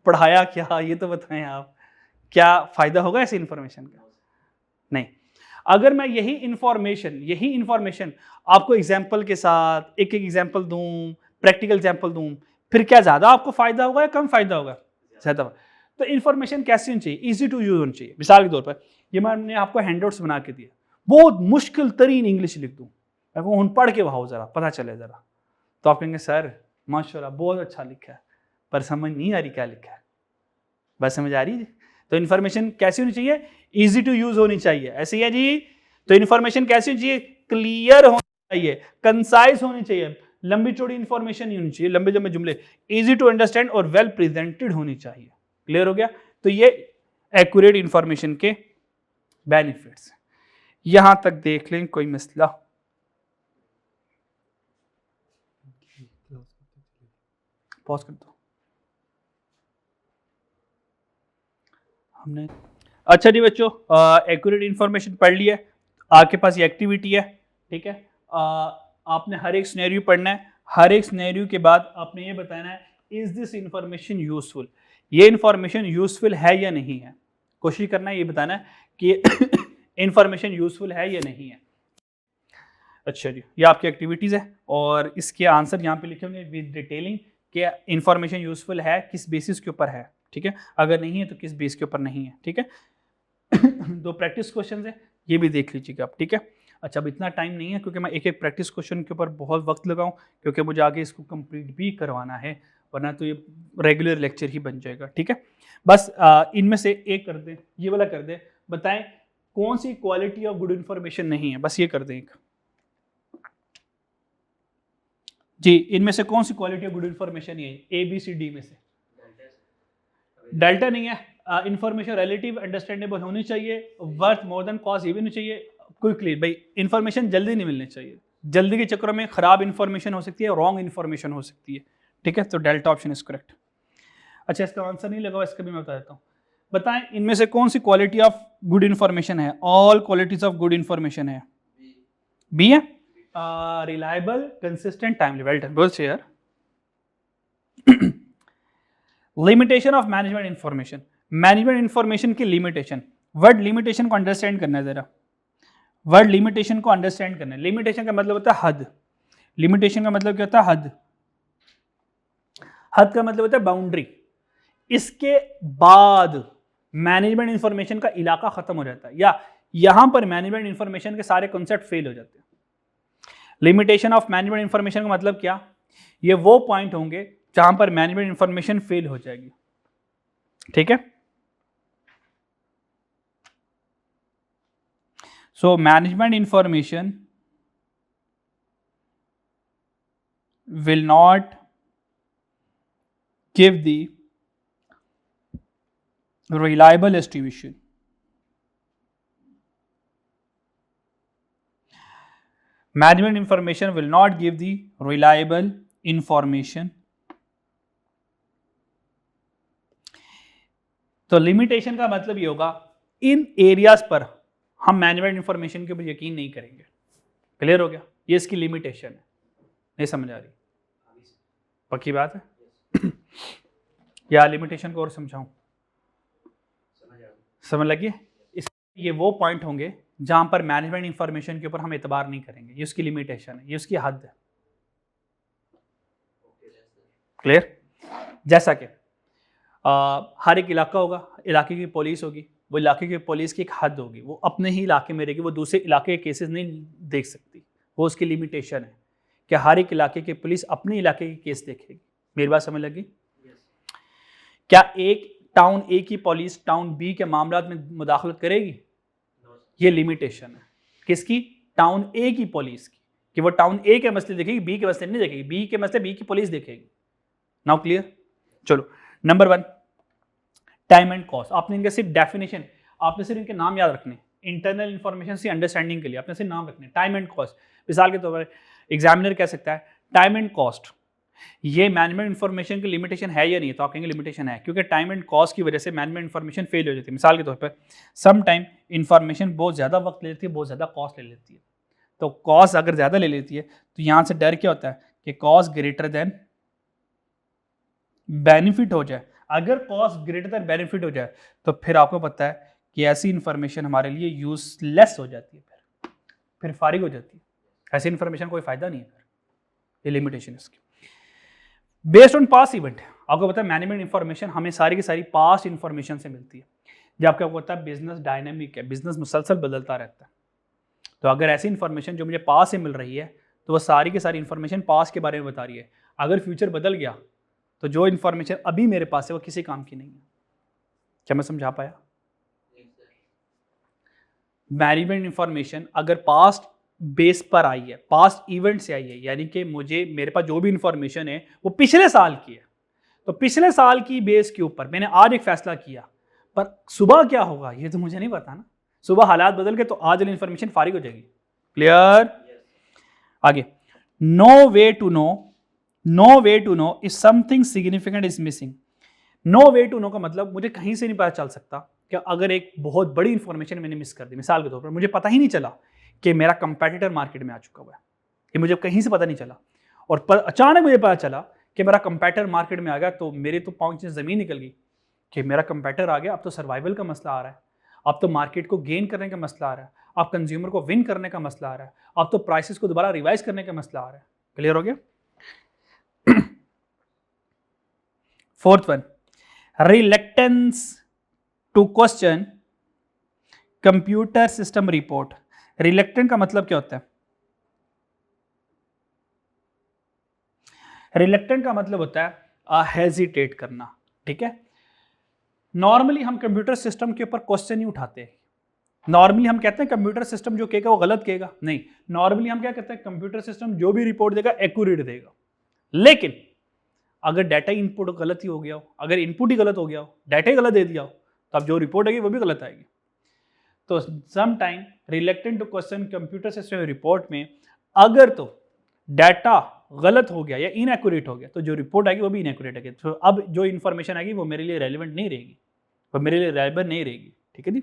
पढ़ाया क्या ये तो बताएं आप, क्या फायदा होगा ऐसी इंफॉर्मेशन का? नहीं। अगर मैं यही इंफॉर्मेशन आपको एग्जाम्पल के साथ एक एग्जाम्पल दूं, प्रैक्टिकल एग्जाम्पल दूं, फिर क्या ज़्यादा आपको फ़ायदा होगा या कम फ़ायदा होगा? ज़्यादा। तो इन्फॉर्मेशन कैसी होनी चाहिए? ईजी टू यूज होनी चाहिए। मिसाल के तौर पर ये मैंने आपको हैंडआउट्स बना के दिया, बहुत मुश्किल तरीन इंग्लिश लिख दूँ, मैं पढ़ के वहाओ ज़रा, पता चले ज़रा, तो आप कहेंगे सर माशाल्लाह बहुत अच्छा लिखा है, पर समझ नहीं आ रही क्या लिखा है। बस समझ आ रही है? तो इन्फॉर्मेशन कैसी होनी चाहिए? ईजी टू यूज होनी चाहिए। ऐसे ही है जी। तो इन्फॉर्मेशन कैसी होनी चाहिए? क्लियर होनी चाहिए, कंसाइज होनी चाहिए, लंबी चौड़ी इन्फॉर्मेशन नहीं होनी चाहिए, लंबे लंबे जुमले, इजी टू अंडरस्टैंड और वेल प्रेजेंटेड होनी चाहिए। क्लियर हो गया? तो ये एक्यूरेट इन्फॉर्मेशन के बेनिफिट्स। यहां तक देख लें, कोई मसला? पॉज कर दो। हमने अच्छा जी बच्चों, एक्यूरेट इन्फॉर्मेशन पढ़ लिया है। आपके पास ये एक्टिविटी है, ठीक है। आपने हर एक सिनेरियो पढ़ना है। हर एक सिनेरियो के बाद आपने ये बताना है इज दिस इंफॉर्मेशन यूजफुल, ये इंफॉर्मेशन यूजफुल है या नहीं है। कोशिश करना है ये बताना है कि इंफॉर्मेशन यूजफुल है या नहीं है। अच्छा जी, ये आपकी एक्टिविटीज़ है और इसके आंसर यहाँ पे लिखे होंगे विद डिटेलिंग कि इंफॉर्मेशन यूजफुल है किस बेसिस के ऊपर है, ठीक है। अगर नहीं है तो किस बेस के ऊपर नहीं है, ठीक है। दो प्रैक्टिस क्वेश्चन है, ये भी देख लीजिएगा आप, ठीक है। अच्छा, अब इतना टाइम नहीं है क्योंकि मैं एक एक प्रैक्टिस क्वेश्चन के ऊपर बहुत वक्त लगाऊं, क्योंकि मुझे आगे इसको कंप्लीट भी करवाना है, वरना तो ये रेगुलर लेक्चर ही बन जाएगा, ठीक है। बस इनमें से एक कर दें, ये वाला कर दें, बताएं कौन सी क्वालिटी ऑफ गुड इंफॉर्मेशन नहीं है, बस ये कर दें एक जी। इनमें से कौन सी क्वालिटी ऑफ गुड इंफॉर्मेशन है? ABCD में से डेल्टा नहीं है। इंफॉर्मेशन रिलेटिव अंडरस्टैंडेबल होनी चाहिए, वर्थ मोर देन कॉस्ट ये भी नहीं चाहिए, क्विकली भाई इंफॉर्मेशन जल्दी नहीं मिलनी चाहिए, जल्दी के चक्करों में खराब इंफॉर्मेशन हो सकती है, रॉन्ग इंफॉर्मेशन हो सकती है, ठीक है। तो डेल्टा ऑप्शन इज करेक्ट। अच्छा, इसका आंसर नहीं लगा, इसका भी मैं बता देता हूँ। बताएं इनमें से कौन सी क्वालिटी ऑफ गुड इंफॉर्मेशन है? All qualities of good information है, बी है। Reliable, consistent, timely. Well done, बहुत अच्छे यार। Limitation of management information, management information की लिमिटेशन। वर्ड लिमिटेशन को अंडरस्टैंड करना है जरा, वर्ड लिमिटेशन को अंडरस्टैंड करना है। लिमिटेशन का मतलब होता है हद, लिमिटेशन का मतलब क्या होता है? हद। हद का मतलब होता है बाउंड्री। इसके बाद मैनेजमेंट इंफॉर्मेशन का इलाका खत्म हो जाता है, या यहां पर मैनेजमेंट इंफॉर्मेशन के सारे कॉन्सेप्ट फेल हो जाते हैं। लिमिटेशन ऑफ मैनेजमेंट इंफॉर्मेशन का मतलब क्या? ये वो पॉइंट होंगे जहां पर मैनेजमेंट इंफॉर्मेशन फेल हो जाएगी, ठीक है। So management information will not give the reliable estimation. Management information will not give the reliable information. तो लिमिटेशन का मतलब ये होगा इन एरियाज पर हम मैनेजमेंट इंफॉर्मेशन के ऊपर यकीन नहीं करेंगे। क्लियर हो गया? ये इसकी लिमिटेशन है। नहीं समझ आ रही? पक्की बात है? या लिमिटेशन को और समझाऊं? समझ लगी? ये वो पॉइंट होंगे जहां पर मैनेजमेंट इंफॉर्मेशन के ऊपर हम एतबार नहीं करेंगे, ये उसकी लिमिटेशन है, ये उसकी हद है। क्लियर? जैसा कि हर एक इलाका होगा, इलाके की पुलिस होगी, वो इलाके की पुलिस की एक हद होगी, वो अपने ही इलाके में रहेगी, वो दूसरे इलाके के केसेस नहीं देख सकती, वो उसकी लिमिटेशन है कि हर एक इलाके की पुलिस अपने इलाके के केस देखेगी। मेरी बात समझ लगी? क्या एक टाउन ए की पुलिस टाउन बी के मामला में मुदाखलत करेगी? ये लिमिटेशन है किसकी? टाउन ए की पुलिस की, कि वो टाउन ए के मसले देखेगी, बी के मसले नहीं देखेगी, बी के मसले बी की पुलिस देखेगी। Now clear? चलो, नंबर 1 टाइम एंड कॉस्ट। आपने इनके सिर्फ डेफिनेशन, आपने सिर्फ इनके नाम याद रखने, इंटरनल इंफॉर्मेशन से अंडरस्टैंडिंग के लिए आपने सिर्फ नाम रखने, टाइम एंड कॉस्ट। मिसाल के तौर पर एग्जामिनर कह सकता है टाइम एंड कॉस्ट ये मैनेजमेंट इंफॉर्मेशन की लिमिटेशन है या नहीं, तो आप कहेंगे लिमिटेशन है, क्योंकि टाइम एंड कॉस्ट की वजह से मैनेजमेंट इंफॉर्मेशन फेल हो जाती है। मिसाल के तौर पर सम टाइम इंफॉर्मेशन बहुत ज़्यादा वक्त ले लेती है, बहुत ज़्यादा कॉस्ट ले लेती है। तो कॉस्ट अगर ज़्यादा ले लेती है तो यहाँ से डर क्या होता है कि कॉस्ट ग्रेटर देन बेनिफिट हो जाए। अगर कॉस्ट ग्रेटर देन बेनिफिट हो जाए तो फिर आपको पता है कि ऐसी इंफॉर्मेशन हमारे लिए यूजलेस हो जाती है, फिर फारिग हो जाती है। ऐसी इंफॉर्मेशन कोई फ़ायदा नहीं है, फिर ये लिमिटेशन इसकी। बेस्ड ऑन पास्ट इवेंट, आपको पता है मैनेजमेंट इंफॉर्मेशन हमें सारी की सारी पास्ट इंफॉर्मेशन से मिलती है। जब आपको पता है बिजनेस डायनेमिक है, बिजनेस मुसलसल बदलता रहता है, तो अगर ऐसी इंफॉर्मेशन जो मुझे पास्ट से मिल रही है तो वह सारी की सारी इंफॉर्मेशन पास्ट के बारे में बता रही है। अगर फ्यूचर बदल गया तो जो इंफॉर्मेशन अभी मेरे पास है वो किसी काम की नहीं है। क्या मैं समझा पाया? मैनेजमेंट इंफॉर्मेशन अगर पास्ट बेस पर आई है, पास्ट इवेंट से आई है, यानी कि मेरे पास जो भी इंफॉर्मेशन है वो पिछले साल की है, तो पिछले साल की बेस के ऊपर मैंने आज एक फैसला किया, पर सुबह क्या होगा ये तो मुझे नहीं पता ना। सुबह हालात बदल गए तो आज वाली इंफॉर्मेशन फारिग हो जाएगी। क्लियर? आगे, no way to know if something significant is missing. No way to know का मतलब मुझे कहीं से नहीं पता चल सकता कि अगर एक बहुत बड़ी इंफॉर्मेशन मैंने मिस कर दी, मिसाल के तौर पर मुझे पता ही नहीं चला कि मेरा कंपेटिटर मार्केट में आ चुका हुआ है, ये मुझे कहीं से पता नहीं चला, और पर अचानक मुझे पता चला कि मेरा कंपेटिटर मार्केट में आ गया, तो मेरे तो पाँव से जमीन निकल गई कि मेरा कंपेटिटर आ गया। अब तो सर्वाइवल का मसला आ रहा है, अब तो मार्केट को गेन करने का मसला आ रहा है, अब कंज्यूमर को विन करने का मसला आ रहा है, अब तो प्राइसेस को दोबारा रिवाइज करने का मसला आ रहा है। क्लियर हो गया? Fourth one, reluctance to question computer system report. Reluctant का मतलब क्या होता है? रिलेक्टेंट का मतलब होता है हेजिटेट करना। ठीक है, नॉर्मली हम कंप्यूटर सिस्टम के ऊपर क्वेश्चन नहीं उठाते। नॉर्मली हम कहते हैं कंप्यूटर सिस्टम जो कहेगा वो गलत कहेगा, नहीं, नॉर्मली हम क्या कहते हैं कंप्यूटर सिस्टम जो भी रिपोर्ट देगा एक्यूरेट देगा। लेकिन अगर डाटा इनपुट गलत ही हो गया हो, अगर इनपुट ही गलत हो गया हो, डाटा ही गलत दे दिया हो, तो अब जो रिपोर्ट आएगी वो भी गलत आएगी। तो some time reluctant to question computer system report में अगर तो डाटा गलत हो गया या इनएक्यूरेट हो गया तो जो रिपोर्ट आएगी वो भी इनएक्यूरेट आएगी। तो अब जो इन्फॉर्मेशन आएगी वो मेरे लिए रेलिवेंट नहीं रहेगी, वो मेरे लिए रेलेवेंट नहीं रहेगी। ठीक है जी?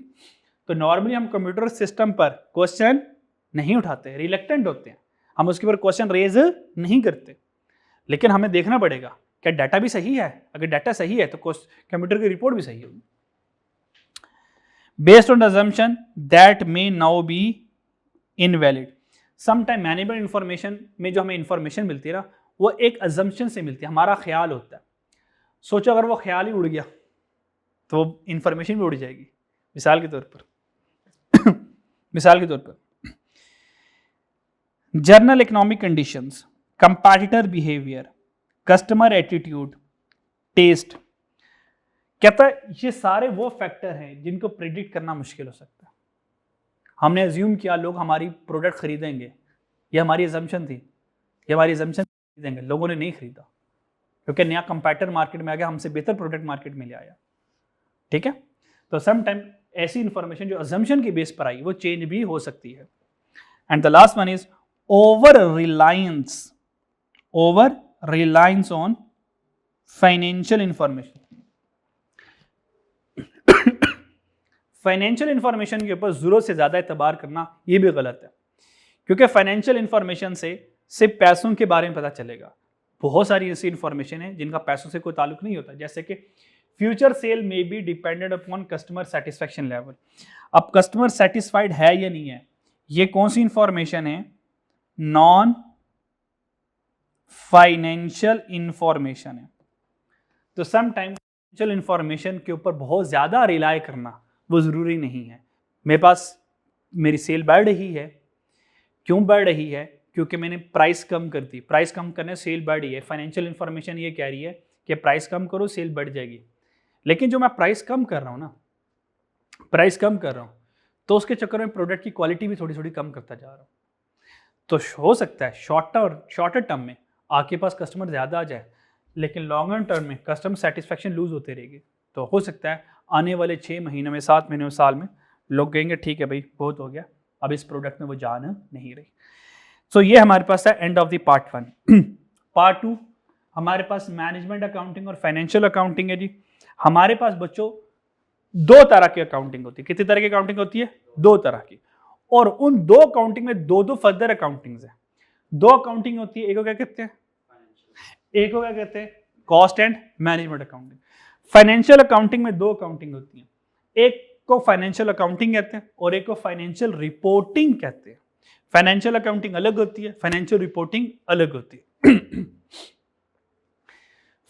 तो नॉर्मली हम कंप्यूटर सिस्टम पर क्वेश्चन नहीं उठाते, रिलेक्टेंट होते हैं, हम उसके ऊपर क्वेश्चन रेज नहीं करते। लेकिन हमें देखना पड़ेगा क्या डाटा भी सही है, अगर डाटा सही है तो कंप्यूटर की रिपोर्ट भी सही होगी। Based on assumption that may now be invalid। Sometime management information में जो हमें इंफॉर्मेशन मिलती है ना वो एक अजम्पशन से मिलती है, हमारा ख्याल होता है। सोचो अगर वो ख्याल ही उड़ गया तो इंफॉर्मेशन भी उड़ जाएगी। मिसाल के तौर पर general economic conditions, competitor behaviour, customer attitude, taste, कहता है ये सारे वो फैक्टर हैं जिनको प्रिडिक्ट करना मुश्किल हो सकता है। हमने अज्यूम किया लोग हमारी प्रोडक्ट खरीदेंगे, ये हमारी अजम्पशन थी, ये हमारी अजम्पशन खरीदेंगे, लोगों ने नहीं खरीदा क्योंकि नया कंपैटिटर मार्केट में आ गया, हमसे बेहतर प्रोडक्ट मार्केट में ले आया। ठीक है, तो सम टाइम ऐसी इंफॉर्मेशन जो अजम्पशन की बेस पर आई वो चेंज भी हो सकती है। And the last one is over reliance on financial information. Financial information के ऊपर जरूरत से ज्यादा एतबार करना ये भी गलत है, क्योंकि फाइनेंशियल इंफॉर्मेशन से सिर्फ पैसों के बारे में पता चलेगा। बहुत सारी ऐसी इंफॉर्मेशन है जिनका पैसों से कोई ताल्लुक नहीं होता, जैसे कि फ्यूचर सेल में be dependent upon customer satisfaction level. अब कस्टमर सेटिस्फाइड है या नहीं है, ये कौन सी इंफॉर्मेशन है? नॉन फाइनेंशियल इंफॉर्मेशन है। तो सम टाइम फाइनेंशियल इंफॉर्मेशन के ऊपर बहुत ज्यादा रिलाय करना वो जरूरी नहीं है। मेरे पास मेरी सेल बढ़ रही है, क्यों बढ़ रही है? क्योंकि मैंने प्राइस कम कर दी, प्राइस कम करने से सेल बढ़ रही है। फाइनेंशियल इंफॉर्मेशन ये कह रही है कि प्राइस कम करो सेल बढ़ जाएगी। लेकिन जो मैं प्राइस कम कर रहा हूँ ना, प्राइस कम कर रहा हूँ तो उसके चक्कर में प्रोडक्ट की क्वालिटी भी थोड़ी थोड़ी कम करता जा रहा हूँ। तो हो सकता है शॉर्टर टर्म में आपके पास कस्टमर ज़्यादा आ जाए, लेकिन लॉन्गर टर्म में कस्टमर सेटिस्फेक्शन लूज होते रहेगी। तो हो सकता है आने वाले 6 महीने में, 7 महीने में, साल में लोग कहेंगे ठीक है भाई बहुत हो गया, अब इस प्रोडक्ट में वो जान नहीं रही। सो ये हमारे पास है end of the part 1। Part 2 हमारे पास मैनेजमेंट अकाउंटिंग और फाइनेंशियल अकाउंटिंग है जी। हमारे पास बच्चों 2 तरह की अकाउंटिंग होती है। कितनी तरह की अकाउंटिंग होती है? 2 तरह की। और उन 2 अकाउंटिंग में 2 फर्दर अकाउंटिंग्स है। 2 अकाउंटिंग होती है, एक को क्या कहते हैं? एक को क्या कहते हैं? Cost and management accounting. Financial accounting में 2 अकाउंटिंग होती है, एक को फाइनेंशियल अकाउंटिंग कहते हैं और एक को फाइनेंशियल रिपोर्टिंग कहते हैं। फाइनेंशियल अकाउंटिंग अलग होती है, फाइनेंशियल रिपोर्टिंग अलग होती है।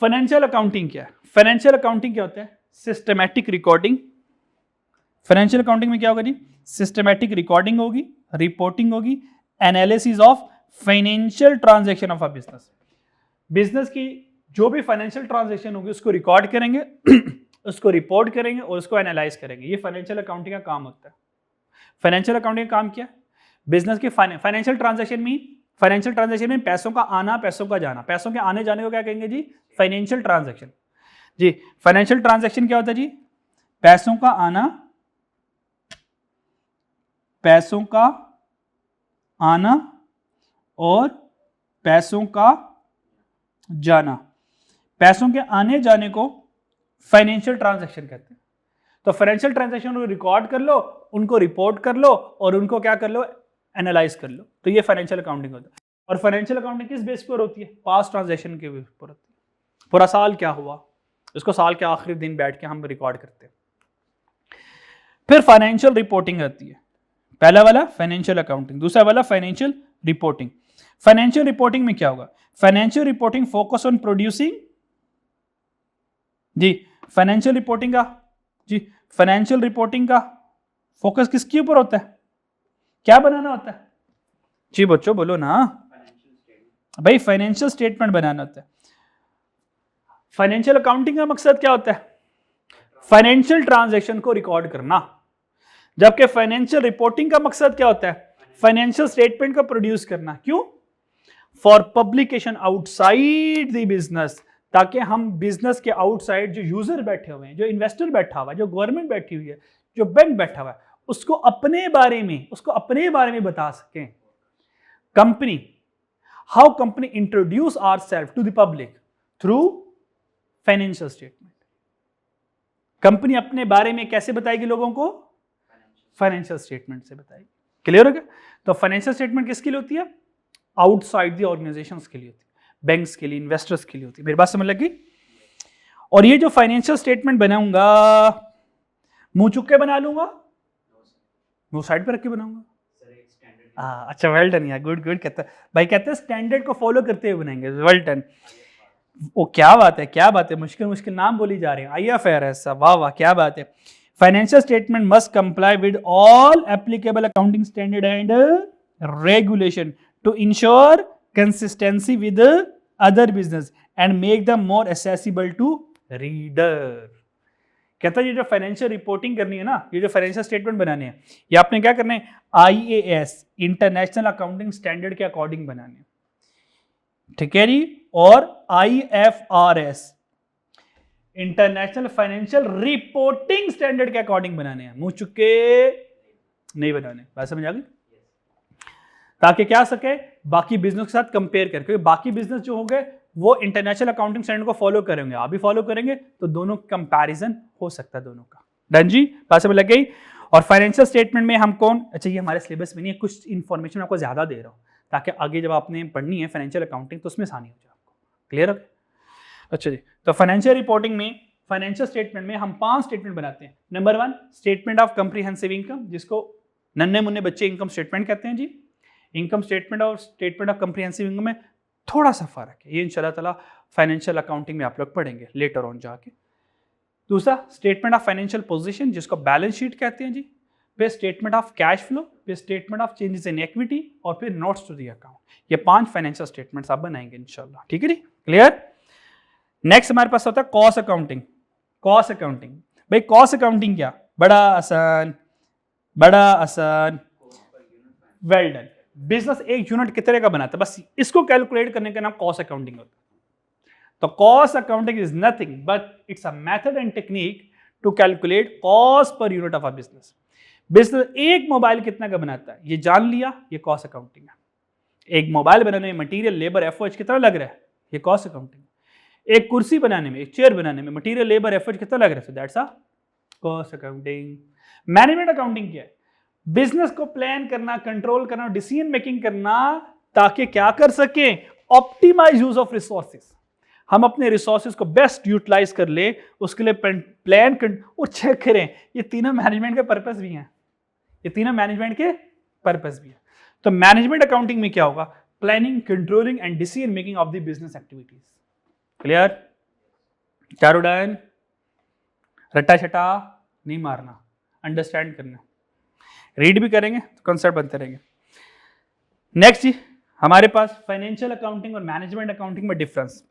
फाइनेंशियल अकाउंटिंग क्या है? फाइनेंशियल अकाउंटिंग क्या होता है? Systematic recording. फाइनेंशियल अकाउंटिंग में क्या होगा जी? सिस्टमैटिक रिकॉर्डिंग होगी, रिपोर्टिंग होगी, analysis of financial transaction of a business. Business की जो भी फाइनेंशियल ट्रांजैक्शन होगी उसको रिकॉर्ड करेंगे उसको रिपोर्ट करेंगे और उसको एनालाइज करेंगे। ये फाइनेंशियल अकाउंटिंग का काम होता है। फाइनेंशियल अकाउंटिंग का काम क्या है? बिजनेस की फाइनेंशियल ट्रांजैक्शन में पैसों का आना, पैसों का जाना, पैसों के आने जाने को क्या कहेंगे जी? Financial transaction. जी, फाइनेंशियल ट्रांजैक्शन क्या होता है जी? पैसों का आना, पैसों का आना और पैसों का जाना। पैसों के आने जाने को फाइनेंशियल ट्रांजैक्शन कहते हैं। तो फाइनेंशियल ट्रांजैक्शन को रिकॉर्ड कर लो, उनको रिपोर्ट कर लो और उनको क्या कर लो? एनालाइज कर लो। तो ये फाइनेंशियल अकाउंटिंग होता है। और फाइनेंशियल अकाउंटिंग किस बेस पर होती है? पास्ट ट्रांजैक्शन के बेस पर होती है। पूरा साल क्या हुआ, इसको साल के आखिरी दिन बैठ के हम रिकॉर्ड करते हैं। फिर फाइनेंशियल रिपोर्टिंग आती है। पहला वाला फाइनेंशियल अकाउंटिंग, दूसरा वाला फाइनेंशियल रिपोर्टिंग। फाइनेंशियल रिपोर्टिंग में क्या होगा? Financial reporting focus on producing, जी फाइनेंशियल रिपोर्टिंग का, जी फाइनेंशियल रिपोर्टिंग का फोकस किसके ऊपर होता है? क्या बनाना होता है जी? बच्चों बोलो ना भाई, फाइनेंशियल स्टेटमेंट बनाना होता है। फाइनेंशियल अकाउंटिंग का मकसद क्या होता है? फाइनेंशियल ट्रांजैक्शन को रिकॉर्ड करना। जबकि फाइनेंशियल रिपोर्टिंग का मकसद क्या होता है? फाइनेंशियल स्टेटमेंट को प्रोड्यूस करना। क्यों? For publication outside the business, ताकि हम बिजनेस के आउटसाइड जो यूजर बैठे हुए हैं, जो इन्वेस्टर बैठा हुआ है, जो गवर्नमेंट बैठी हुई है, जो बैंक बैठा हुआ है, उसको अपने बारे में बता सकें। Company, how company introduce ourself to the public through financial statement. Company अपने बारे में कैसे बताएगी लोगों को? फाइनेंशियल स्टेटमेंट से बताएगी। क्लियर हो गया? तो फाइनेंशियल स्टेटमेंट किसके लिए होती है? आउटसाइड दी ऑर्गेनाइजेशंस के लिए होती है, बैंक्स के लिए, इन्वेस्टर्स के लिए होती है। मेरी बात समझ लगी? और ये जो फाइनेंशियल स्टेटमेंट बनाऊंगा, मुंह चुक के बना लूंगा, मुंह साइड पे रख के बनाऊंगा? अच्छा, वेल डन यार, गुड गुड। कहता भाई, कहते हैं स्टैंडर्ड को फॉलो करते हुए बनाएंगे। Well done. वो क्या बात है, क्या बात है, मुश्किल मुश्किल नाम बोली जा रहे हैं। IFR ऐसा, वाह वाह, क्या बात है। Financial statement must comply with all applicable accounting standard and regulation to ensure consistency with the other business and make them more accessible to reader। कहता है ये जो फाइनेंशियल रिपोर्टिंग करनी है ना, ये जो फाइनेंशियल स्टेटमेंट बनाने हैं, ये आपने क्या करना है? IAS इंटरनेशनल अकाउंटिंग स्टैंडर्ड के अकॉर्डिंग बनाने हैं, ठीक है जी। और IFRS international financial reporting standard के अकॉर्डिंग बनाने हैं, मुंह चुके नहीं बनाने। बात समझ आ गई? ताकि क्या सके बाकी बिजनेस के साथ कंपेयर करके, क्योंकि बाकी बिजनेस जो होंगे वो इंटरनेशनल अकाउंटिंग स्टैंडर्ड को फॉलो करेंगे, आप भी फॉलो करेंगे, तो दोनों कंपैरिजन हो सकता है दोनों का। डन जी, बात समझ लग गई? और फाइनेंशियल स्टेटमेंट में हम कौन, अच्छा ये हमारे सिलेबस में नहीं है, कुछ इन्फॉर्मेशन आपको ज्यादा दे रहा हूँ ताकि आगे जब आपने पढ़नी है फाइनेंशियल अकाउंटिंग तो उसमें आसानी हो जाए आपको। क्लियर है? अच्छा जी, तो फाइनेंशियल रिपोर्टिंग में, फाइनेंशियल स्टेटमेंट में हम 5 स्टेटमेंट बनाते हैं। Number 1 statement of comprehensive income, जिसको नन्हे मुन्ने बच्चे इनकम स्टेटमेंट कहते हैं जी। इनकम स्टेटमेंट और स्टेटमेंट ऑफ कंप्रीहेंसिव इनकम में थोड़ा सा फर्क है, ये इंशाल्लाह ताला फाइनेंशियल अकाउंटिंग में आप लोग पढ़ेंगे लेटर ऑन जाके। दूसरा स्टेटमेंट ऑफ फाइनेंशियल पोजीशन, जिसको बैलेंस शीट कहते हैं जी। फिर स्टेटमेंट ऑफ कैश फ्लो, फिर statement of changes in equity और फिर नोट्स टू द अकाउंट। ये 5 फाइनेंशियल स्टेटमेंट्स आप बनाएंगे इंशाल्लाह, ठीक है जी। क्लियर? नेक्स्ट हमारे पास होता है कॉस्ट अकाउंटिंग। कॉस्ट अकाउंटिंग भाई, कॉस्ट अकाउंटिंग क्या? बड़ा आसान, बड़ा आसान, वेल डन। बिजनेस एक यूनिट कितने का बनाता है, बस इसको कैलकुलेट करने का नाम कॉस्ट अकाउंटिंग होता है। तो cost accounting is nothing but it's a method and technique to calculate cost per unit of a business. Business एक मोबाइल कितना का बनाता है ये जान लिया, ये कॉस्ट अकाउंटिंग है। एक मोबाइल बनाने में मटेरियल, लेबर, एफर्ट कितना लग रहा है, ये कॉस्ट अकाउंटिंग। एक कुर्सी बनाने में, एक चेयर बनाने में मटेरियल, लेबर, एफर्ट कितना लग रहा है, so that's a cost accounting. Management accounting क्या है? बिजनेस को प्लान करना, कंट्रोल करना, डिसीजन मेकिंग करना, ताकि क्या कर सके, ऑप्टिमाइज यूज ऑफ रिसोर्सेज। हम अपने रिसोर्सेज को बेस्ट यूटिलाइज कर ले, उसके लिए प्लान और चेक करें। ये तीनों मैनेजमेंट के पर्पस भी हैं, ये तीनों मैनेजमेंट के पर्पस भी है। तो मैनेजमेंट अकाउंटिंग में क्या होगा? Planning, controlling and decision making of the business activities. Clear? चारों डन, रट्टा छटा नहीं मारना, अंडरस्टैंड करना, रीड भी करेंगे तो कंसेप्ट बनते रहेंगे। नेक्स्ट जी हमारे पास फाइनेंशियल अकाउंटिंग और मैनेजमेंट अकाउंटिंग में डिफरेंस,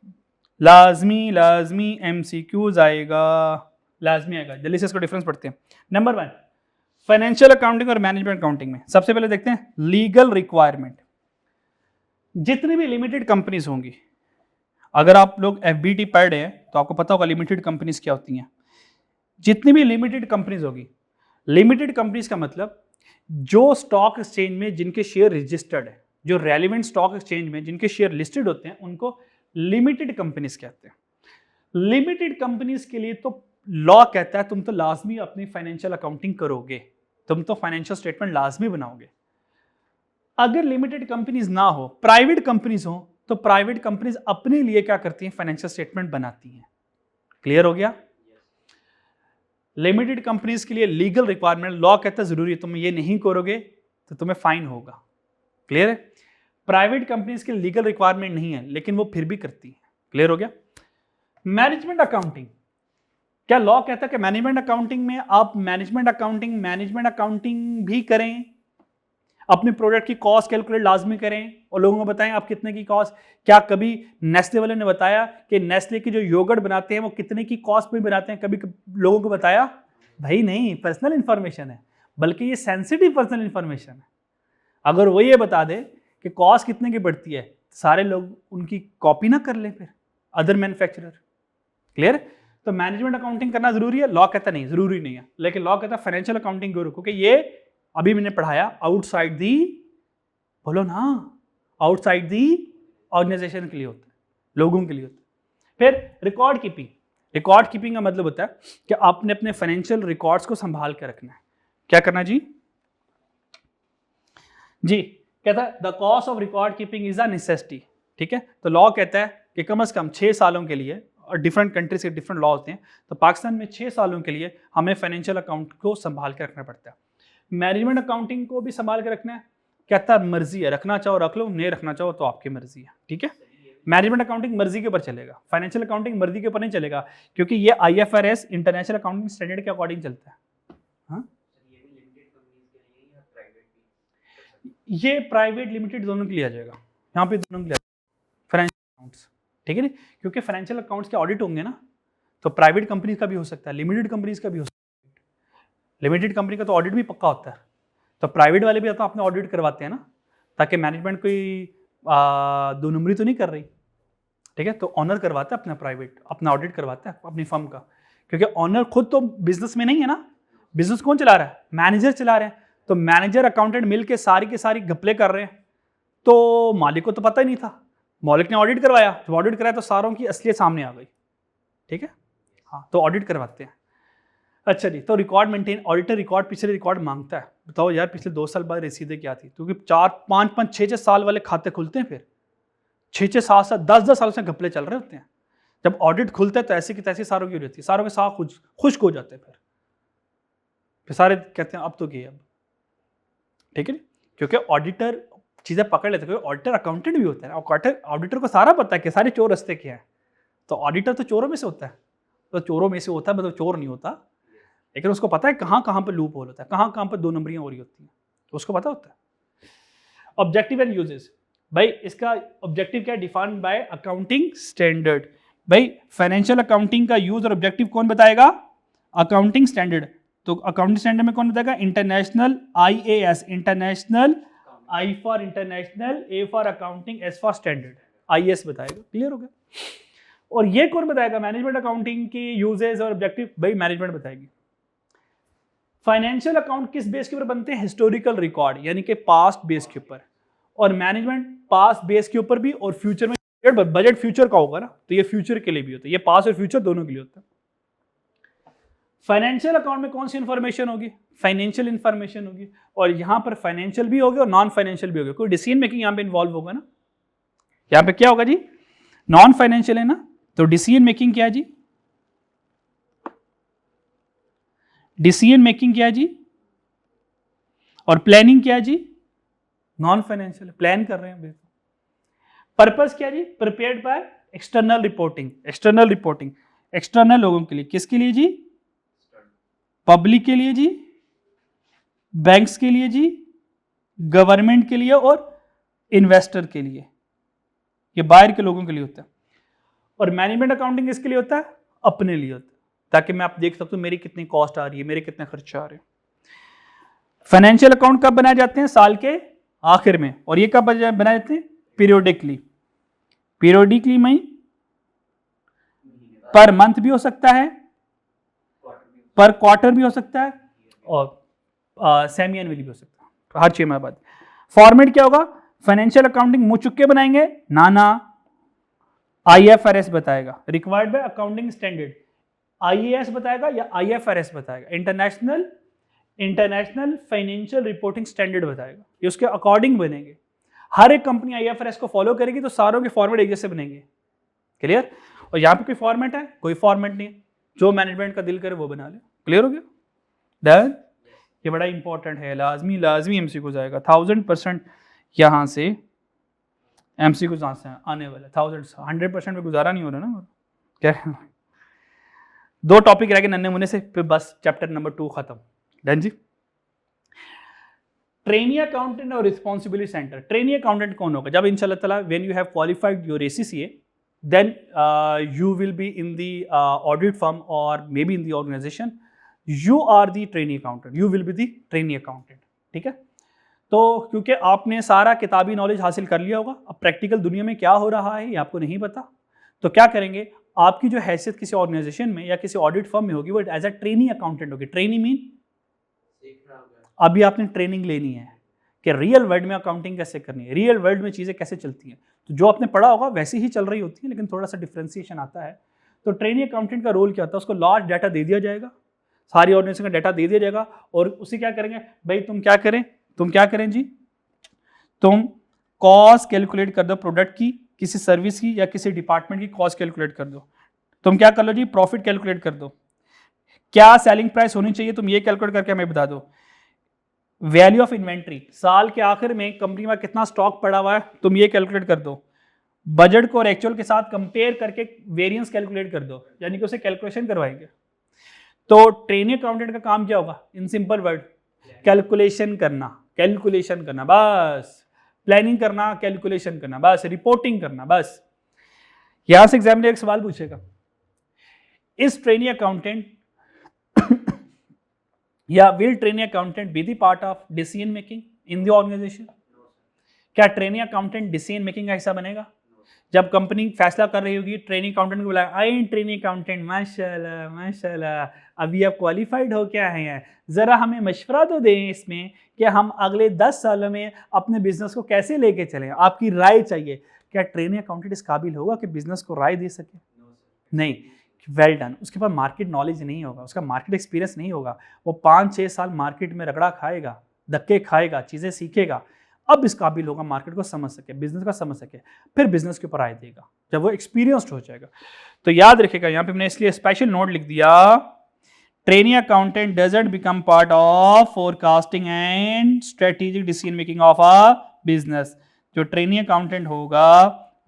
लाजमी एमसीक्यूज आएगा, लाजमी आएगा, जल्दी से इसको डिफरेंस पढ़ते हैं। नंबर 1 फाइनेंशियल अकाउंटिंग और मैनेजमेंट अकाउंटिंग में सबसे पहले देखते हैं लीगल रिक्वायरमेंट। जितनी भी लिमिटेड कंपनीज होंगी, अगर आप लोग एफबीटी पढ़ रहे हैं तो आपको पता होगा लिमिटेड कंपनीज क्या होती हैं। जितनी भी लिमिटेड कंपनीज होगी, लिमिटेड कंपनीज का मतलब जो स्टॉक एक्सचेंज में जिनके शेयर रजिस्टर्ड है, जो रेलिवेंट स्टॉक एक्सचेंज में जिनके शेयर लिस्टेड होते हैं, उनको लिमिटेड कंपनीज कहते हैं। लिमिटेड कंपनीज के लिए तो लॉ कहता है तुम तो लाजमी अपनी फाइनेंशियल अकाउंटिंग करोगे, तुम तो फाइनेंशियल स्टेटमेंट लाजमी बनाओगे। अगर लिमिटेड कंपनीज ना हो, प्राइवेट कंपनीज हो, तो प्राइवेट कंपनीज अपने लिए क्या करती हैं, फाइनेंशियल स्टेटमेंट बनाती हैं। क्लियर हो गया? लिमिटेड कंपनीज के लिए लीगल रिक्वायरमेंट, लॉ कहता है जरूरी है, तुम ये नहीं करोगे तो तुम्हें फाइन होगा। क्लियर है? प्राइवेट कंपनीज के लिए लीगल रिक्वायरमेंट नहीं है, लेकिन वो फिर भी करती है। क्लियर हो गया? मैनेजमेंट अकाउंटिंग, क्या लॉ कहता है कि मैनेजमेंट अकाउंटिंग में आप मैनेजमेंट अकाउंटिंग भी करें, अपने प्रोडक्ट की कॉस्ट कैलकुलेट लाजमी करें और लोगों को बताएं आप कितने की कॉस्ट। क्या कभी नेस्ले वाले ने बताया कि नेस्ले की जो योगर्ट बनाते हैं वो कितने की कॉस्ट में बनाते हैं? कभी लोगों को बताया? भाई नहीं, पर्सनल इंफॉर्मेशन है, बल्कि ये सेंसिटिव पर्सनल इंफॉर्मेशन है। अगर वो ये बता दे कि कॉस्ट कितने की बढ़ती है, सारे लोग उनकी कॉपी ना कर लें फिर अदर मैन्युफैक्चरर। क्लियर? तो मैनेजमेंट अकाउंटिंग करना जरूरी है, लॉ कहता नहीं जरूरी नहीं है, लेकिन लॉ कहता फाइनेंशियल अकाउंटिंग करो, क्योंकि ये अभी मैंने पढ़ाया आउटसाइड दी, बोलो ना, आउटसाइड दी ऑर्गेनाइजेशन के लिए होता है, लोगों के लिए होता है। फिर रिकॉर्ड कीपिंग, रिकॉर्ड कीपिंग का मतलब होता है कि आपने अपने फाइनेंशियल रिकॉर्ड्स को संभाल के रखना है। क्या करना जी? जी कहता है the cost of record keeping is a necessity. ठीक है, तो लॉ कहता है कि कम से कम 6 सालों के लिए, और डिफरेंट कंट्रीज के डिफरेंट लॉ होते हैं, तो पाकिस्तान में 6 सालों के लिए हमें फाइनेंशियल अकाउंट को संभाल के रखना पड़ता है। मैनेजमेंट अकाउंटिंग को भी संभाल के रखना है, कहता है मर्जी है, रखना चाहो रख लो, नहीं रखना चाहो तो आपकी मर्जी है। ठीक है, मैनेजमेंट अकाउंटिंग मर्जी के ऊपर चलेगा, फाइनेंशियल अकाउंटिंग मर्जी के ऊपर नहीं चलेगा, क्योंकि ये IFRS इंटरनेशनल अकाउंटिंग स्टैंडर्ड के अकॉर्डिंग चलता है। हाँ, ये प्राइवेट लिमिटेड दोनों के लिए आ जाएगा, यहाँ पे दोनों के लिए फाइनेंशियल अकाउंट्स। ठीक है ना, क्योंकि फाइनेंशियल अकाउंट्स के ऑडिट होंगे ना, तो प्राइवेट कंपनीज का भी हो सकता है, लिमिटेड कंपनीज का भी हो सकता है। लिमिटेड कंपनी का तो ऑडिट भी पक्का होता है, तो प्राइवेट वाले भी तो अपने ऑडिट करवाते हैं ना, ताकि मैनेजमेंट कोई दो नंबरी तो नहीं कर रही। ठीक है, तो ऑनर करवाता है अपना, प्राइवेट अपना ऑडिट करवाता है अपनी फर्म का, क्योंकि ऑनर खुद तो बिजनेस में नहीं है ना, बिजनेस कौन चला रहा है? मैनेजर चला रहे हैं। तो मैनेजर अकाउंटेंट मिलके सारी की सारी घपले कर रहे हैं, तो मालिक को तो पता ही नहीं था, मालिक ने ऑडिट करवाया, जब ऑडिट कराया तो सारों की असलियत सामने आ गई। ठीक है, हाँ, तो ऑडिट करवाते हैं। अच्छा जी, तो रिकॉर्ड मेंटेन, ऑडिटर रिकॉर्ड, पिछले रिकॉर्ड मांगता है, बताओ यार पिछले 2 साल बाद रसीदें क्या थी, क्योंकि 4, 5, 5, 6 साल वाले खाते खुलते हैं, फिर 6, 7, 10 साल से घपले चल रहे होते हैं। जब ऑडिट खुलता है तो ऐसी की तैसी सारों की हो जाती है, सारों के साथ खुश्क हो जाते हैं, फिर सारे कहते हैं अब तो गए अब। ठीक है, क्योंकि ऑडिटर चीजें पकड़ लेते हैं, ऑडिटर अकाउंटेंट भी होता है, ऑडिटर को सारा पता है कि सारे चोर रस्ते क्या है, तो ऑडिटर तो चोरों में से होता है, तो चोरों में से होता है, मतलब चोर नहीं होता, लेकिन उसको पता है कहाँ कहाँ पर लूप होल होता है, कहाँ कहाँ पर 2 नंबरियां हो रही होती हैं, तो उसको पता होता है। ऑब्जेक्टिव एंड यूजेस, भाई इसका ऑब्जेक्टिव क्या है? Defined by accounting standard. भाई फाइनेंशियल अकाउंटिंग का यूज और ऑब्जेक्टिव कौन बताएगा? Accounting standard. तो अकाउंटिंग स्टैंडर्ड में कौन बताएगा? International IAS, international, I for international, A for accounting, S for standard, IAS बताएगा। क्लियर हो गया? और ये कौन बताएगा? मैनेजमेंट अकाउंटिंग की यूजेस और ऑब्जेक्टिव, भाई मैनेजमेंट बताएगी। फाइनेंशियल अकाउंट किस बेस के ऊपर बनते हैं? हिस्टोरिकल रिकॉर्ड, यानी कि पास्ट बेस के ऊपर, और मैनेजमेंट पास्ट बेस के ऊपर भी, और फ्यूचर में बजट फ्यूचर का होगा ना, तो ये फ्यूचर के लिए भी होता है, ये पास्ट और फ्यूचर दोनों के लिए होता है। फाइनेंशियल अकाउंट में कौन सी इंफॉर्मेशन होगी? फाइनेंशियल इंफॉर्मेशन होगी, और यहां पर फाइनेंशियल भी होगी और नॉन फाइनेंशियल भी होगी, कोई डिसीजन मेकिंग यहां पे इन्वॉल्व होगा ना। यहां पे क्या होगा जी? नॉन फाइनेंशियल है ना, तो डिसीजन मेकिंग क्या है जी? डिसीजन मेकिंग क्या है जी? और प्लानिंग क्या है जी? नॉन फाइनेंशियल, प्लान कर रहे हैं। पर्पस क्या है जी? Prepared by external reporting, external reporting, external लोगों के लिए, किसके लिए जी? पब्लिक के लिए जी, बैंक्स के लिए जी, गवर्नमेंट के लिए और इन्वेस्टर के लिए, ये बाहर के लोगों के लिए होता है। और मैनेजमेंट अकाउंटिंग किसके लिए होता है? अपने लिए होता है, ताकि मैं आप देख सकता हूं मेरी कितनी कॉस्ट आ रही है, मेरे कितने खर्चे आ रहे हैं। फाइनेंशियल अकाउंट कब बनाए जाते हैं? साल के आखिर में। और ये कब बनाए जाते हैं? पीरियोडिकली। पीरियोडिकली में पर मंथ भी हो सकता है, पर क्वार्टर भी हो सकता है, और सेमी एनुअली भी हो सकता है, तो हर 6 माह बाद। फॉर्मेट क्या होगा? फाइनेंशियल अकाउंटिंग मुंह चुक के बनाएंगे? ना, IFRS बताएगा, required by accounting standard. IAS बताएगा या IFRS बताएगा, इंटरनेशनल फाइनेंशियल रिपोर्टिंग स्टैंडर्ड बताएगा, ये उसके अकॉर्डिंग बनेंगे। हर एक कंपनी IFRS को फॉलो करेगी तो सारों के फॉर्मेट एक जैसे बनेंगे। क्लियर? और यहाँ पे कोई फॉर्मेट है? कोई फॉर्मेट नहीं है, जो मैनेजमेंट का दिल करे वो बना ले। क्लियर हो गया? डन? ये बड़ा इंपॉर्टेंट है, लाजमी MCQ जाएगा 1000%। यहाँ से MCQ से आने वाला 100% में गुजारा नहीं हो रहा ना। क्या 2 टॉपिक रह गए नन्हे मुन्ने से, फिर बस चैप्टर नंबर 2 खत्म। डन जी? ट्रेनी अकाउंटेंट और रिस्पॉन्सिबिलिटी सेंटर। ट्रेनी अकाउंटेंट कौन होगा? जब इंशाल्लाह ताला when you have qualified your ACCA, then you will be in the audit firm or maybe in the organization. You are the trainee accountant. You will be the trainee accountant. ठीक है? तो क्योंकि आपने सारा किताबी नॉलेज हासिल कर लिया होगा, अब प्रैक्टिकल दुनिया में क्या हो रहा है ये आपको नहीं पता, तो क्या करेंगे? आपकी जो हैसियत किसी ऑर्गेनाइजेशन में या किसी ऑडिट फर्म में होगी वो एज अ ट्रेनी अकाउंटेंट होगी। ट्रेनी मीन अभी आपने ट्रेनिंग लेनी है कि रियल वर्ल्ड में अकाउंटिंग कैसे करनी है, रियल वर्ल्ड में चीज़ें कैसे चलती हैं। तो जो आपने पढ़ा होगा वैसे ही चल रही होती है, लेकिन थोड़ा सा डिफ्रेंसिएशन आता है। तो ट्रेनी अकाउंटेंट का रोल क्या होता है? उसको लार्ज डाटा दे दिया जाएगा, सारी ऑर्गेनाइजेशन का डाटा दे दिया जाएगा, और उसे क्या करेंगे? भाई तुम क्या करें जी? तुम कॉस्ट कैलकुलेट कर दो प्रोडक्ट की, किसी सर्विस की या किसी डिपार्टमेंट की कॉस्ट कैलकुलेट कर दो। तुम क्या कर लो जी? प्रॉफिट कैलकुलेट कर दो। क्या सेलिंग प्राइस होनी चाहिए तुम ये कैलकुलेट करके हमें बता दो। वैल्यू ऑफ इन्वेंट्री, साल के आखिर में कंपनी में कितना स्टॉक पड़ा हुआ है तुम ये कैलकुलेट कर दो। बजट को और एक्चुअल के साथ कंपेयर करके वेरिएंस कैलकुलेट कर दो, यानी कि उसे कैलकुलेशन करवाएंगे। तो ट्रेनी अकाउंटेंट का काम क्या होगा? इन सिंपल वर्ड, कैलकुलेशन करना बस, प्लानिंग करना, कैलकुलेशन करना बस, रिपोर्टिंग करना बस। यहां से एग्जाम में एक सवाल पूछेगा, इस ट्रेनी अकाउंटेंट या will trainee accountant be the part of decision making in the organisation? क्या ट्रेनी अकाउंटेंट डिसीजन मेकिंग का हिस्सा बनेगा? जब कंपनी फैसला कर रही होगी, ट्रेनी अकाउंटेंट को बुलाया, आई ट्रेनी अकाउंटेंट माशाल्लाह अभी आप क्वालिफाइड हो क्या है, जरा हमें मशवरा तो दें इसमें कि हम अगले 10 सालों में अपने बिजनेस को कैसे लेके चलें, आपकी राय चाहिए। क्या ट्रेनी अकाउंटेंट इस काबिल होगा कि बिजनेस को राय दे सके? नहीं। Well done. उसके पास मार्केट नॉलेज नहीं होगा, उसका मार्केट एक्सपीरियंस नहीं होगा, वो 5-6 साल मार्केट में रगड़ा खाएगा, धक्के खाएगा, चीज़ें सीखेगा, अब इस काबिल होगा मार्केट को समझ सके, बिजनेस का समझ सके, फिर बिजनेस के ऊपर राय देगा जब वो एक्सपीरियंस्ड हो जाएगा। तो याद रखिएगा, यहाँ पे मैंने इसलिए स्पेशल नोट लिख दिया, trainee accountant doesn't become part of forecasting and strategic decision making of a business. जो ट्रेनी अकाउंटेंट होगा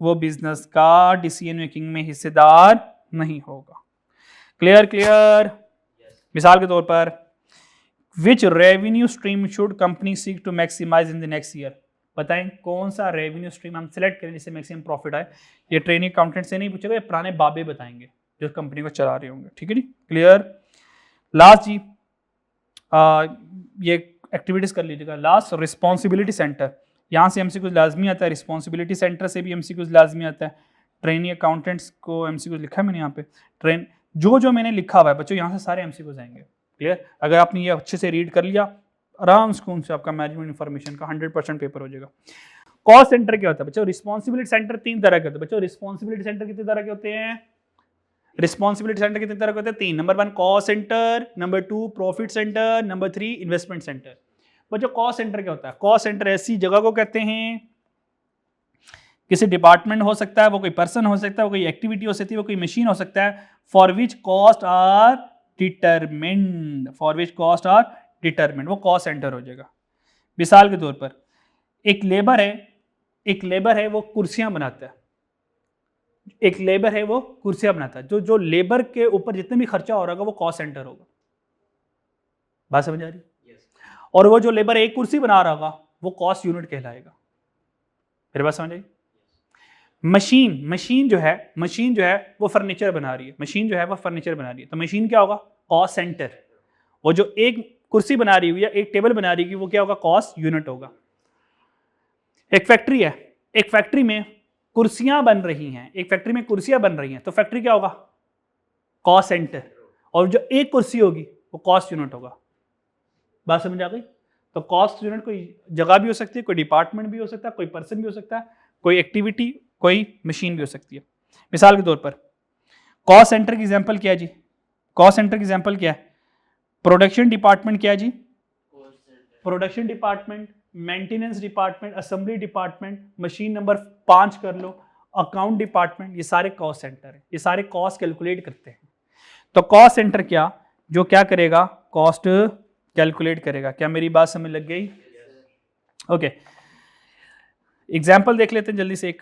वो बिजनेस का डिसीजन मेकिंग में हिस्सेदार नहीं होगा। क्लियर? मिसाल के तौर पर, which revenue stream should company seek to maximise in the next year? बताएं कौन सा रेवेन्यू स्ट्रीम हम सिलेक्ट करें जिससे मैक्सिमम प्रॉफिट आए। ये ट्रेनिंग अकाउंटेंट से नहीं पूछेगा, ये पुराने बाबे बताएंगे जो कंपनी को चला रहे होंगे। ठीक है जी? क्लियर? लास्ट जी, ये एक्टिविटीज कर लीजिएगा। लास्ट, रिस्पॉन्सिबिलिटी सेंटर, यहाँ से MCQ लाजमी आता है, रिस्पॉन्सिबिलिटी सेंटर से भी MCQ लाजमी आता है। ट्रेनी अकाउंटेंट्स को MCQ लिखा है मैंने यहाँ पे, जो मैंने लिखा हुआ है बच्चों, यहाँ से सारे MCQ आएंगे। क्लियर? अगर आपने ये अच्छे से रीड कर लिया, आराम सुकून से आपका मैनेजमेंट इन्फॉर्मेशन का 100% पेपर हो जाएगा। कॉस्ट सेंटर क्या होता है बच्चों? रिस्पॉन्सिबिलिटी सेंटर 3 तरह के होते हैं बच्चों। रिस्पॉन्सिबिलिटी सेंटर कितने तरह के होते हैं? रिस्पॉन्सिबिलिटी सेंटर कितने तरह के होते हैं? 3। Number 1 cost centre, number 2 profit centre, number 3 investment centre. बच्चों कॉस्ट सेंटर क्या होता है? कॉस्ट सेंटर ऐसी जगह को कहते हैं, किसी डिपार्टमेंट हो सकता है, वो कोई पर्सन हो सकता है, वो कोई एक्टिविटी हो सकती है, वो कोई मशीन हो सकता है, for which cost are determined, वो कॉस्ट सेंटर हो जाएगा। मिसाल के तौर पर, एक लेबर है वो कुर्सियां बनाता है, एक लेबर है वो कुर्सियां बनाता है, जो जो लेबर के ऊपर जितने भी खर्चा हो रहा होगा वो कॉस्ट सेंटर होगा। बात समझ आ रही है? और वो जो लेबर एक कुर्सी बना रहा होगा वो कॉस्ट यूनिट कहलाएगा। मेरे बात समझ आई? मशीन जो है वो फर्नीचर बना रही है, तो मशीन क्या होगा? Cost centre. वो जो एक कुर्सी बना रही है या एक टेबल बना रही है वो क्या होगा? कॉस्ट यूनिट होगा। एक फैक्ट्री है, एक फैक्ट्री में कुर्सियां बन रही हैं, तो फैक्ट्री क्या होगा? Cost centre. और जो एक कुर्सी होगी वो कॉस्ट यूनिट होगा। बात समझ आ गई? तो कॉस्ट यूनिट कोई जगह भी हो सकती है, कोई डिपार्टमेंट भी हो सकता है, कोई पर्सन भी हो सकता है, कोई एक्टिविटी, कोई मशीन भी हो सकती है। मिसाल के तौर पर कॉस्ट सेंटर की एग्जांपल क्या है जी? कॉस्ट सेंटर की एग्जांपल क्या है? प्रोडक्शन डिपार्टमेंट क्या है जी? Production department, maintenance department, assembly department, machine number 5 कर लो, अकाउंट डिपार्टमेंट, ये सारे कॉस्ट सेंटर है, ये सारे कॉस्ट कैलकुलेट करते हैं। तो कॉस्ट सेंटर क्या करेगा? कॉस्ट कैलकुलेट करेगा। क्या मेरी बात समझ लग गई? ओके, एग्जाम्पल देख लेते हैं जल्दी से। एक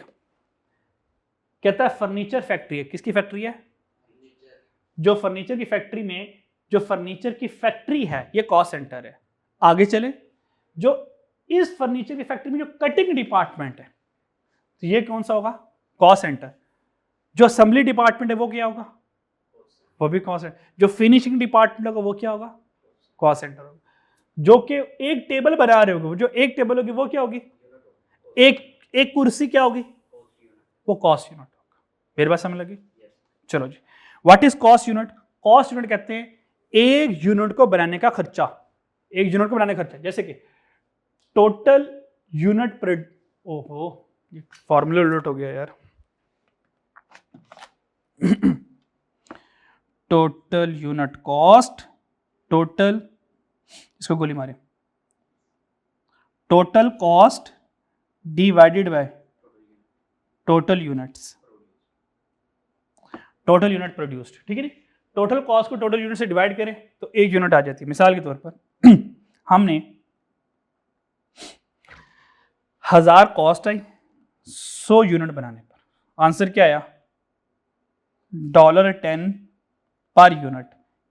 कहता है फर्नीचर फैक्ट्री है। किसकी फैक्ट्री है? जो फर्नीचर की फैक्ट्री में, जो फर्नीचर की फैक्ट्री है ये कॉस्ट सेंटर है। आगे चले, जो इस फर्नीचर की फैक्ट्री में जो कटिंग डिपार्टमेंट है तो ये कौन सा होगा? Cost centre. जो असेंबली डिपार्टमेंट है वो क्या होगा? वो भी कॉस्ट सेंटर। जो फिनिशिंग डिपार्टमेंट होगा वो क्या होगा? कॉस्ट सेंटर होगा। जो कि एक टेबल बना रहे होगे, जो एक टेबल होगी वो क्या होगी? एक कुर्सी क्या होगी? वो कॉस्ट यूनिट होगा। मेरी बात समझ लगी? चलो जी, what is cost unit? Cost unit कहते हैं एक यूनिट को बनाने का खर्चा। जैसे कि टोटल यूनिट ओहो फॉर्मूला उलट हो गया यार। टोटल यूनिट कॉस्ट, टोटल, इसको गोली मारे, total cost divided by total units, total unit produced. ठीक है नी? टोटल कॉस्ट को टोटल यूनिट से डिवाइड करें तो एक यूनिट आ जाती है। मिसाल के तौर पर हमने 1000 कॉस्ट आई 100 यूनिट बनाने पर, आंसर क्या आया? $10 पर यूनिट।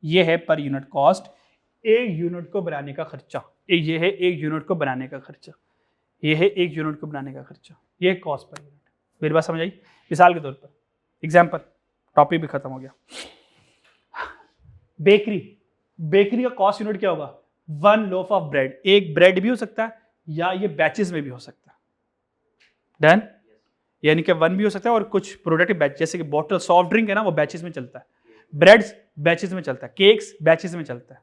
ये है पर यूनिट कॉस्ट, एक यूनिट को बनाने का खर्चा। ये है एक यूनिट को बनाने का खर्चा, ये है एक यूनिट को बनाने का खर्चा, ये कॉस्ट पर यूनिट। मेरी बात समझ आई? मिसाल के तौर पर एग्जाम्पल, टॉपिक भी खत्म हो गया। बेकरी का कॉस्ट यूनिट क्या होगा? 1 लोफ ऑफ ब्रेड। एक ब्रेड भी हो सकता है या ये बैचेस में भी हो सकता है। डन? यानी कि 1 भी हो सकता है और कुछ प्रोडक्ट बैच, जैसे कि बॉटल सॉफ्ट ड्रिंक है ना, वो बैचेस में चलता है। ब्रेड्स बैचेस में चलता है, केक्स बैचेस में चलता है।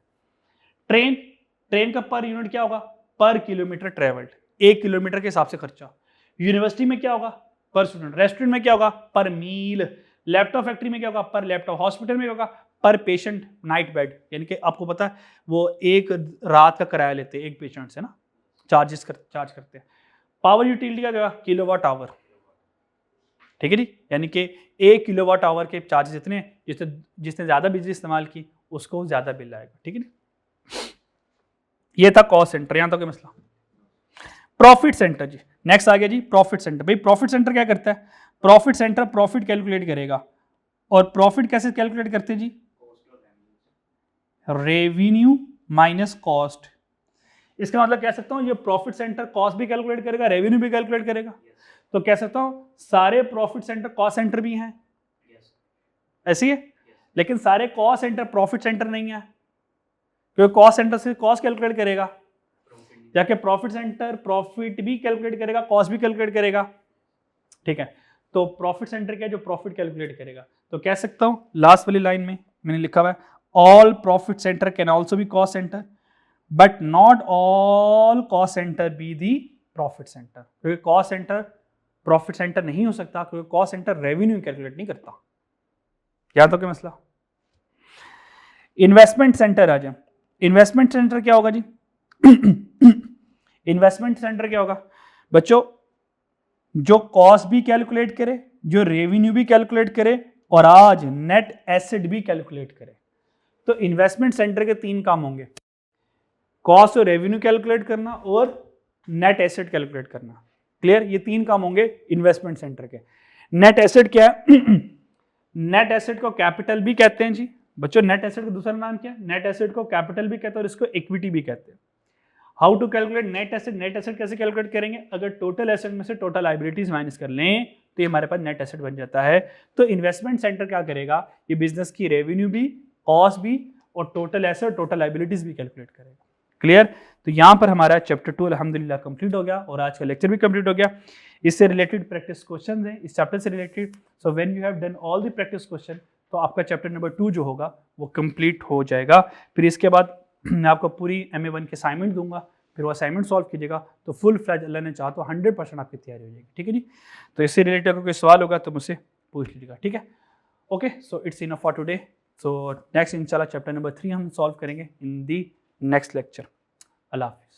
ट्रेन का पर यूनिट क्या होगा? पर किलोमीटर ट्रेवल्ड, 1 किलोमीटर के हिसाब से खर्चा। यूनिवर्सिटी में क्या होगा? पर स्टूडेंट। रेस्टोरेंट में क्या होगा? पर मील। लैपटॉप फैक्ट्री में क्या होगा? पर लैपटॉप। हॉस्पिटल में क्या होगा? पर पेशेंट नाइट बेड। यानी कि आपको पता है वो एक रात का किराया लेते हैं एक पेशेंट से ना, चार्ज करते हैं। पावर यूटिलिटी का क्या? Kilowatt hour. ठीक है जी? यानी कि 1 किलोवाट आवर के चार्जेस इतने हैं, जिसने ज्यादा बिजली इस्तेमाल की उसको ज्यादा बिल आएगा। ठीक है? ये था कॉस्ट सेंटर। यहां तक मसला। प्रॉफिट सेंटर जी, नेक्स्ट आ गया जी प्रॉफिट सेंटर। भाई प्रॉफिट सेंटर क्या करता है? प्रॉफिट सेंटर प्रॉफिट कैलकुलेट करेगा। और प्रॉफिट कैसे कैलकुलेट करते हैं जी? Revenue minus cost. इसका मतलब कह सकता हूं ये प्रॉफिट सेंटर कॉस्ट भी कैलकुलेट करेगा, रेवेन्यू भी कैलकुलेट करेगा। तो कह सकता हूं सारे प्रॉफिट सेंटर कॉस्ट सेंटर भी हैं, ऐसी है। लेकिन सारे कॉस्ट सेंटर प्रॉफिट सेंटर नहीं है, क्योंकि कॉस्ट सेंटर से कॉस्ट कैलकुलेट करेगा, जाके प्रॉफिट सेंटर प्रॉफिट भी कैलकुलेट करेगा, कॉस्ट भी कैलकुलेट करेगा। ठीक है? तो प्रॉफिट सेंटर क्या है? जो प्रॉफिट कैलकुलेट करेगा। तो कह सकता हूं लास्ट वाली लाइन में मैंने लिखा हुआ है all profit centre can also be cost centre, but not all cost centre be the profit centre. क्योंकि कॉस्ट सेंटर प्रॉफिट सेंटर नहीं हो सकता, क्योंकि कॉस्ट सेंटर रेवेन्यू कैलकुलेट नहीं करता। याद हो क्या मसला? इन्वेस्टमेंट सेंटर आ जाए। इन्वेस्टमेंट सेंटर क्या होगा जी? इन्वेस्टमेंट सेंटर क्या होगा बच्चों? जो कॉस्ट भी कैलकुलेट करे, जो रेवेन्यू भी कैलकुलेट करे और आज नेट एसेट भी कैलकुलेट करे। तो इन्वेस्टमेंट सेंटर के 3 काम होंगे, कॉस्ट और रेवेन्यू कैलकुलेट करना और नेट एसेट कैलकुलेट करना। क्लियर? ये 3 काम होंगे इन्वेस्टमेंट सेंटर के। नेट एसेट क्या है? नेट एसेट को कैपिटल भी कहते हैं जी बच्चों। नेट एसेट का दूसरा नाम क्या है? नेट एसेट को कैपिटल भी कहते हैं और इसको इक्विटी भी कहते हैं। How to calculate net asset? Net asset कैसे कैलकुलेट करेंगे? अगर टोटल एसेट में से टोटल लायबिलिटीज माइनस कर लें तो ये हमारे पास नेट एसेट बन जाता है। तो इन्वेस्टमेंट सेंटर क्या करेगा? ये बिजनेस की रेवेन्यू भी, कॉस्ट भी और टोटल एसेट, टोटल लायबिलिटीज भी कैलकुलेट करेगा। क्लियर? तो यहाँ पर हमारा चैप्टर 2 अल्हम्दुलिल्लाह कंप्लीट हो गया और आज का लेक्चर भी कंप्लीट हो गया। इससे रिलेटेड प्रैक्टिस क्वेश्चन हैं इस चैप्टर से related. So when you have done all the practice question तो आपका चैप्टर नंबर 2 जो होगा वो कंप्लीट हो जाएगा। फिर इसके बाद मैं आपको पूरी MA1 के असाइनमेंट दूंगा, फिर वो असाइनमेंट सॉल्व कीजिएगा तो फुल फ्लैज अल्लाह ने चाहा तो 100% आपकी तैयारी हो जाएगी। ठीक है जी? तो इससे रिलेटेड अगर कोई सवाल होगा तो मुझसे पूछ लीजिएगा। ठीक है? Okay, so it's enough for today. So next इंशाल्लाह चैप्टर नंबर 3 हम सॉल्व करेंगे इन दी नेक्स्ट लेक्चर। अल्लाह हाफ़िज़।